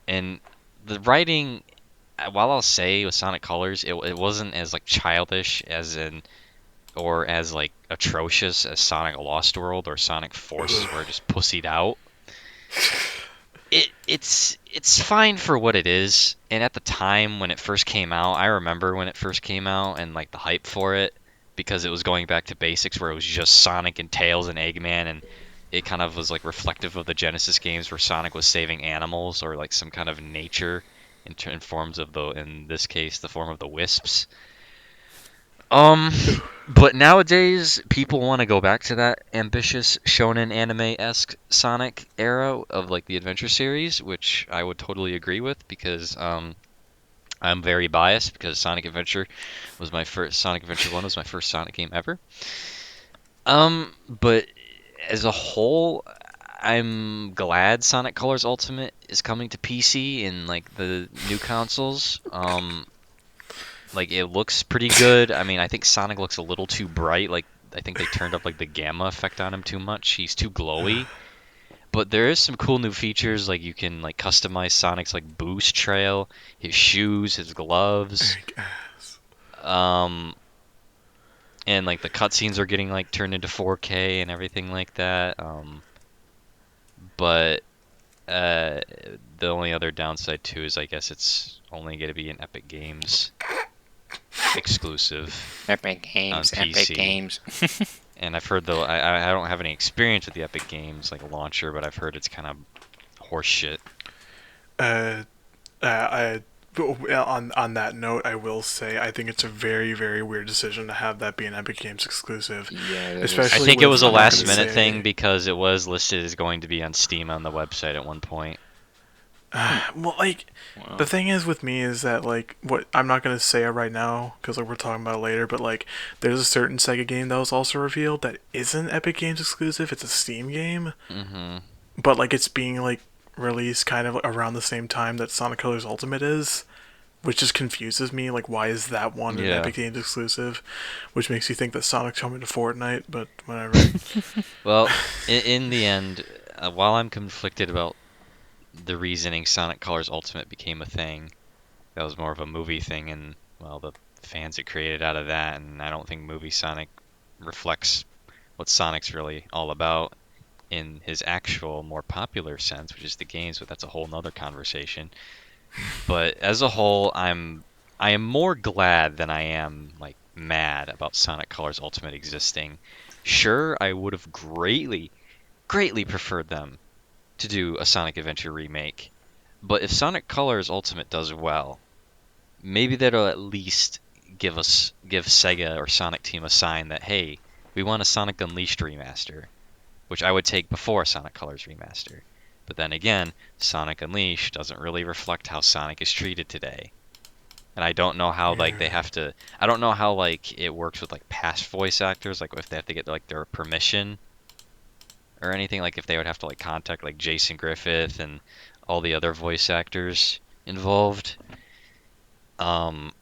S3: And the writing, while I'll say with Sonic Colors, it wasn't as like childish or as like atrocious as Sonic Lost World or Sonic Forces, where it just pussied out. It's fine for what it is, and at the time when it first came out, I remember when it first came out and like the hype for it, because it was going back to basics where it was just Sonic and Tails and Eggman, and it kind of was like reflective of the Genesis games where Sonic was saving animals or like some kind of nature in forms of in this case, the form of the wisps. But nowadays, people want to go back to that ambitious shonen anime-esque Sonic era of like the Adventure series, which I would totally agree with because I'm very biased because Sonic Adventure 1 was my first Sonic game ever. But as a whole, I'm glad Sonic Colors Ultimate is coming to PC and like the new consoles. Like it looks pretty good. I mean, I think Sonic looks a little too bright. Like I think they turned up like the gamma effect on him too much. He's too glowy. But there is some cool new features, like you can like customize Sonic's like boost trail, his shoes, his gloves. And like the cutscenes are getting like turned into 4K and everything like that. But the only other downside too is I guess it's only going to be an Epic Games exclusive.
S2: Epic Games,
S3: on PC.
S2: Epic Games.
S3: And I've heard I don't have any experience with the Epic Games like launcher, but I've heard it's kind of horseshit.
S1: On that note, I will say I think it's a very, very weird decision to have that be an Epic Games exclusive.
S2: Yeah,
S1: especially.
S3: I think it was a last minute thing because it was listed as going to be on Steam on the website at one point.
S1: Well, like, the
S2: Wow.
S1: thing is with me is that like what I'm not gonna say it right now because like we're talking about it later, but like there's a certain Sega game that was also revealed that isn't Epic Games exclusive. It's a Steam game,
S3: Mm-hmm.
S1: but like it's being like released kind of around the same time that Sonic Colors Ultimate is, which just confuses me. Like, why is that one an
S3: Yeah.
S1: Epic Games exclusive? Which makes you think that Sonic's coming to Fortnite, but whatever.
S3: Well, in the end, while I'm conflicted about the reasoning Sonic Colors Ultimate became a thing, that was more of a movie thing, and well, the fans it created out of that, and I don't think movie Sonic reflects what Sonic's really all about in his actual more popular sense, which is the games, but that's a whole nother conversation. But as a whole, I am more glad than I am like mad about Sonic Colors Ultimate existing. Sure, I would have greatly preferred them to do a Sonic Adventure remake. But if Sonic Colors Ultimate does well, maybe that'll at least give Sega or Sonic Team a sign that hey, we want a Sonic Unleashed remaster, which I would take before Sonic Colors remaster. But then again, Sonic Unleashed doesn't really reflect how Sonic is treated today. And I don't know how like they
S1: Yeah.
S3: have to I don't know how like it works with like past voice actors, like if they have to get like their permission or anything, like if they would have to like contact like Jason Griffith and all the other voice actors involved. Um,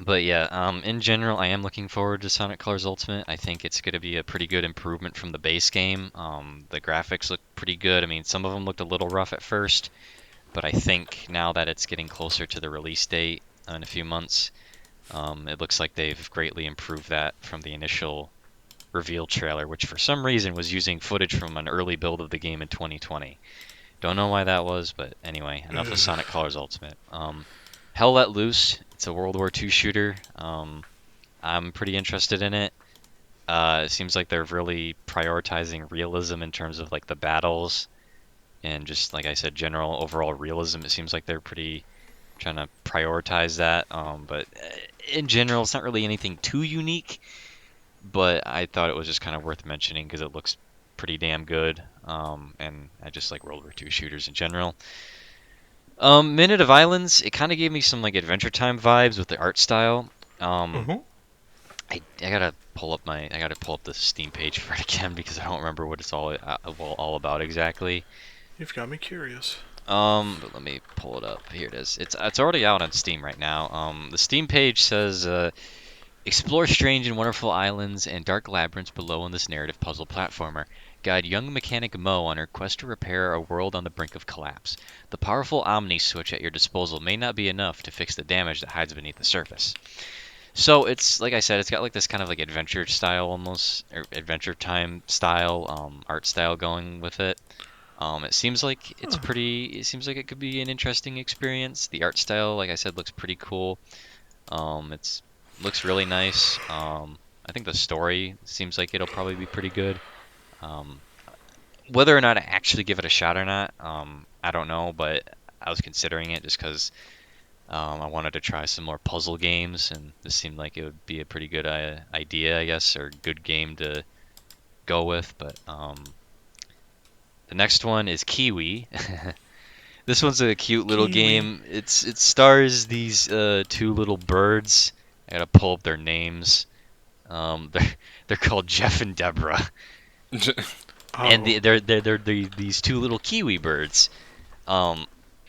S3: but yeah, in general, I am looking forward to Sonic Colors Ultimate. I think it's going to be a pretty good improvement from the base game. The graphics look pretty good. I mean, some of them looked a little rough at first, but I think now that it's getting closer to the release date in a few months, it looks like they've greatly improved that from the initial reveal trailer, which for some reason was using footage from an early build of the game in 2020. Don't know why that was, but anyway, enough of
S1: Ugh.
S3: Sonic Colors Ultimate. Hell Let Loose. It's a World War II shooter. I'm pretty interested in it. It seems like they're really prioritizing realism in terms of like the battles and just like I said, general overall realism. It seems like they're pretty trying to prioritize that. But in general, it's not really anything too unique. But I thought it was just kind of worth mentioning because it looks pretty damn good. And I just like World War II shooters in general. Minute of Islands, it kind of gave me some like Adventure Time vibes with the art style. Um,
S1: Uh-huh.
S3: I gotta pull up the Steam page for it again because I don't remember what it's all about exactly.
S1: You've got me curious.
S3: But let me pull it up. Here it is. It's already out on Steam right now. The Steam page says explore strange and wonderful islands and dark labyrinths below in this narrative puzzle platformer. Guide young mechanic Mo on her quest to repair a world on the brink of collapse. The powerful Omni switch at your disposal may not be enough to fix the damage that hides beneath the surface. So it's like I said, it's got like this kind of like adventure style almost, or Adventure Time style, art style going with it. It seems like it's
S1: Huh.
S3: pretty. It seems like it could be an interesting experience. The art style, like I said, looks pretty cool. It's looks really nice. I think the story seems like it'll probably be pretty good. Um, whether or not I actually give it a shot or not, I don't know. But I was considering it just because I wanted to try some more puzzle games, and this seemed like it would be a pretty good idea, I guess, or good game to go with. But the next one is Kiwi. This one's a cute little
S1: Kiwi.
S3: game. It stars these two little birds. I gotta pull up their names. They're called Jeff and Deborah, and
S1: Oh.
S3: these two little kiwi birds. Um,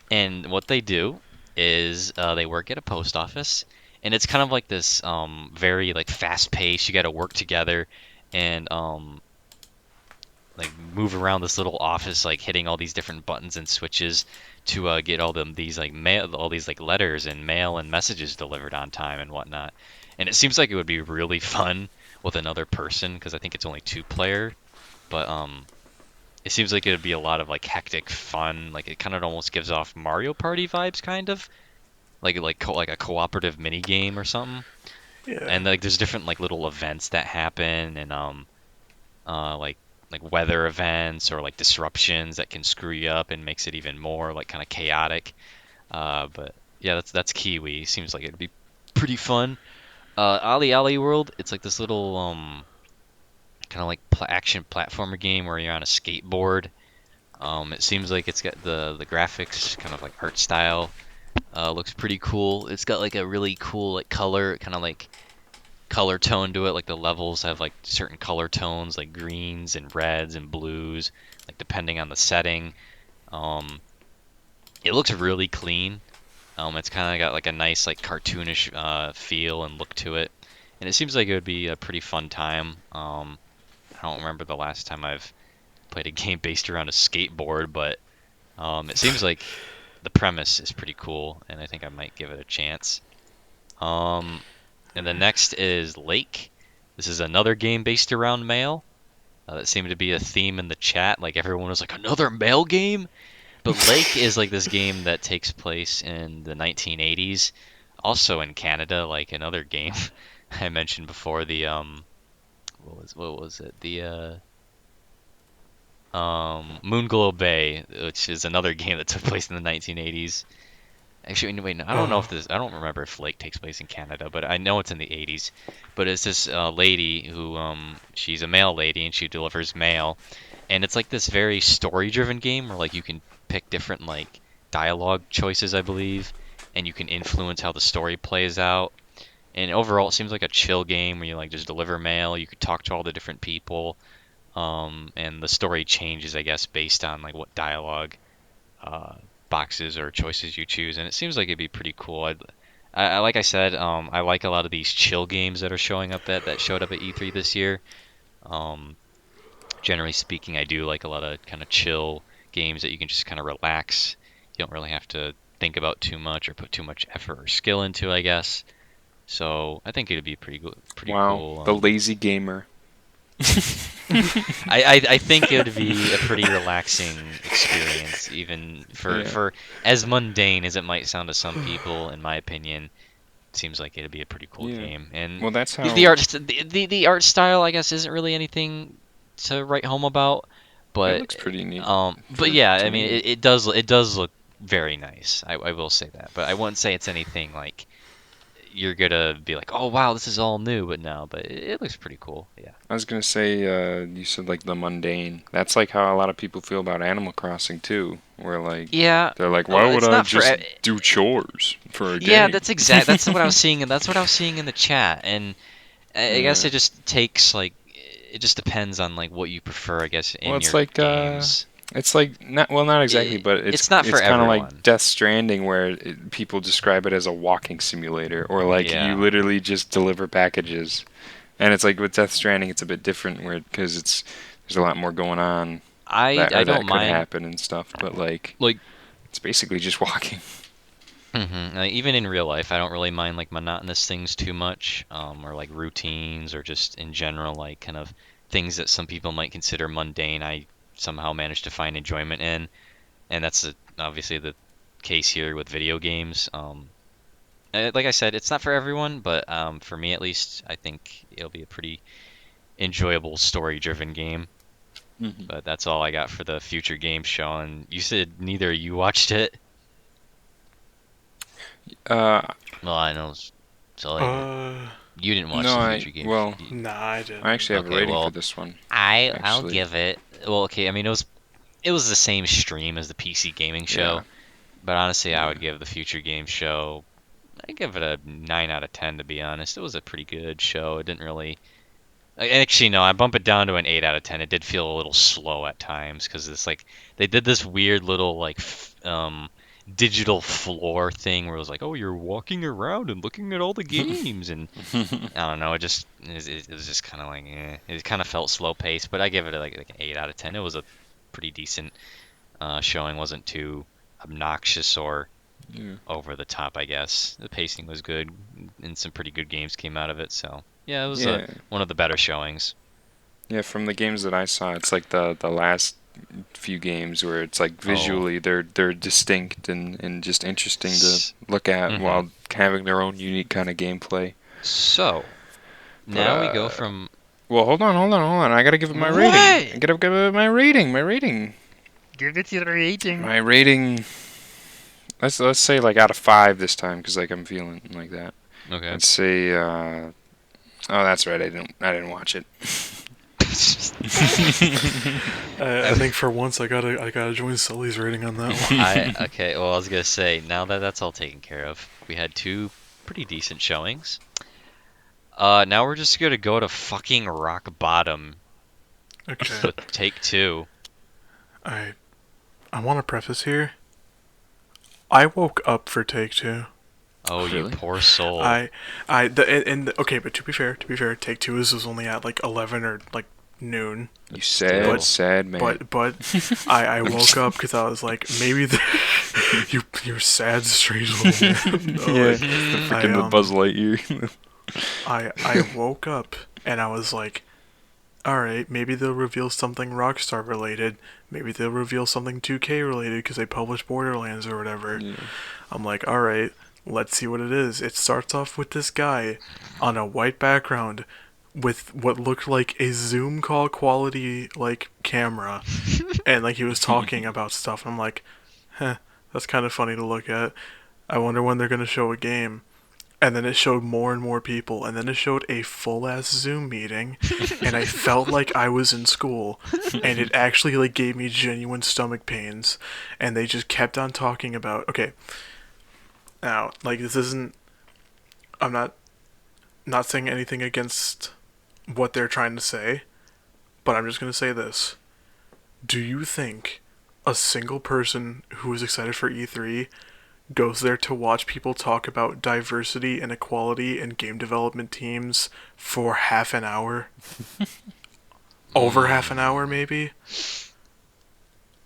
S3: and what they do is they work at a post office, and it's kind of like this very like fast paced. You got to work together and like move around this little office, like hitting all these different buttons and switches to get these like mail, all these like letters and mail and messages delivered on time and whatnot. And it seems like it would be really fun with another person because I think it's only two player. But it seems like it would be a lot of like hectic fun. Like it kind of almost gives off Mario Party vibes, kind of like a cooperative mini game or something.
S1: Yeah.
S3: And like there's different like little events that happen and like weather events or like disruptions that can screw you up and makes it even more like kind of chaotic. But yeah, that's Kiwi. Seems like it'd be pretty fun. Ali Ali World. It's like this little kind of like action platformer game where you're on a skateboard. It seems like it's got the graphics, kind of like art style, looks pretty cool. It's got like a really cool like color, kind of like color tone to it. Like the levels have like certain color tones, like greens and reds and blues, like depending on the setting. Um, it looks really clean. It's kind of got like a nice like cartoonish feel and look to it, and it seems like it would be a pretty fun time. I don't remember the last time I've played a game based around a skateboard, but it seems like the premise is pretty cool, and I think I might give it a chance. Um, and the next is Lake. This is another game based around mail. That seemed to be a theme in the chat. Like everyone was like, another mail game? But Lake is like this game that takes place in the 1980s, also in Canada, like another game I mentioned before. The what was it? The Moonglow Bay, which is another game that took place in the 1980s. Actually, wait, no, I don't know if this. I don't remember if Lake takes place in Canada, but I know it's in the 80s. But it's this lady who, she's a mail lady and she delivers mail, and it's like this very story-driven game where like you can pick different like dialogue choices, I believe, and you can influence how the story plays out. And overall, it seems like a chill game where you like just deliver mail. You could talk to all the different people, and the story changes, I guess, based on like what dialogue uh, boxes or choices you choose, and it seems like it'd be pretty cool. I like I said, I like a lot of these chill games that are showing up that showed up at E3 this year. Um, Generally speaking, I do like a lot of kind of chill games that you can just kind of relax. You don't really have to think about too much or put too much effort or skill into, I guess. So I think it'd be pretty good, pretty
S2: Wow,
S3: cool.
S2: the lazy gamer.
S3: I think it would be a pretty relaxing experience, even for as mundane as it might sound to some people. In my opinion, it seems like it'd be a pretty cool
S2: Yeah.
S3: game. And
S2: Well, that's how.
S3: the art the art style, I guess, isn't really anything to write home about.
S2: It
S3: But
S2: looks pretty neat.
S3: but yeah,
S2: to
S3: I mean,
S2: me.
S3: it does look very nice. I will say that, but I wouldn't say it's anything like you're gonna be like, oh wow, this is all new. But no, but it looks pretty cool. Yeah.
S2: I was gonna say, you said like the mundane. That's like how a lot of people feel about Animal Crossing too, where like
S3: Yeah.
S2: they're like, why would
S3: It's
S2: I
S3: not for
S2: just do chores for a
S3: yeah,
S2: game?
S3: that's what I was seeing, and that's what I was seeing in the chat. And I guess
S2: Yeah.
S3: it just takes like it just depends on like what you prefer, I guess,
S2: Well,
S3: in
S2: it's
S3: your
S2: like
S3: games.
S2: it's like not exactly, but
S3: It's not for
S2: kind of like
S3: everyone.
S2: Death Stranding, where people describe it as a walking simulator, or like you
S3: Yeah.
S2: literally just deliver packages. And it's like with Death Stranding, it's a bit different, where because there's a lot more going on
S3: I
S2: that
S3: don't
S2: could
S3: mind
S2: happen and stuff, but like
S3: like
S2: it's basically just walking.
S3: like, even in real life, I don't really mind like monotonous things too much, or like routines, or just in general like kind of things that some people might consider mundane. I somehow manage to find enjoyment in, and that's obviously the case here with video games. Like I said, it's not for everyone, but for me at least, I think it'll be a pretty enjoyable story-driven game.
S2: Mhm.
S3: But that's all I got for the future game show. And you said neither of you watched it.
S2: Uh,
S3: Well, I know, Sully,
S1: Uh,
S3: you didn't watch
S2: no,
S3: the
S2: I
S3: future game.
S2: well,
S1: nah, I
S2: I
S1: didn't.
S2: actually have a
S3: Okay,
S2: rating for
S3: well,
S2: this one.
S3: I'll
S2: Actually,
S3: give it. Well, okay, I mean it was the same stream as the PC gaming show,
S2: yeah,
S3: but honestly, I
S2: yeah.
S3: would give the future game show. I give it a 9 out of 10 to be honest. It was a pretty good show. It didn't really. Actually, no, I bump it down to an 8 out of 10. It did feel a little slow at times because it's like they did this weird little like digital floor thing where it was like, oh, you're walking around and looking at all the games, and I don't know, it was just kind of like, it kind of felt slow paced, but I give it like an 8 out of 10. It was a pretty decent showing. Wasn't too obnoxious or
S2: Yeah.
S3: over the top, I guess. The pacing was good, and some pretty good games came out of it. So yeah, it was
S2: Yeah.
S3: one of the better showings.
S2: Yeah, from the games that I saw, it's like the last few games where it's like
S3: Oh,
S2: visually they're distinct and just interesting to
S3: s-
S2: look at
S3: mhm.
S2: while having their own unique kind of gameplay.
S3: So
S2: But
S3: now we go from
S2: well, hold on. I gotta give it my rating. I
S3: what?
S2: gotta give it my rating. My rating.
S5: Give it your rating.
S2: My rating. Let's say like out of 5 this time, because like I'm feeling like that.
S3: Okay.
S2: I'd say. Oh, that's right. I didn't watch it.
S1: I think for once I gotta join Sully's rating on that one.
S3: Okay, well, I was gonna say, now that that's all taken care of, we had two pretty decent showings. Now we're just gonna go to fucking rock bottom
S1: Okay.
S3: with Take Two.
S1: I want to preface here. I woke up for Take Two.
S3: Oh, you
S2: Really?
S3: poor soul.
S1: Okay, but to be fair, Take Two was only at like 11 or like noon.
S2: You sad, sad man.
S1: But I woke up because I was like, maybe you're sad, strange little man. No,
S2: Yeah,
S1: like,
S2: the freaking Buzz Lightyear.
S1: I woke up and I was like, alright, maybe they'll reveal something Rockstar related. Maybe they'll reveal something 2K related because they published Borderlands or whatever.
S2: Yeah.
S1: I'm like, alright, let's see what it is. It starts off with this guy on a white background with what looked like a Zoom call quality like camera, and like he was talking about stuff. I'm like, that's kind of funny to look at. I wonder when they're gonna show a game. And then it showed more and more people, and then it showed a full ass Zoom meeting, and I felt like I was in school, and it actually like gave me genuine stomach pains, and they just kept on talking about, okay, now like this isn't, I'm not saying anything against what they're trying to say, but I'm just gonna say this: do you think a single person who is excited for E3 goes there to watch people talk about diversity and equality in game development teams for half an hour? Over half an hour, maybe?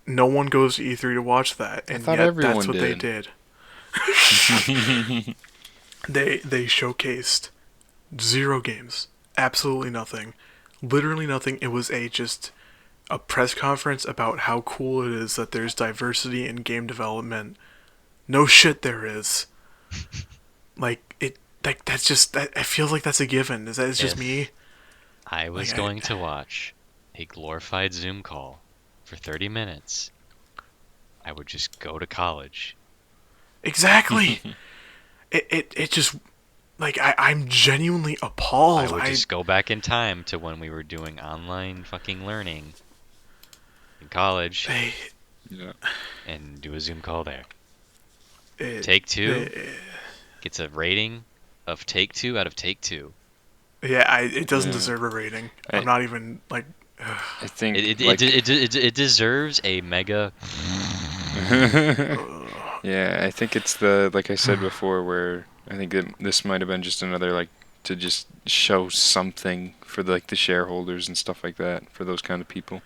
S1: No one goes to E3 to watch that, and
S2: thought
S1: yet
S2: everyone
S1: that's what they
S2: did.
S1: They showcased 0 games. Absolutely nothing. Literally nothing. It was just a press conference about how cool it is that there's diversity in game development. No shit, there is. That's just. I feel like that's a given. Is that it's just
S3: If
S1: me?
S3: I was
S1: Like,
S3: going to watch a glorified Zoom call for 30 minutes, I would just go to college.
S1: Exactly. it just like I'm genuinely appalled.
S3: I would just go back in time to when we were doing online fucking learning in college
S2: Yeah.
S3: and do a Zoom call there.
S1: It,
S3: Take Two
S1: it-
S3: gets a rating of Take Two out of Take Two.
S1: yeah, it doesn't
S2: Yeah.
S1: deserve a rating.
S2: I-
S1: I'm not even like.
S2: I think
S3: It deserves a mega.
S2: yeah, I think it's the, like I said before, where I think that this might have been just another, like, to just show something for like the shareholders and stuff like that, for those kind of people.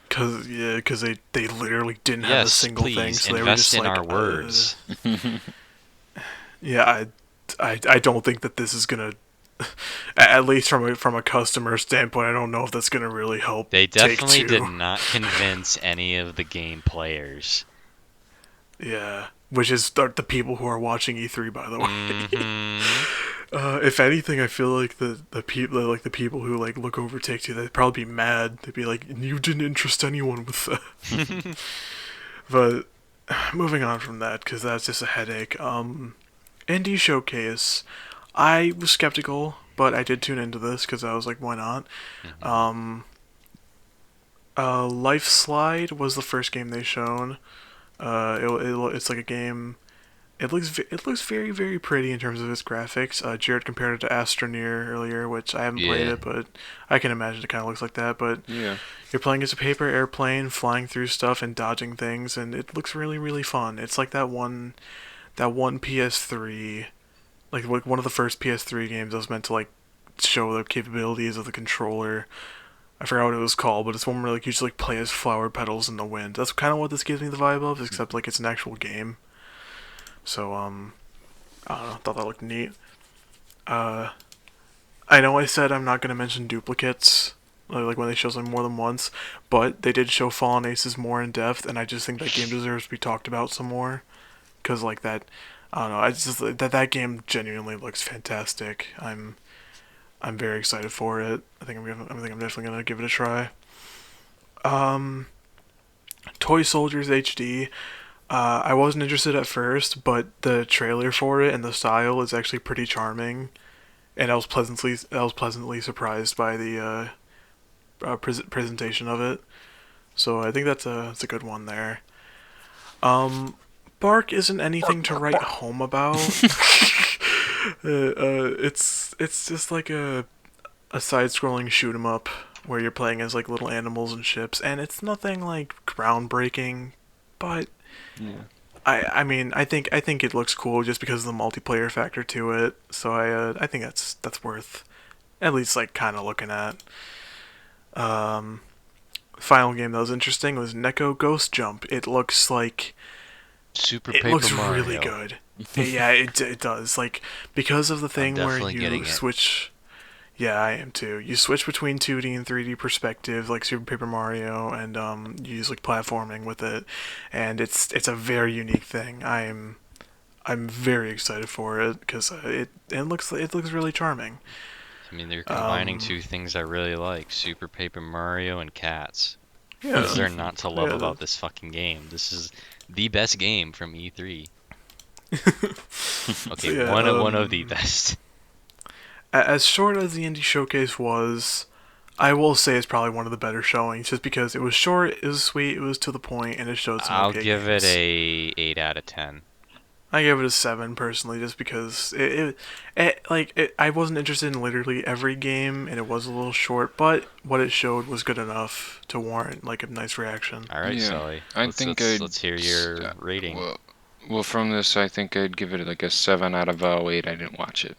S1: Cause they literally didn't have a
S3: Yes,
S1: single thing,
S3: please
S1: so they were
S3: invest
S1: just
S3: in
S1: like,
S3: our words.
S1: Yeah, I don't think that this is gonna, at least from a customer standpoint, I don't know if that's gonna really help.
S3: They definitely
S1: Take
S3: did
S1: Two.
S3: not convince any of the game players.
S1: Yeah, which is the people who are watching E3, by the way.
S3: Mhm.
S1: If anything, I feel like the people who like look over Take Two, they'd probably be mad. They'd be like, "You didn't interest anyone with that." But moving on from that, because that's just a headache. Indie Showcase. I was skeptical, but I did tune into this because I was like, why not? Life Slide was the first game they shown. It's like a game. It looks very, very pretty in terms of its graphics. Jared compared it to Astroneer earlier, which I haven't played
S3: Yeah.
S1: it, but I can imagine it kind of looks like that. But
S2: Yeah.
S1: you're playing as a paper airplane, flying through stuff and dodging things, and it looks really, really fun. It's like that one PS3, like one of the first PS3 games that was meant to like show the capabilities of the controller. I forgot what it was called, but it's one where like you just like play as flower petals in the wind. That's kind of what this gives me the vibe of, except like it's an actual game. So I don't know, thought that looked neat. I know I said I'm not gonna mention duplicates, like when they show something more than once, but they did show Fallen Aces more in depth, and I just think that game deserves to be talked about some more, cause like that, I don't know, I just that game genuinely looks fantastic. I'm very excited for it. I think I'm definitely gonna give it a try. Toy Soldiers HD. I wasn't interested at first, but the trailer for it and the style is actually pretty charming, and I was pleasantly surprised by presentation of it. So I think that's a good one there. Bark isn't anything to write home about. It's just like a side-scrolling shoot 'em up where you're playing as like little animals and ships, and it's nothing like groundbreaking, but
S2: Yeah.
S1: I mean I think it looks cool just because of the multiplayer factor to it. So I think that's worth at least like kind of looking at. Um, Final game that was interesting was Neko Ghost Jump. It looks like
S3: Super
S1: it
S3: Paper
S1: looks
S3: Mario.
S1: really good. Yeah, it does. Like because of the thing where
S3: definitely getting
S1: you
S3: it.
S1: switch. Yeah, I am too. You switch between 2D and 3D perspective, like Super Paper Mario, and you use like platforming with it, and it's a very unique thing. I'm very excited for it because it looks really charming.
S3: I mean, they're combining
S1: Um,
S3: two things I really like: Super Paper Mario and cats. What
S1: yeah,
S3: is there not to love
S1: yeah.
S3: about this fucking game? This is the best game from E3.
S1: So
S3: Okay,
S1: yeah,
S3: one of the best.
S1: as short as the indie showcase was, I will say it's probably one of the better showings, just because it was short, it was sweet, it was to the point, and it showed some
S3: I'll
S1: okay
S3: give it
S1: games.
S3: a 8 out of 10.
S1: I gave it a 7 personally, just because I wasn't interested in literally every game, and it was a little short, but what it showed was good enough to warrant like a nice reaction.
S3: All right,
S2: Yeah,
S3: Sully.
S2: I think I'd
S3: Let's hear your rating.
S2: Well, from this, I think I'd give it like a 7 out of 8. I didn't watch it.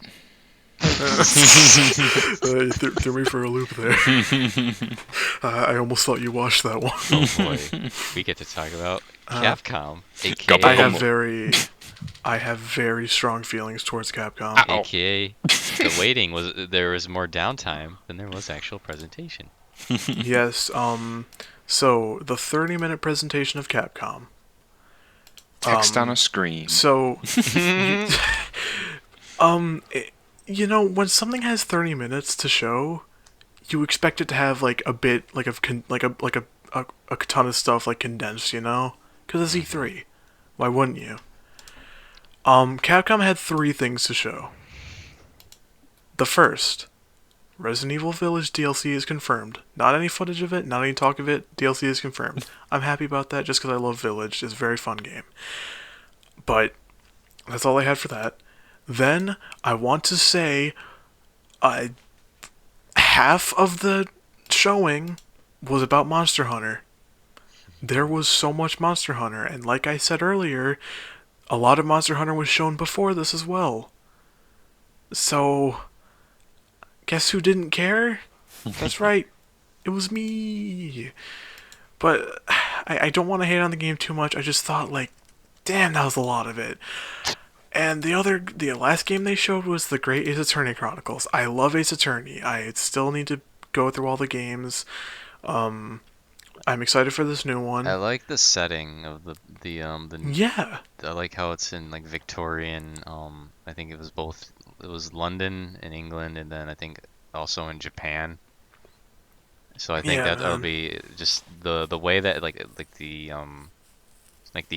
S1: You threw me for a loop there. I almost thought you watched that one.
S3: Oh boy, we get to talk about Capcom,
S2: Capcom.
S1: I have very strong feelings towards Capcom.
S2: Ow.
S3: aka the waiting was there was more downtime than there was actual presentation.
S1: Yes. So the 30-minute presentation of Capcom.
S2: Text on a screen.
S1: So, you know, when something has 30 minutes to show, you expect it to have like a bit like a ton of stuff like condensed, you know, because it's E3. Why wouldn't you? Capcom had 3 things to show. The first, Resident Evil Village DLC is confirmed. Not any footage of it, not any talk of it. DLC is confirmed. I'm happy about that just because I love Village. It's a very fun game. But that's all I had for that. Then I want to say half of the showing was about Monster Hunter. There was so much Monster Hunter, and like I said earlier, a lot of Monster Hunter was shown before this as well. So, guess who didn't care? That's right. It was me. But I don't want to hate on the game too much. I just thought, like, damn, that was a lot of it. And the last game they showed was the Great Ace Attorney Chronicles. I love Ace Attorney. I still need to go through all the games. I'm excited for this new one.
S3: I like the setting of the
S1: Yeah.
S3: I like how it's in like Victorian. I think it was London in England, and then I think also in Japan. So I think
S1: Yeah,
S3: that'll
S1: man.
S3: be just the way that like the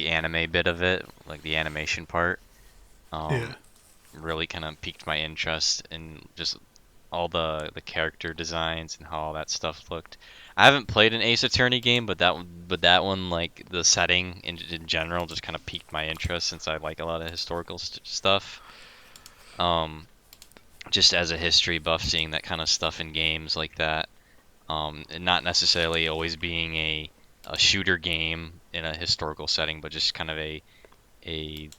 S3: anime bit of it, like the animation part,
S1: Yeah.
S3: really kind of piqued my interest in just all the character designs and how all that stuff looked. I haven't played an Ace Attorney game, but that one, like the setting in general, just kind of piqued my interest since I like a lot of historical stuff. Um, just as a history buff, seeing that kind of stuff in games like that, and not necessarily always being a shooter game in a historical setting, but just kind of a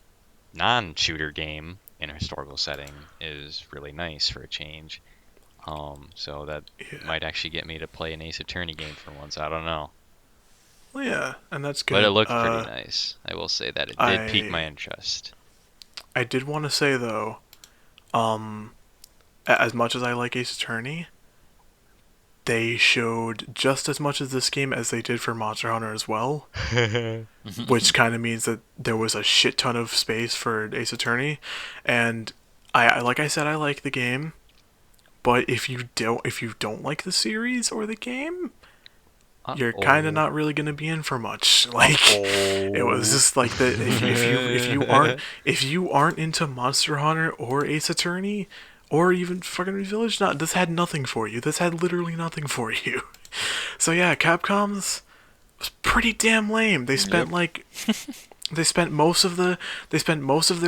S3: non-shooter game in a historical setting is really nice for a change. So that
S1: Yeah.
S3: might actually get me to play an Ace Attorney game for once. I don't know.
S1: Well, yeah, and that's good.
S3: But it looked pretty nice. I will say that it did pique my interest.
S1: I did want to say though, as much as I like Ace Attorney, they showed just as much of this game as they did for Monster Hunter as well, which kind of means that there was a shit ton of space for Ace Attorney, and like I said, I like the game, but if you don't like the series or the game, you're kind of not really gonna be in for much. Like, it was just like that. If you aren't into Monster Hunter or Ace Attorney, or even fucking Village. Not this had nothing for you. This had literally nothing for you. So yeah, Capcom's was pretty damn lame. They spent like they spent most of their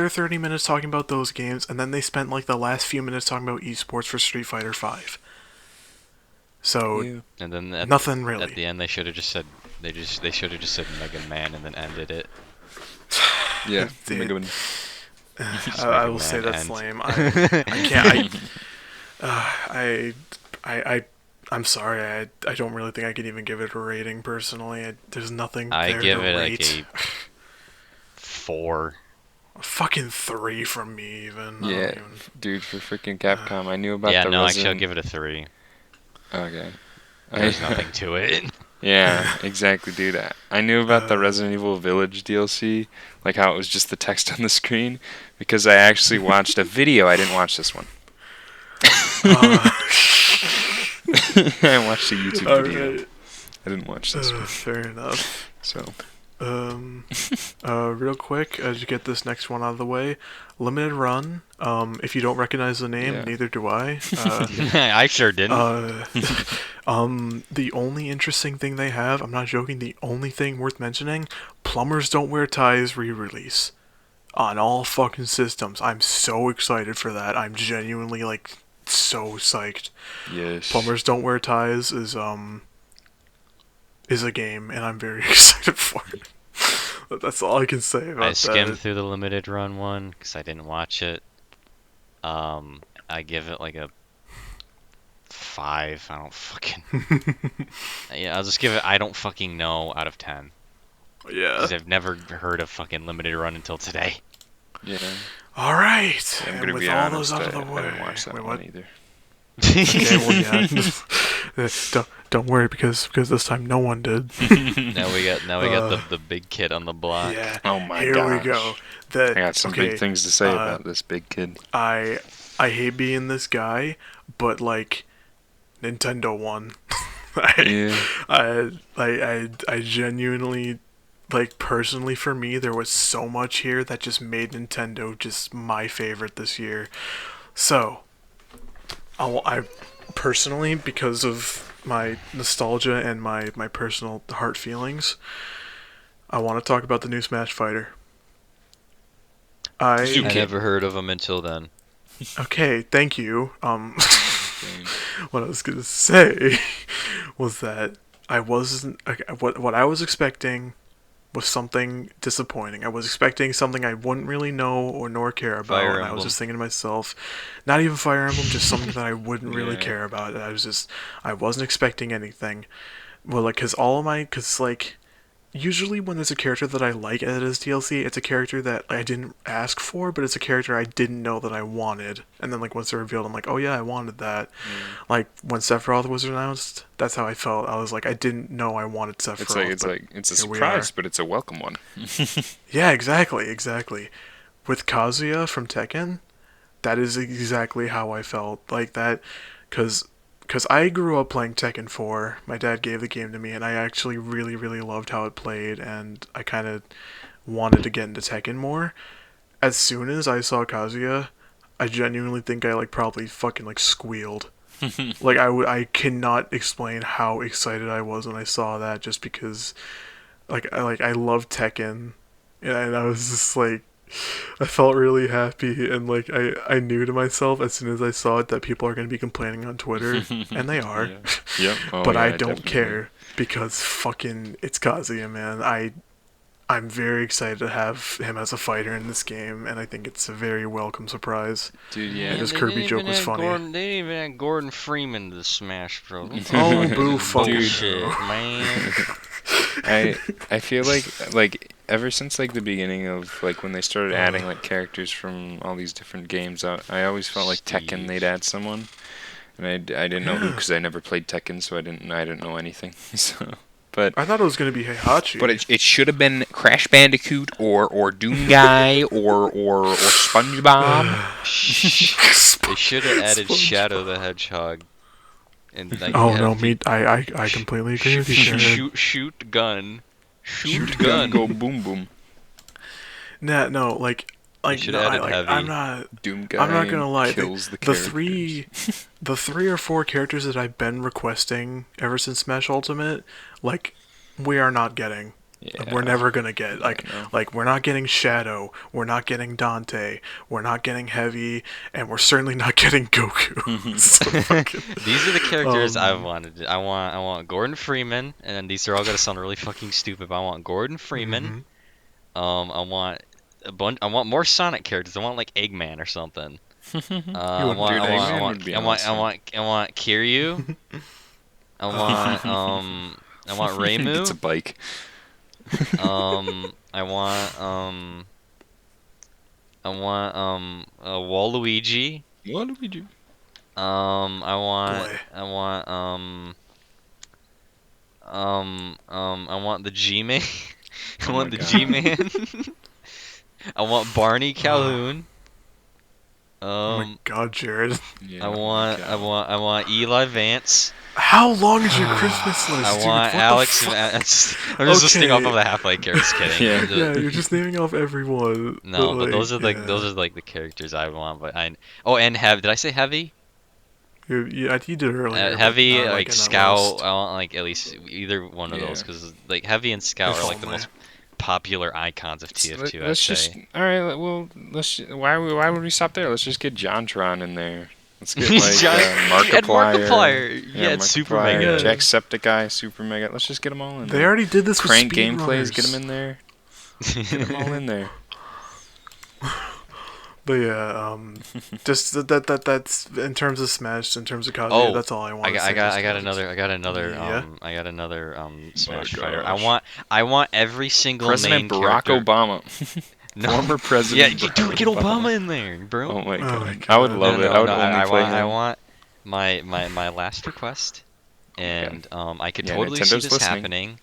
S1: 30 minutes talking about those games, and then they spent like the last few minutes talking about esports for Street Fighter 5. So
S3: And then
S1: nothing really.
S3: At the end, they should have just said they should have just said Mega Man and then ended it.
S2: Yeah, Mega Man.
S1: I will say that's lame. I can't. I'm sorry. I don't really think I could even give it a rating personally. There's nothing.
S3: I
S1: there
S3: give
S1: to
S3: it
S1: rate.
S3: like a 4.
S1: A fucking 3 from me even.
S2: Yeah, dude, for freaking Capcom, I knew about the
S3: actually, I'll
S2: Resident...
S3: give it a 3.
S2: Okay.
S3: There's nothing to it.
S2: Yeah, exactly, dude. I knew about the Resident Evil Village DLC, like how it was just the text on the screen, because I actually watched a video. I didn't watch this one. I watched a YouTube video.
S1: Right.
S2: I didn't watch this one.
S1: Fair enough.
S2: So,
S1: real quick, as you get this next one out of the way, limited run. If you don't recognize the name, neither do I.
S3: I sure didn't.
S1: The only interesting thing they have, I'm not joking, the only thing worth mentioning, Plumbers Don't Wear Ties re-release. On all fucking systems. I'm so excited for that. I'm genuinely, like, so psyched.
S2: yes.
S1: Plumbers Don't Wear Ties is a game, and I'm very excited for it. That's all I can say about that.
S3: I skimmed through the limited run one because I didn't watch it. I give it like a 5. I don't fucking. Yeah, I'll just give it. I don't fucking know out of 10.
S1: Yeah.
S3: Because I've never heard of fucking limited run until today.
S2: Yeah.
S1: All right.
S2: I'm
S1: and
S2: gonna
S1: with
S2: be
S1: all
S2: honest,
S1: those out of the way,
S2: I didn't watch that
S1: wait,
S2: one
S1: what?
S2: either.
S1: Okay, well, yeah. don't worry because this time no one did.
S3: Now we got the big kid on the block.
S1: Yeah.
S2: Oh my
S1: Here
S2: gosh.
S1: we go.
S2: I got some big things to say about this big kid.
S1: I hate being this guy, but like Nintendo won. I genuinely, like, personally for me, there was so much here that just made Nintendo just my favorite this year. So, I personally, because of my nostalgia and my personal heart feelings, I want to talk about the new Smash Fighter.
S3: I never heard of him until then.
S1: Okay, thank you. What I was gonna say was that I wasn't. What I was expecting was something disappointing. I was expecting something I wouldn't really know or nor care about.
S3: Fire
S1: and I was
S3: Emblem.
S1: just thinking to myself, not even Fire Emblem, just something that I wouldn't really care about. And I wasn't expecting anything. Well, like, usually when there's a character that I like as DLC, it's a character that I didn't ask for, but it's a character I didn't know that I wanted. And then, like, once they're revealed, I'm like, oh yeah, I wanted that. Like, when Sephiroth was announced, that's how I felt. I was like, I didn't know I wanted Sephiroth.
S2: It's a surprise, but it's a welcome one.
S1: Yeah, exactly. With Kazuya from Tekken, that is exactly how I felt. Like that, because I grew up playing Tekken 4. My dad gave the game to me, and I actually really, really loved how it played, and I kind of wanted to get into Tekken more. As soon as I saw Kazuya, I genuinely think I, like, probably fucking, like, squealed. Like, I cannot explain how excited I was when I saw that, just because, I love Tekken, and I was just, like, I felt really happy, and like I knew to myself as soon as I saw it that people are going to be complaining on Twitter, and they are.
S2: Yep. Oh,
S1: but
S2: yeah,
S1: I don't
S2: definitely.
S1: care because fucking it's Kazuya, man. I'm very excited to have him as a fighter in this game, and I think it's a very welcome surprise.
S2: Dude, yeah.
S1: His Kirby joke was funny.
S3: They didn't even have Gordon Freeman to Smash Bros.
S1: Oh, boo, fucking
S3: bullshit, man.
S2: I feel like ever since like the beginning of like when they started adding like characters from all these different games, I always felt like Tekken they'd add someone, and I didn't know who because I never played Tekken, so I didn't know anything. So, but
S1: I thought it was gonna be Heihachi.
S2: But it should have been Crash Bandicoot or Doom Guy or SpongeBob.
S3: They should have added Shadow the Hedgehog. And like,
S1: oh no, I completely agree with you, Jared.
S3: Shoot gun, go boom boom.
S1: Nah, no, like like
S3: should
S1: no,
S3: have
S1: I
S3: added
S1: like
S3: heavy.
S1: I'm not.
S2: Doom guy
S1: I'm not gonna lie.
S2: kills the
S1: The
S2: characters.
S1: the 3 or 4 characters that I've been requesting ever since Smash Ultimate, like, we are not getting.
S2: Yeah.
S1: We're never gonna get
S2: I know.
S1: like we're not getting Shadow, we're not getting Dante, we're not getting Heavy, and we're certainly not getting Goku. So fucking,
S3: These are the characters I
S1: um,
S3: wanted. I want Gordon Freeman, and these are all gonna sound really fucking stupid, but I want Gordon Freeman.
S1: mhm.
S3: I want I want more Sonic characters. I want like Eggman or something.
S1: You wouldn't
S2: Dude,
S1: do that.
S2: Eggman would be awesome.
S3: I want Kiryu. I want
S2: Gets a
S3: Reimu.
S2: bike.
S3: I want Waluigi.
S2: What do we do?
S3: I want
S1: Boy.
S3: I want the G-Man. I
S2: Oh
S3: want
S2: my
S3: the
S2: God.
S3: G-Man. I want Barney Calhoun.
S1: Oh my god, Jared.
S2: Yeah,
S3: I want Eli Vance.
S1: How long is your Christmas list,
S3: I
S1: dude?
S3: want
S1: What the
S3: Alex.
S1: fuck?
S3: I'm just listing off
S1: Okay.
S3: of the Half-Life characters. Kidding.
S2: Yeah.
S1: Yeah, you're just naming off everyone.
S3: No, but
S1: like,
S3: those are
S1: yeah.
S3: like the characters I want. But and have did I say heavy?
S1: You did earlier. but
S3: Heavy,
S1: not,
S3: like
S1: in that
S3: Scout.
S1: list.
S3: I want like at least either one of those
S2: Yeah.
S3: because like Heavy and Scout
S1: If
S3: are like the
S1: only.
S3: most popular icons of TF2. I'd
S2: Let's
S3: say.
S2: just all right. Well, why would we stop there? Let's just get JonTron in there. Let's get like Markiplier.
S3: And Markiplier. Yeah, it's Super
S2: Markiplier,
S3: Mega.
S2: Jacksepticeye, Super Mega. Let's just get them all in
S1: They
S2: there.
S1: already did this
S2: Crank
S1: with
S2: gameplays. Get
S1: speedrunners.
S2: them in there. Get them all in there.
S1: But yeah, just that's in terms of Smash, in terms of Kazuya,
S3: Oh,
S1: that's all I want.
S3: I got another
S1: Yeah?
S3: Smash
S2: my
S3: Fighter.
S2: gosh.
S3: I want every single
S2: President
S3: main
S2: Barack
S3: character.
S2: Obama.
S3: No.
S2: Former
S3: Yeah,
S2: President.
S3: dude,
S2: Barack
S3: get Obama in there, bro.
S2: Oh my
S1: Oh
S2: god.
S1: my
S2: I would
S1: God.
S2: love it. I would only play
S3: I
S2: him.
S3: want my last request, and I could
S2: Yeah,
S3: totally see
S2: Nintendo's
S3: this
S2: listening.
S3: happening.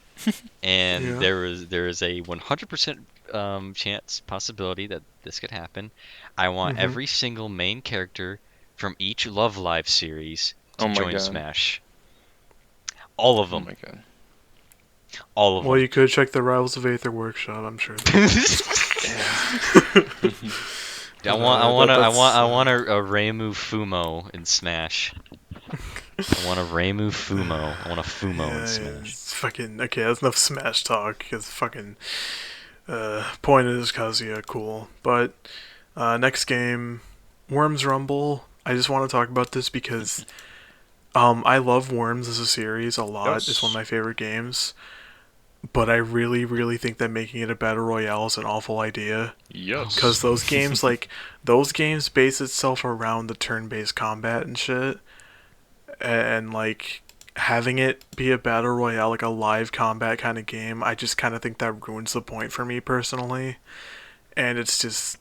S3: And
S1: Yeah.
S3: there is a 100% chance possibility that this could happen. I want
S1: Mhm.
S3: every single main character from each Love Live series to
S2: Oh my
S3: join
S2: God.
S3: Smash. All of
S2: Oh
S3: them.
S2: my god.
S3: All of
S1: Well, you could check the Rivals of Aether workshop. I'm sure.
S3: them. I want a Reimu Fumo in Smash. I want a Reimu Fumo. I want a Fumo in Smash.
S1: It's fucking okay. That's enough Smash talk. Because fucking point is Kazuya, cool. But next game, Worms Rumble. I just want to talk about this because I love Worms as a series a lot.
S2: Yes.
S1: It's one of my favorite games. But I really, really think that making it a battle royale is an awful idea.
S2: Yes.
S1: Because those games, like, those games base itself around the turn-based combat and shit. And, like, having it be a battle royale, like a live combat kind of game, I just kind of think that ruins the point for me personally. And it's just,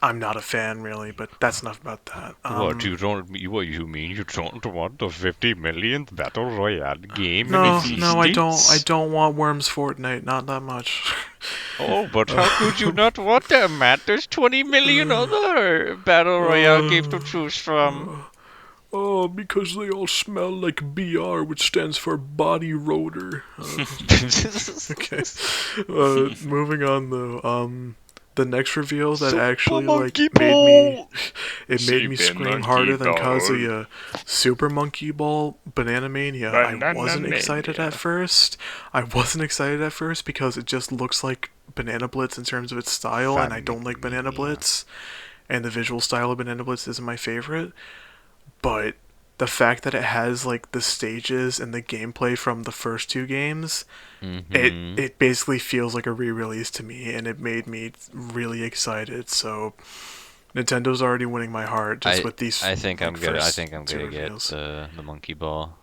S1: I'm not a fan, really, but that's enough about that.
S3: What you mean? You don't want the 50 millionth battle royale game?
S1: No, I don't. I don't want Worms Fortnite, not that much.
S3: Oh, but how could you not want that, Matt? There's 20 million other battle royale games to choose from.
S1: Oh, because they all smell like BR, which stands for Body Rotor. Okay. Moving on though. The next reveal that actually like made me
S2: Super
S1: scream
S2: Monkey
S1: harder than
S2: Ball.
S1: Kazuya. Super Monkey Ball, Banana Mania. I wasn't excited at first. Because it just looks like Banana Blitz in terms of its style, and I don't like Banana Blitz. And the visual style of Banana Blitz isn't my favorite. But the fact that it has like the stages and the gameplay from the first 2 games, it basically feels like a re-release to me, and it made me really excited. So Nintendo's already winning my heart just with these.
S3: I think I'm gonna get
S1: reveals.
S3: the monkey ball.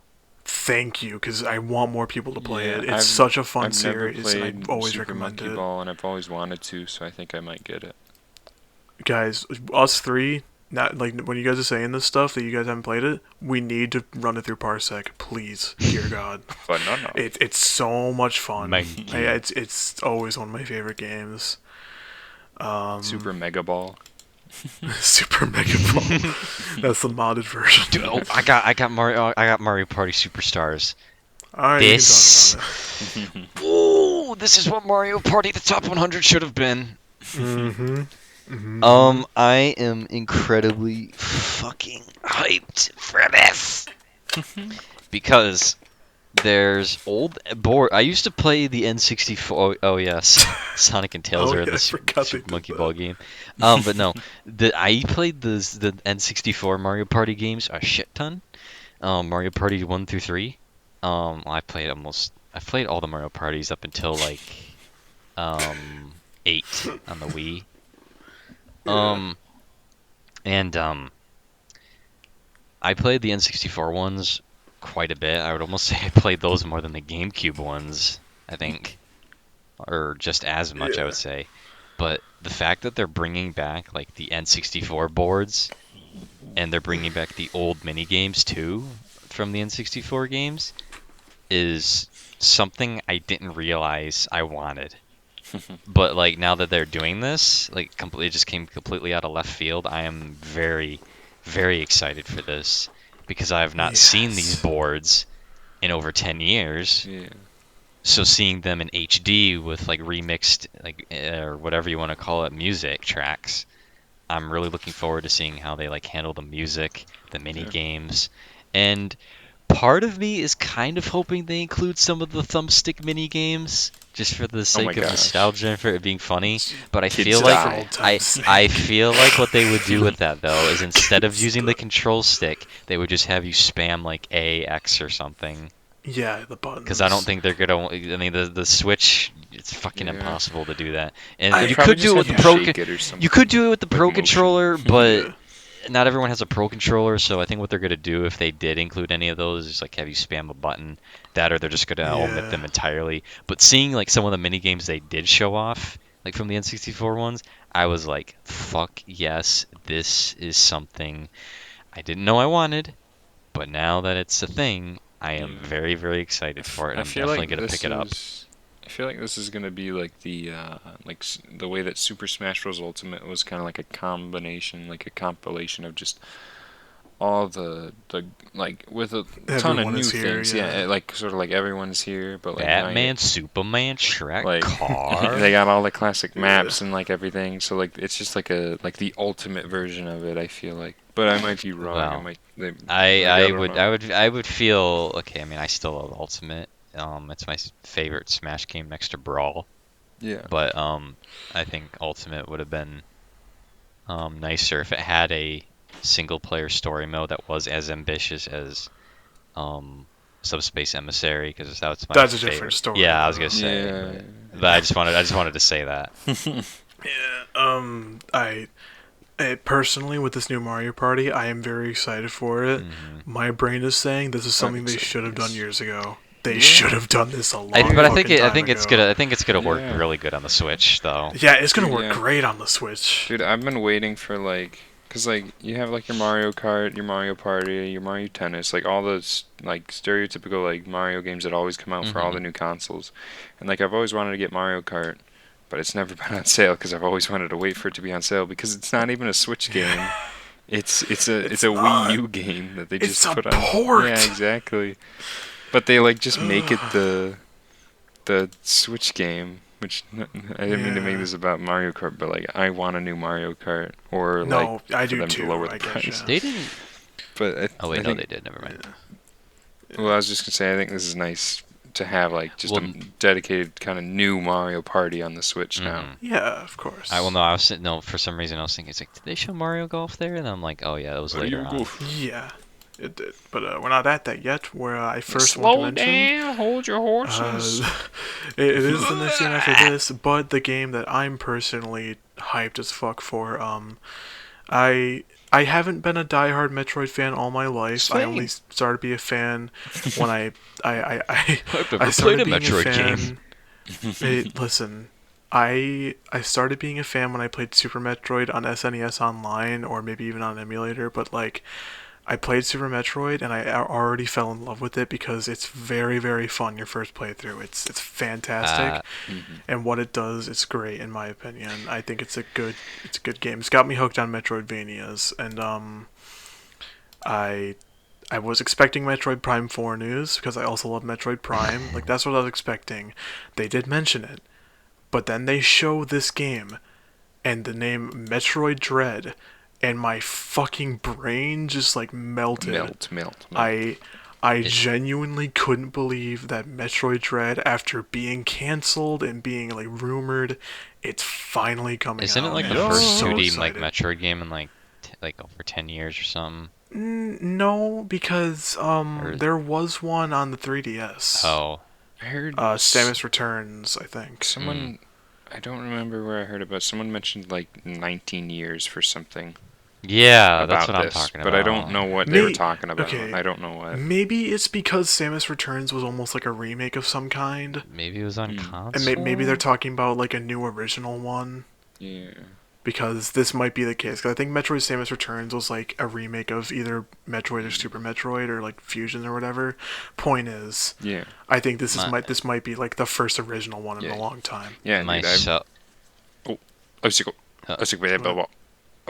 S1: Thank you, because I want more people to play it. It's
S2: I've-
S1: such a fun
S2: I've never
S1: series, and I
S2: played
S1: always
S2: Super
S1: recommend
S2: Monkey
S1: it.
S2: Ball, and I've always wanted to, so I think I might get it.
S1: Guys, us 3. Not like when you guys are saying this stuff that you guys haven't played it, we need to run it through Parsec, please, dear God.
S2: But no.
S1: It's so much fun.
S3: Monkey.
S1: It's always one of my favorite games.
S2: Super Mega Ball.
S1: Super Mega Ball. That's the modded version.
S3: Dude, I got Mario Party Superstars.
S1: Alright,
S3: This.
S1: you can talk
S3: Ooh, this is what Mario Party the top 100 should have been.
S1: about it.
S3: I am incredibly fucking hyped for this because there's old board. I used to play the N64. Oh yes, Sonic and Tails
S1: Oh
S3: are
S1: yeah,
S3: in
S1: I
S3: the
S1: forgot they
S3: Super
S1: did
S3: Monkey
S1: that.
S3: Ball game. But no, I played the N64 Mario Party games a shit ton. Mario Party 1 through 3. I played all the Mario Parties up until like 8 on the Wii.
S1: Yeah.
S3: Um, and I played the N64 ones quite a bit. I would almost say I played those more than the GameCube ones, I think, or just as much, I would
S1: Yeah.
S3: say. But the fact that they're bringing back like the N64 boards and they're bringing back the old mini games too from the N64 games is something I didn't realize I wanted. But like now that they're doing this, like completely just came completely out of left field. I am very, very excited for this because I have not seen these
S1: Yes.
S3: boards in over 10 years.
S2: Yeah.
S3: So seeing them in HD with like remixed like or whatever you want to call it music tracks, I'm really looking forward to seeing how they like handle the music, the mini
S2: Yeah.
S3: games, and part of me is kind of hoping they include some of the thumbstick mini games just for the
S2: Oh my
S3: sake of
S2: gosh.
S3: nostalgia and for it being funny. But I
S2: Kids
S3: feel
S1: Just
S3: like
S1: for
S2: die.
S1: old
S3: I
S1: time's
S3: I
S1: sake.
S3: feel like what they would do with that though is instead of
S1: Kids
S3: using
S1: die.
S3: the control stick, they would just have you spam like A, X or something.
S1: Yeah, the
S3: Because I don't
S1: buttons.
S3: think they're gonna. I mean, the Switch. It's fucking
S2: Yeah.
S3: impossible to do that. And
S2: They
S1: I
S3: you
S2: probably
S3: could
S2: just
S3: do it with
S2: have
S3: the
S2: to
S3: Pro.
S1: yeah.
S2: shake it or
S3: You could
S2: something.
S3: do it with the
S2: Like
S3: Pro
S2: motion.
S3: controller, but
S1: Yeah.
S3: not everyone has a Pro controller. So I think what they're gonna do if they did include any of those is like have you spam a button. That or they're just gonna omit
S1: Yeah.
S3: them entirely. But seeing like some of the mini games they did show off, like from the N64 ones, I was like, fuck yes, this is something I didn't know I wanted, but now that it's a thing, I am
S2: Yeah.
S3: very, very excited for it, and
S2: I
S3: I'm
S2: feel
S3: definitely
S2: like
S3: gonna pick
S2: this
S3: it up.
S2: is. I feel like this is gonna be like the way that Super Smash Bros. Ultimate was kind of like a combination, like a compilation of just all the like with a ton of
S1: Everyone
S2: new
S1: is here,
S2: things. Yeah,
S1: yeah.
S2: like sort of like everyone's here, but like now you
S3: Batman, Superman, Shrek,
S2: like they
S3: Car.
S2: got all the classic
S1: Yeah.
S2: maps and like everything. So like it's just like a like the ultimate version of it. I feel like, but I might be wrong. I
S3: Well,
S2: might.
S3: I
S2: Like I
S3: I
S2: don't
S3: would
S2: know.
S3: I would I would feel okay. I mean, I still love Ultimate. It's my favorite Smash game next to Brawl.
S2: Yeah.
S3: But I think Ultimate would have been nicer if it had a single player story mode that was as ambitious as um, Subspace Emissary, because that's my
S1: That's a different
S3: favorite.
S1: story,
S3: Yeah, I was gonna
S1: though.
S3: say,
S2: Yeah.
S3: but I just wanted to say that.
S1: Yeah. Personally, with this new Mario Party, I am very excited for it.
S3: Hmm.
S1: My brain is saying this is
S2: I'm
S1: something they
S2: excited.
S1: should have done
S2: Yes.
S1: years ago. They
S2: Yeah.
S1: should have done this a long
S3: But I think
S1: fucking
S3: I
S1: time
S3: think
S1: ago.
S3: it's gonna work
S2: Yeah.
S3: really good on the Switch, though.
S1: Yeah, it's gonna
S2: Dude,
S1: work
S2: yeah.
S1: great on the Switch.
S2: Dude, I've been waiting for like, cause like you have like your Mario Kart, your Mario Party, your Mario Tennis, like all those like stereotypical like Mario games that always come out for all
S3: Hmm.
S2: the new consoles, and like I've always wanted to get Mario Kart, but it's never been on sale because I've always wanted to wait for it to be on sale because it's not even a Switch game. It's a Wii
S1: not.
S2: U game that they
S1: It's
S2: just
S1: a
S2: put on.
S1: port.
S2: Yeah, exactly. But they like just make it
S1: Ugh.
S2: the Switch game, which I didn't mean to make
S1: Yeah.
S2: this about Mario Kart, but like I want a new Mario Kart or like
S1: No, I
S2: for
S1: do
S2: them to
S1: too.
S2: lower
S1: I
S2: the
S1: get
S2: price.
S1: ya.
S3: They didn't.
S2: But
S3: Oh
S2: I
S3: wait, no,
S2: think
S3: they did. Never mind.
S2: well, I was just gonna say I think this is nice to have like just
S3: Well,
S2: a dedicated kind of new Mario Party on the Switch now.
S3: mhm.
S1: Yeah, of course.
S3: No. For some reason, I was thinking it's like, did they show Mario Golf there? And I'm like, oh yeah, that was later on.
S1: Yeah, it did. But we're not at that yet. Where I first want to mention.
S2: down, hold your horses.
S1: It is the next game after this, but the game that I'm personally hyped as fuck for. I I haven't been a diehard Metroid fan all my life. I only started to be a fan when
S3: I've never
S1: I started being
S3: Metroid
S1: a
S3: game.
S1: fan. Listen, I started being a fan when I played Super Metroid on SNES Online or maybe even on emulator, but like I played Super Metroid and I already fell in love with it because it's very very fun your first playthrough. It's fantastic. And what it does, it's great in my opinion. I think it's a good game. It's got me hooked on Metroidvanias, and I I was expecting Metroid Prime 4 news because I also love Metroid Prime. Like that's what I was expecting. They did mention it, but then they show this game, and the name Metroid Dread, and my fucking brain just like melted.
S2: Melt.
S1: I genuinely couldn't believe that Metroid Dread, after being canceled and being like rumored, it's finally coming
S3: Isn't it
S1: out.
S3: like the
S1: and I'm
S3: first
S1: so
S3: 2D like
S1: excited.
S3: Metroid game in like over 10 years or something?
S1: No, because
S3: Or
S1: there was one on the 3DS.
S3: oh,
S2: I heard
S1: Samus Returns, I think.
S2: someone. I don't remember where I heard it, but someone mentioned like 19 years for something
S3: yeah, that's
S2: about
S3: what I'm
S2: this,
S3: talking
S2: but I don't
S3: about.
S2: know what they were talking about.
S1: Okay,
S2: I don't know what.
S1: maybe it's because Samus Returns was almost like a remake of some kind,
S3: Maybe it was on
S1: and
S3: console.
S1: maybe they're talking about like a new original one.
S2: Yeah.
S1: Because this might be the case. Because I think Metroid Samus Returns was like a remake of either Metroid or Super Metroid or like Fusion or whatever. Point is,
S2: Yeah.
S1: I think
S3: My,
S1: this might be like the first original one in a long time.
S2: Yeah, dude.
S3: myself.
S2: I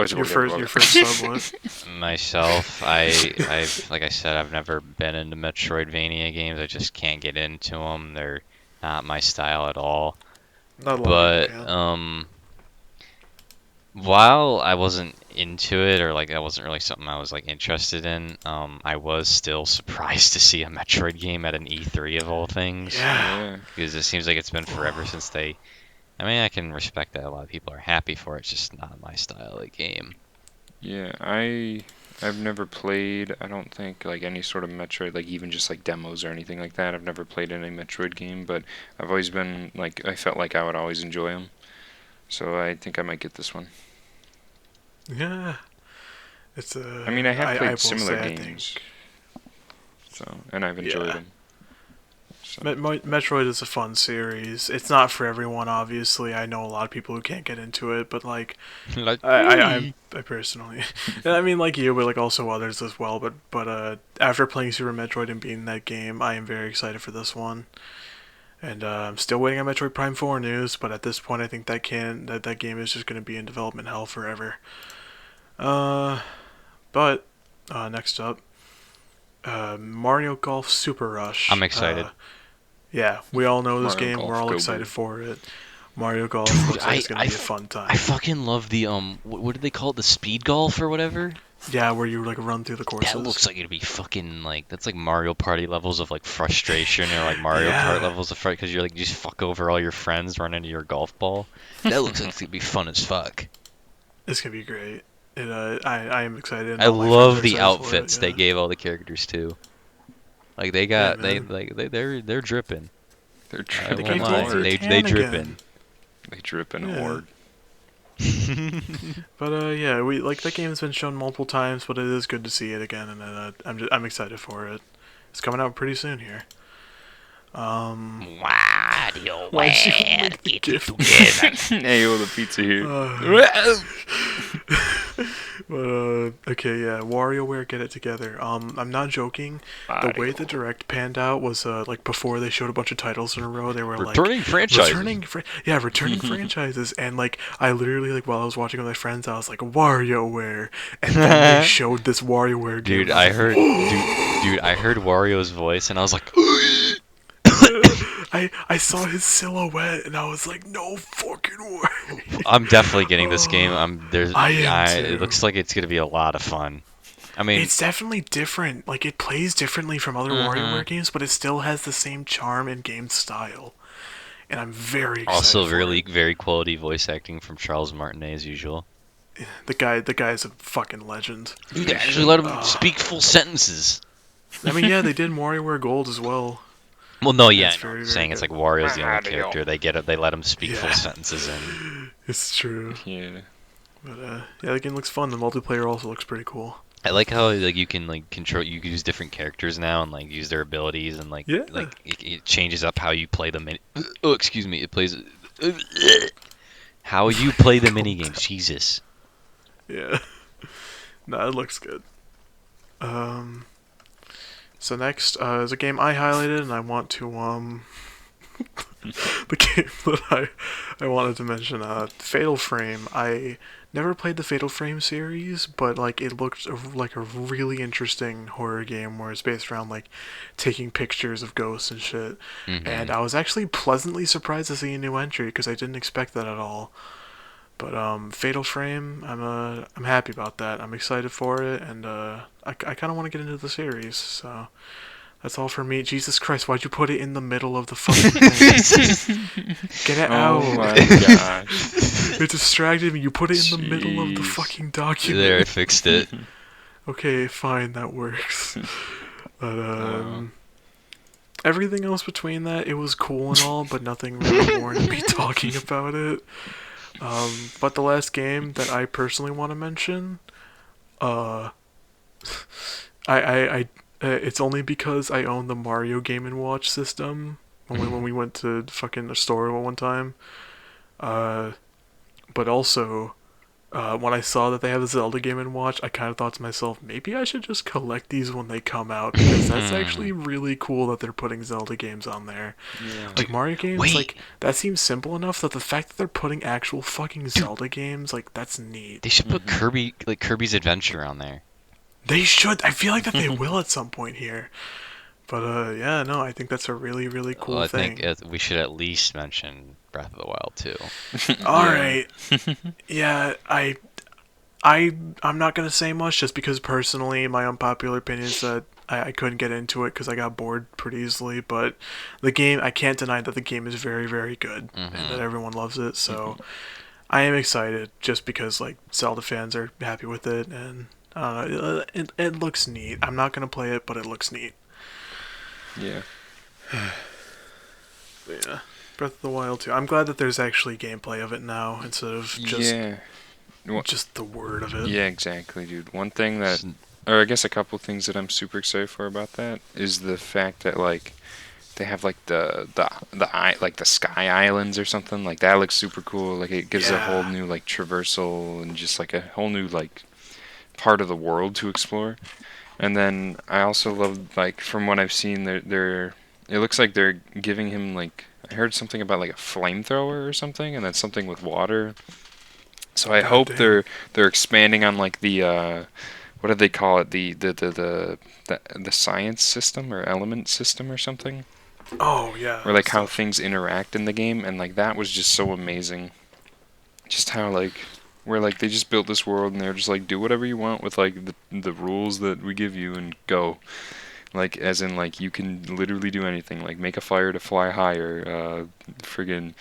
S2: was
S1: Your first sub was
S3: Myself, I've like I said, I've never been into Metroidvania games. I just can't get into them. They're not my style at all.
S1: not a lot of
S3: But
S1: people can.
S3: while I wasn't into it, or like that wasn't really something I was like interested in, I was still surprised to see a Metroid game at an E3 of all things.
S1: Yeah.
S3: Because it seems like it's been forever since they. I mean, I can respect that a lot of people are happy for it. It's just not my style of game.
S2: Yeah, I've never played, I don't think, like any sort of Metroid, like even just like demos or anything like that. I've never played any Metroid game, but I've always been like, I felt like I would always enjoy them. So I think I might get this one.
S1: Yeah. It's a.
S2: I mean, I have
S1: I
S2: played
S1: will
S2: similar
S1: say,
S2: games, and I've enjoyed
S1: Yeah.
S2: them. So.
S1: Metroid is a fun series. It's not for everyone, obviously. I know a lot of people who can't get into it, but like,
S3: Like
S1: I personally, and I mean like you, but like also others as well. But after playing Super Metroid and beating that game, I am very excited for this one. And I'm still waiting on Metroid Prime 4 news, but at this point, I think that game is just going to be in development hell forever. Uh, but next up, Mario Golf Super Rush.
S3: I'm excited.
S1: Yeah, we all know this
S2: Mario
S1: game.
S2: Golf,
S1: We're all
S2: go
S1: excited
S2: blue.
S1: for it. Mario Golf
S3: Dude,
S1: looks like it's going to be a fun time.
S3: I fucking love the what did they call it? The speed golf or whatever?
S1: Yeah, where you like run through the courses.
S3: That looks like it'd be fucking like that's like Mario Party levels of like frustration or like Mario
S1: Yeah.
S3: Kart levels of fright because you're like you just fuck over all your friends, run into your golf ball. That looks like it's gonna be fun as fuck.
S1: It's going to be great. I am excited. and
S3: I
S1: all my friends
S3: love
S1: are
S3: the
S1: excited for
S3: outfits
S1: it,
S3: they
S1: yeah.
S3: gave all the characters too. Like they got
S1: Yeah, man.
S3: they're dripping.
S2: They're
S3: I
S1: They
S3: won't
S1: gave
S3: lie.
S1: Gold
S3: They
S1: Tan
S3: dripping.
S1: again.
S2: They drip in
S1: Yeah.
S2: horde.
S1: But yeah, we like that game's been shown multiple times, but it is good to see it again, and I'm excited for it. It's coming out pretty soon here.
S3: Wario,
S1: Why'd you make the gif?
S2: Hey, yo, the pizza here.
S1: Okay, yeah, WarioWare, get it together. I'm not joking. The way the direct panned out was like before they showed a bunch of titles in a row, they were
S3: returning
S1: like
S3: franchises.
S1: returning franchises, and like I literally like while I was watching with my friends, I was like WarioWare, and then they showed this WarioWare game.
S3: Dude, I heard I heard Wario's voice and I was like
S1: I saw his silhouette and I was like, no fucking way.
S3: I'm definitely getting this game.
S1: I am
S3: It
S1: too.
S3: looks like it's gonna be a lot of fun. I mean,
S1: It's definitely different. Like it plays differently from other WarioWare games, but it still has the same charm and game style. And I'm very excited.
S3: also
S1: for
S3: really
S1: it.
S3: very quality voice acting from Charles Martinet as usual.
S1: The guy's a fucking legend.
S3: Dude, they actually let him speak full sentences.
S1: I mean, yeah, they did WarioWare Gold as well.
S3: Well, no, yeah,
S1: That's
S3: I know.
S1: very,
S3: I'm
S1: very
S3: saying it's
S1: good.
S3: like Wario's the only
S2: Mario.
S3: character. They let him speak full
S1: Yeah.
S3: sentences in.
S1: It's true.
S2: Yeah.
S1: But yeah, the game looks fun. The multiplayer also looks pretty cool.
S3: I like how like you can like control. You can use different characters now and like use their abilities and like
S1: Yeah.
S3: like it changes up how you play the mini. Oh, excuse me. It plays. How you play the mini games. Jesus.
S1: Yeah. Nah, it looks good. So next is a game I highlighted, and I want to the game that I wanted to mention, Fatal Frame. I never played the Fatal Frame series, but like it looked like a really interesting horror game where it's based around like taking pictures of ghosts and shit.
S3: Mhm.
S1: And I was actually pleasantly surprised to see a new entry because I didn't expect that at all. But Fatal Frame, I'm happy about that. I'm excited for it, and I kind of want to get into the series. So that's all for me. Jesus Christ, why'd you put it in the middle of the fucking thing? Get it out.
S2: Oh my gosh.
S1: It distracted me. You put it in the middle of the
S2: Jeez.
S1: fucking document.
S3: There, I fixed it.
S1: Okay, fine, that works. But everything else between that, it was cool and all, but nothing really warranted me talking about it. But the last game that I personally want to mention, uh, it's only because I own the Mario Game and Watch system when we went to fucking a store one time. But also, when I saw that they have the Zelda Game and Watch, I kind of thought to myself, maybe I should just collect these when they come out, because that's actually really cool that they're putting Zelda games on there.
S2: Yeah.
S1: Like Mario games,
S3: Wait.
S1: like that seems simple enough that the fact that they're putting actual fucking Zelda games, like that's neat.
S3: They should put Kirby's Adventure on there.
S1: They should. I feel like that they will at some point here. But yeah, no, I think that's a really really cool
S3: Well, I
S1: thing.
S3: think we should at least mention Breath of the Wild too.
S1: All right. Yeah, I'm not gonna say much just because personally, my unpopular opinion is that I couldn't get into it because I got bored pretty easily. But the game, I can't deny that the game is very very good and that everyone loves it. So I am excited just because like Zelda fans are happy with it, and I don't know, it looks neat. I'm not gonna play it, but it looks neat.
S2: Yeah.
S1: But yeah, Breath of the Wild too. I'm glad that there's actually gameplay of it now instead of just
S2: Yeah.
S1: just the word of it.
S2: Yeah, exactly, dude. One thing that, or I guess a couple things that I'm super excited for about that is the fact that like they have like the sky islands or something like that looks super cool. Like it gives a whole
S1: Yeah.
S2: new like traversal and just like a whole new like part of the world to explore. And then I also love like from what I've seen, they're it looks like they're giving him like I heard something about like a flamethrower or something, and then something with water. So I hope
S1: Goddamn.
S2: they're expanding on like the what do they call it, the science system or element system or something,
S1: Oh yeah.
S2: or like how
S1: stuff.
S2: things interact in the game, and like that was just so amazing. Just how like where like they just built this world and they're just like do whatever you want with like the rules that we give you and go. Like as in like you can literally do anything. Like make a fire to fly higher. Friggin'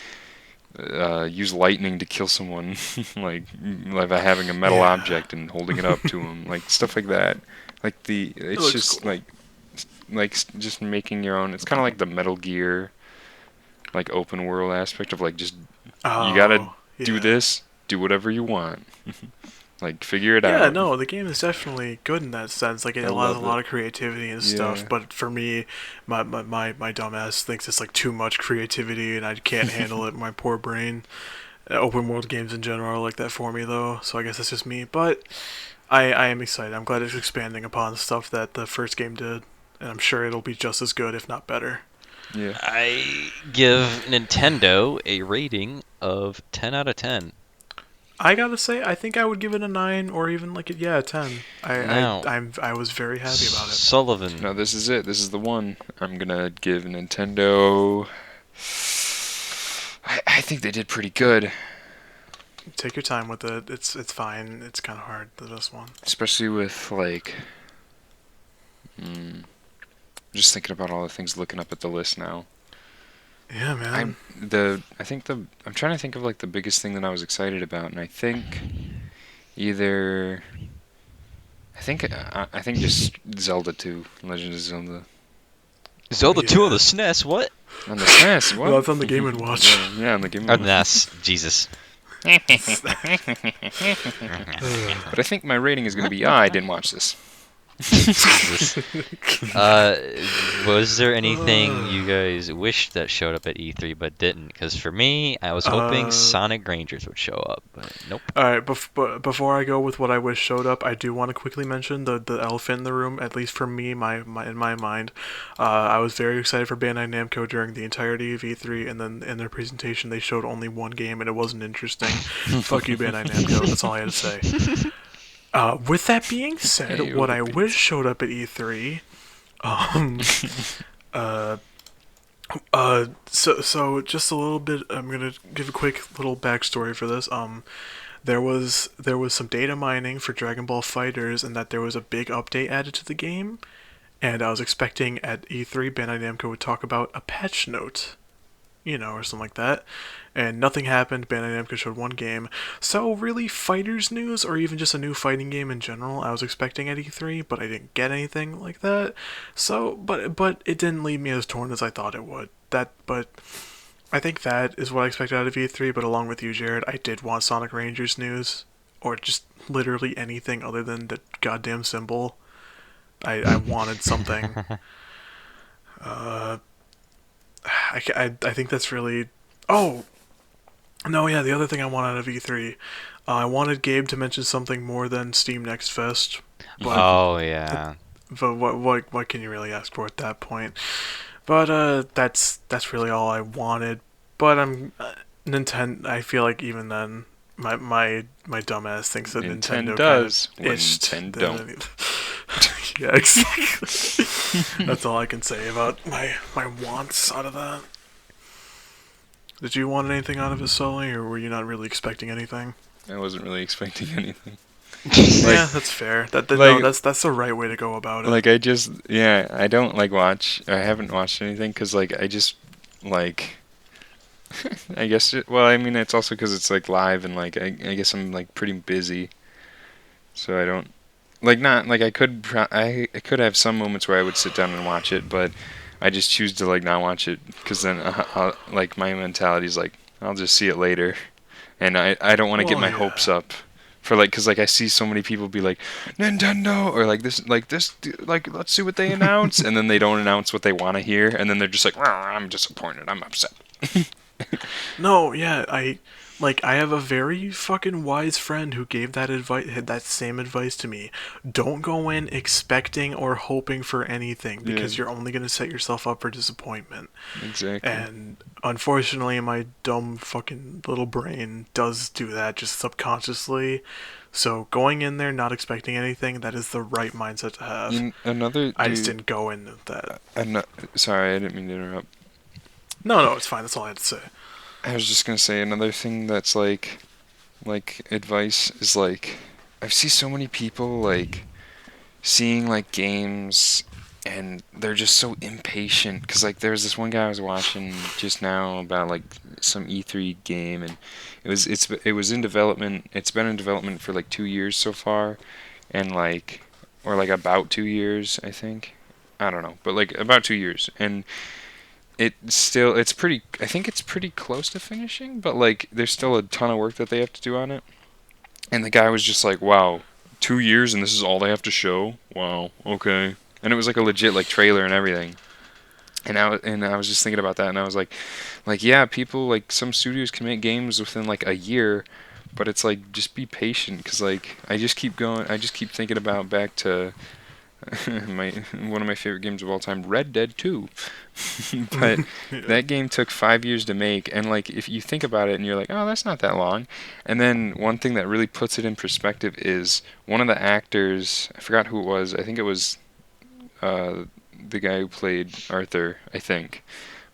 S2: use lightning to kill someone, like by having a metal
S1: Yeah.
S2: object and holding it up to them, like stuff like that. Like it's
S1: looks
S2: just
S1: cool.
S2: just making your own. It's kind of like the Metal Gear, like open world aspect of like just you gotta do
S1: yeah.
S2: this, do whatever you want, like figure it
S1: Yeah,
S2: out.
S1: no, the game is definitely good in that sense. Like it
S2: I
S1: allows a
S2: love
S1: lot
S2: it.
S1: of creativity and
S2: Yeah.
S1: stuff. But for me, my dumb ass thinks it's like too much creativity, and I can't handle it. My poor brain. Open world games in general are like that for me though. So I guess that's just me. But I am excited. I'm glad it's expanding upon stuff that the first game did, and I'm sure it'll be just as good, if not better.
S2: Yeah.
S3: I give Nintendo a rating of 10 out of 10.
S1: I gotta say, I think I would give it a 9 or even like a 10.
S3: Now-
S1: I was very happy about it.
S3: Sullivan.
S2: No, this is it. This is the one. I'm gonna give Nintendo. I think they did pretty good,
S1: Take your time with it. It's fine. It's kind of hard this one.
S2: especially with like. Just thinking about all the things, looking up at the list now.
S1: Yeah, man.
S2: I'm trying to think of like the biggest thing that I was excited about, and I think either. I think just Zelda 2, Legend of Zelda.
S3: Zelda
S1: Yeah.
S3: 2 on the SNES, what?
S2: On the SNES, what?
S1: Well, that's on the Game and Watch.
S2: Yeah, on the Game.
S3: On NES, Jesus.
S2: But I think my rating is going to be, I didn't watch this.
S3: Jesus. Was there anything you guys wished that showed up at E3 but didn't? Because for me, I was hoping Sonic Rangers would show up, but nope.
S1: All right, before I go with what I wish showed up, I do want to quickly mention the elephant in the room. At least for me, in my mind, I was very excited for Bandai Namco during the entirety of E3, and then in their presentation they showed only one game, and it wasn't interesting. Fuck you, Bandai Namco. That's all I had to say. With that being said,
S2: Hey,
S1: what I
S2: overbeat.
S1: wish showed up at E3, So just a little bit. I'm gonna give a quick little backstory for this. There was some data mining for Dragon Ball Fighters, and that there was a big update added to the game. And I was expecting at E3, Bandai Namco would talk about a patch note, or something like that. And nothing happened. Bandai Namco showed one game. So really, fighters news or even just a new fighting game in general, I was expecting at E3, but I didn't get anything like that. So, but it didn't leave me as torn as I thought it would. But I think that is what I expected out of E3. But along with you, Jared, I did want Sonic Rangers news or just literally anything other than the goddamn symbol. I wanted something. Uh, I think that's really. Oh, no, yeah, the other thing I want out of E3, I wanted Gabe to mention something more than Steam Next Fest, but
S3: Oh yeah.
S1: what can you really ask for at that point? But that's really all I wanted. But I'm Nintendo. I feel like even then, my dumbass thinks that
S2: Nintendo
S1: Nintendo kind of
S2: does when
S1: itched.
S2: Nintendo.
S1: Yeah, exactly. That's all I can say about my wants out of that. Did you want anything out of it, Sully, or were you not really expecting anything?
S2: I wasn't really expecting anything.
S1: Yeah, that's fair. No,
S2: like,
S1: that's the right way to go about it.
S2: like I don't like watch. I haven't watched anything because like I just like. I guess well, I mean it's also because it's like live and like I guess I'm like pretty busy, so I don't like not like I could have some moments where I would sit down and watch it, but I just choose to like not watch it because then like my mentality is like I'll just see it later, and I don't want to get
S1: Well,
S2: my
S1: yeah.
S2: hopes up for like because like I see so many people be like Nintendo or like this like let's see what they announce, and then they don't announce what they want to hear, and then they're just like I'm disappointed, I'm upset.
S1: No, yeah, I have a very fucking wise friend who gave that same advice to me. Don't go in expecting or hoping for anything
S2: Yeah,
S1: because you're only going to set yourself up for disappointment.
S2: exactly.
S1: And unfortunately, my dumb fucking little brain does do that just subconsciously. So going in there not expecting anything, that is the right mindset to have.
S2: Another
S1: I just
S2: dude.
S1: didn't go in with that.
S2: Sorry, I didn't mean to interrupt.
S1: No, it's fine. That's all I had to say.
S2: I was just gonna say another thing that's like advice is like I see so many people like seeing like games and they're just so impatient because like there's this one guy I was watching just now about like some E3 game and it was in development. It's been in development for like 2 years so far, and like or like about 2 years I think. I don't know, but like about 2 years, and it's pretty I think it's pretty close to finishing, but like there's still a ton of work that they have to do on it. And the guy was just like, "Wow, 2 years and this is all they have to show? Wow, okay." And it was like a legit like trailer and everything. And I was just thinking about that, and I was like yeah, people like some studios can make games within like a year, but it's like just be patient because like I just keep thinking about back to my one of my favorite games of all time, Red Dead 2. But
S1: Yeah.
S2: that game took 5 years to make, and like if you think about it, and you're like, oh, that's not that long. And then one thing that really puts it in perspective is one of the actors. I forgot who it was. I think it was uh, the guy who played Arthur. I think,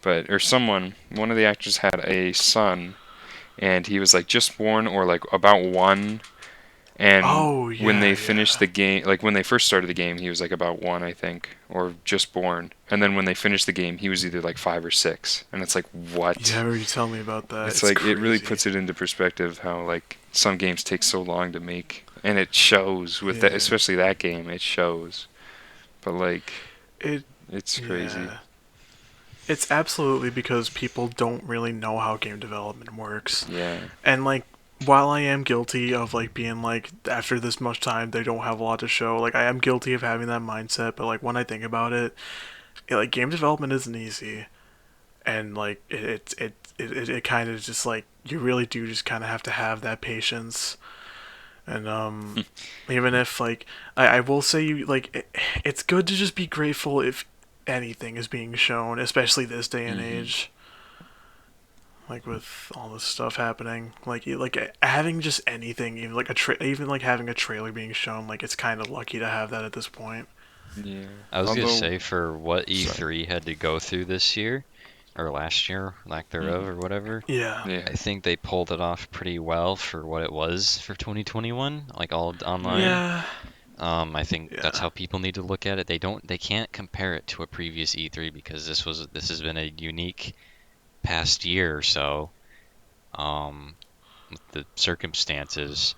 S2: but or someone. One of the actors had a son, and he was like just born or like about one, and
S1: Oh
S2: when
S1: yeah,
S2: they finished
S1: yeah.
S2: the game, like when they first started the game, he was like about one, I think, or just born. And then when they finished the game, he was either like 5 or 6. And it's like,
S1: Yeah, I
S2: what?
S1: remember you telling me about that.
S2: It's
S1: It's
S2: like, it really
S1: crazy.
S2: puts it into perspective how like some games take so long to make. And it shows with that,
S1: Yeah.
S2: especially that game, it shows. But like,
S1: It
S2: it's crazy.
S1: yeah. It's absolutely because people don't really know how game development works.
S2: Yeah.
S1: And like while I am guilty of like being like after this much time they don't have a lot to show, like I am guilty of having that mindset, but like when I think about it, like game development isn't easy. And like it kind of just like you really do just kind of have to have that patience. And even if like I will say you like it's good to just be grateful if anything is being shown, especially this day and
S2: Hmm.
S1: age. Like with all this stuff happening, like having just anything, even like even like having a trailer being shown, like it's kind of lucky to have that at this point.
S2: Yeah.
S3: I was gonna
S2: Although,
S3: say for what
S2: sorry.
S3: E3 had to go through this year, or last year, lack thereof, or whatever.
S1: Yeah.
S2: Yeah.
S3: I think they pulled it off pretty well for what it was for 2021, like all online.
S1: Yeah.
S3: I think that's
S1: Yeah.
S3: how people need to look at it. They can't compare it to a previous E3 because this has been a unique past year or so, with the circumstances.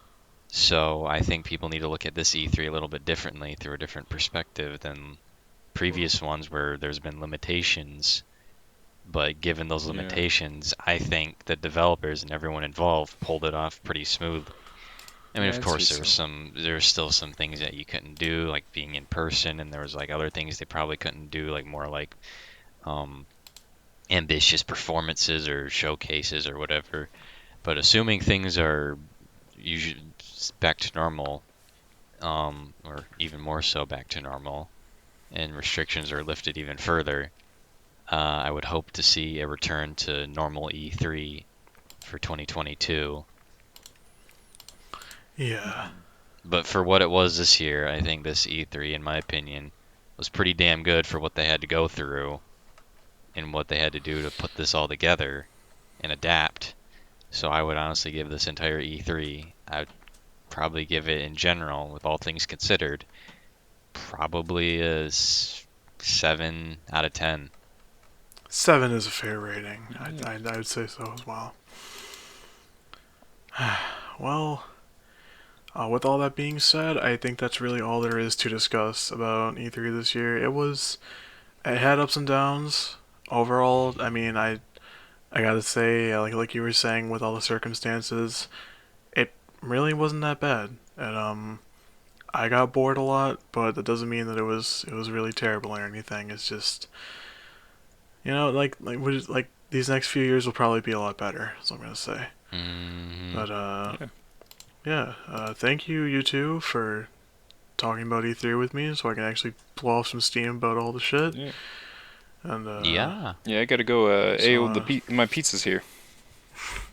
S3: So I think people need to look at this E3 a little bit differently through a different perspective than previous ones where there's been limitations. But given those
S2: Yeah.
S3: limitations, I think the developers and everyone involved pulled it off pretty smooth. I mean,
S2: Yeah,
S3: of
S2: I'd say
S3: course,
S2: so.
S3: there were still some things that you couldn't do, like being in person, and there was like other things they probably couldn't do, like more like um, ambitious performances or showcases or whatever. But assuming things are usually back to normal, or even more so back to normal, and restrictions are lifted even further, I would hope to see a return to normal E3 for 2022.
S1: Yeah.
S3: But for what it was this year, I think this E3, in my opinion, was pretty damn good for what they had to go through and what they had to do to put this all together and adapt. So I would honestly give this entire E3, I'd probably give it in general, with all things considered, probably a 7 out of 10.
S1: 7 is a fair rating.
S2: Yeah.
S1: I would say so as well. Well, with all that being said, I think that's really all there is to discuss about E3 this year. It had ups and downs. Overall, I mean, I gotta say, like you were saying, with all the circumstances, it really wasn't that bad. And I got bored a lot, but that doesn't mean that it was really terrible or anything. It's just, like these next few years will probably be a lot better. That's what I'm gonna say.
S3: Mm,
S1: But
S2: Yeah.
S1: yeah. Thank you, you two, for talking about E3 with me, so I can actually blow off some steam about all the shit.
S2: Yeah.
S1: And
S3: yeah.
S2: Yeah, I gotta go.
S1: So,
S2: My pizza's here.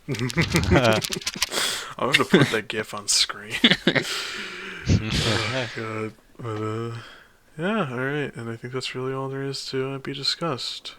S1: I'm gonna put that GIF on screen. Oh, God. But yeah, all right. And I think that's really all there is to be discussed.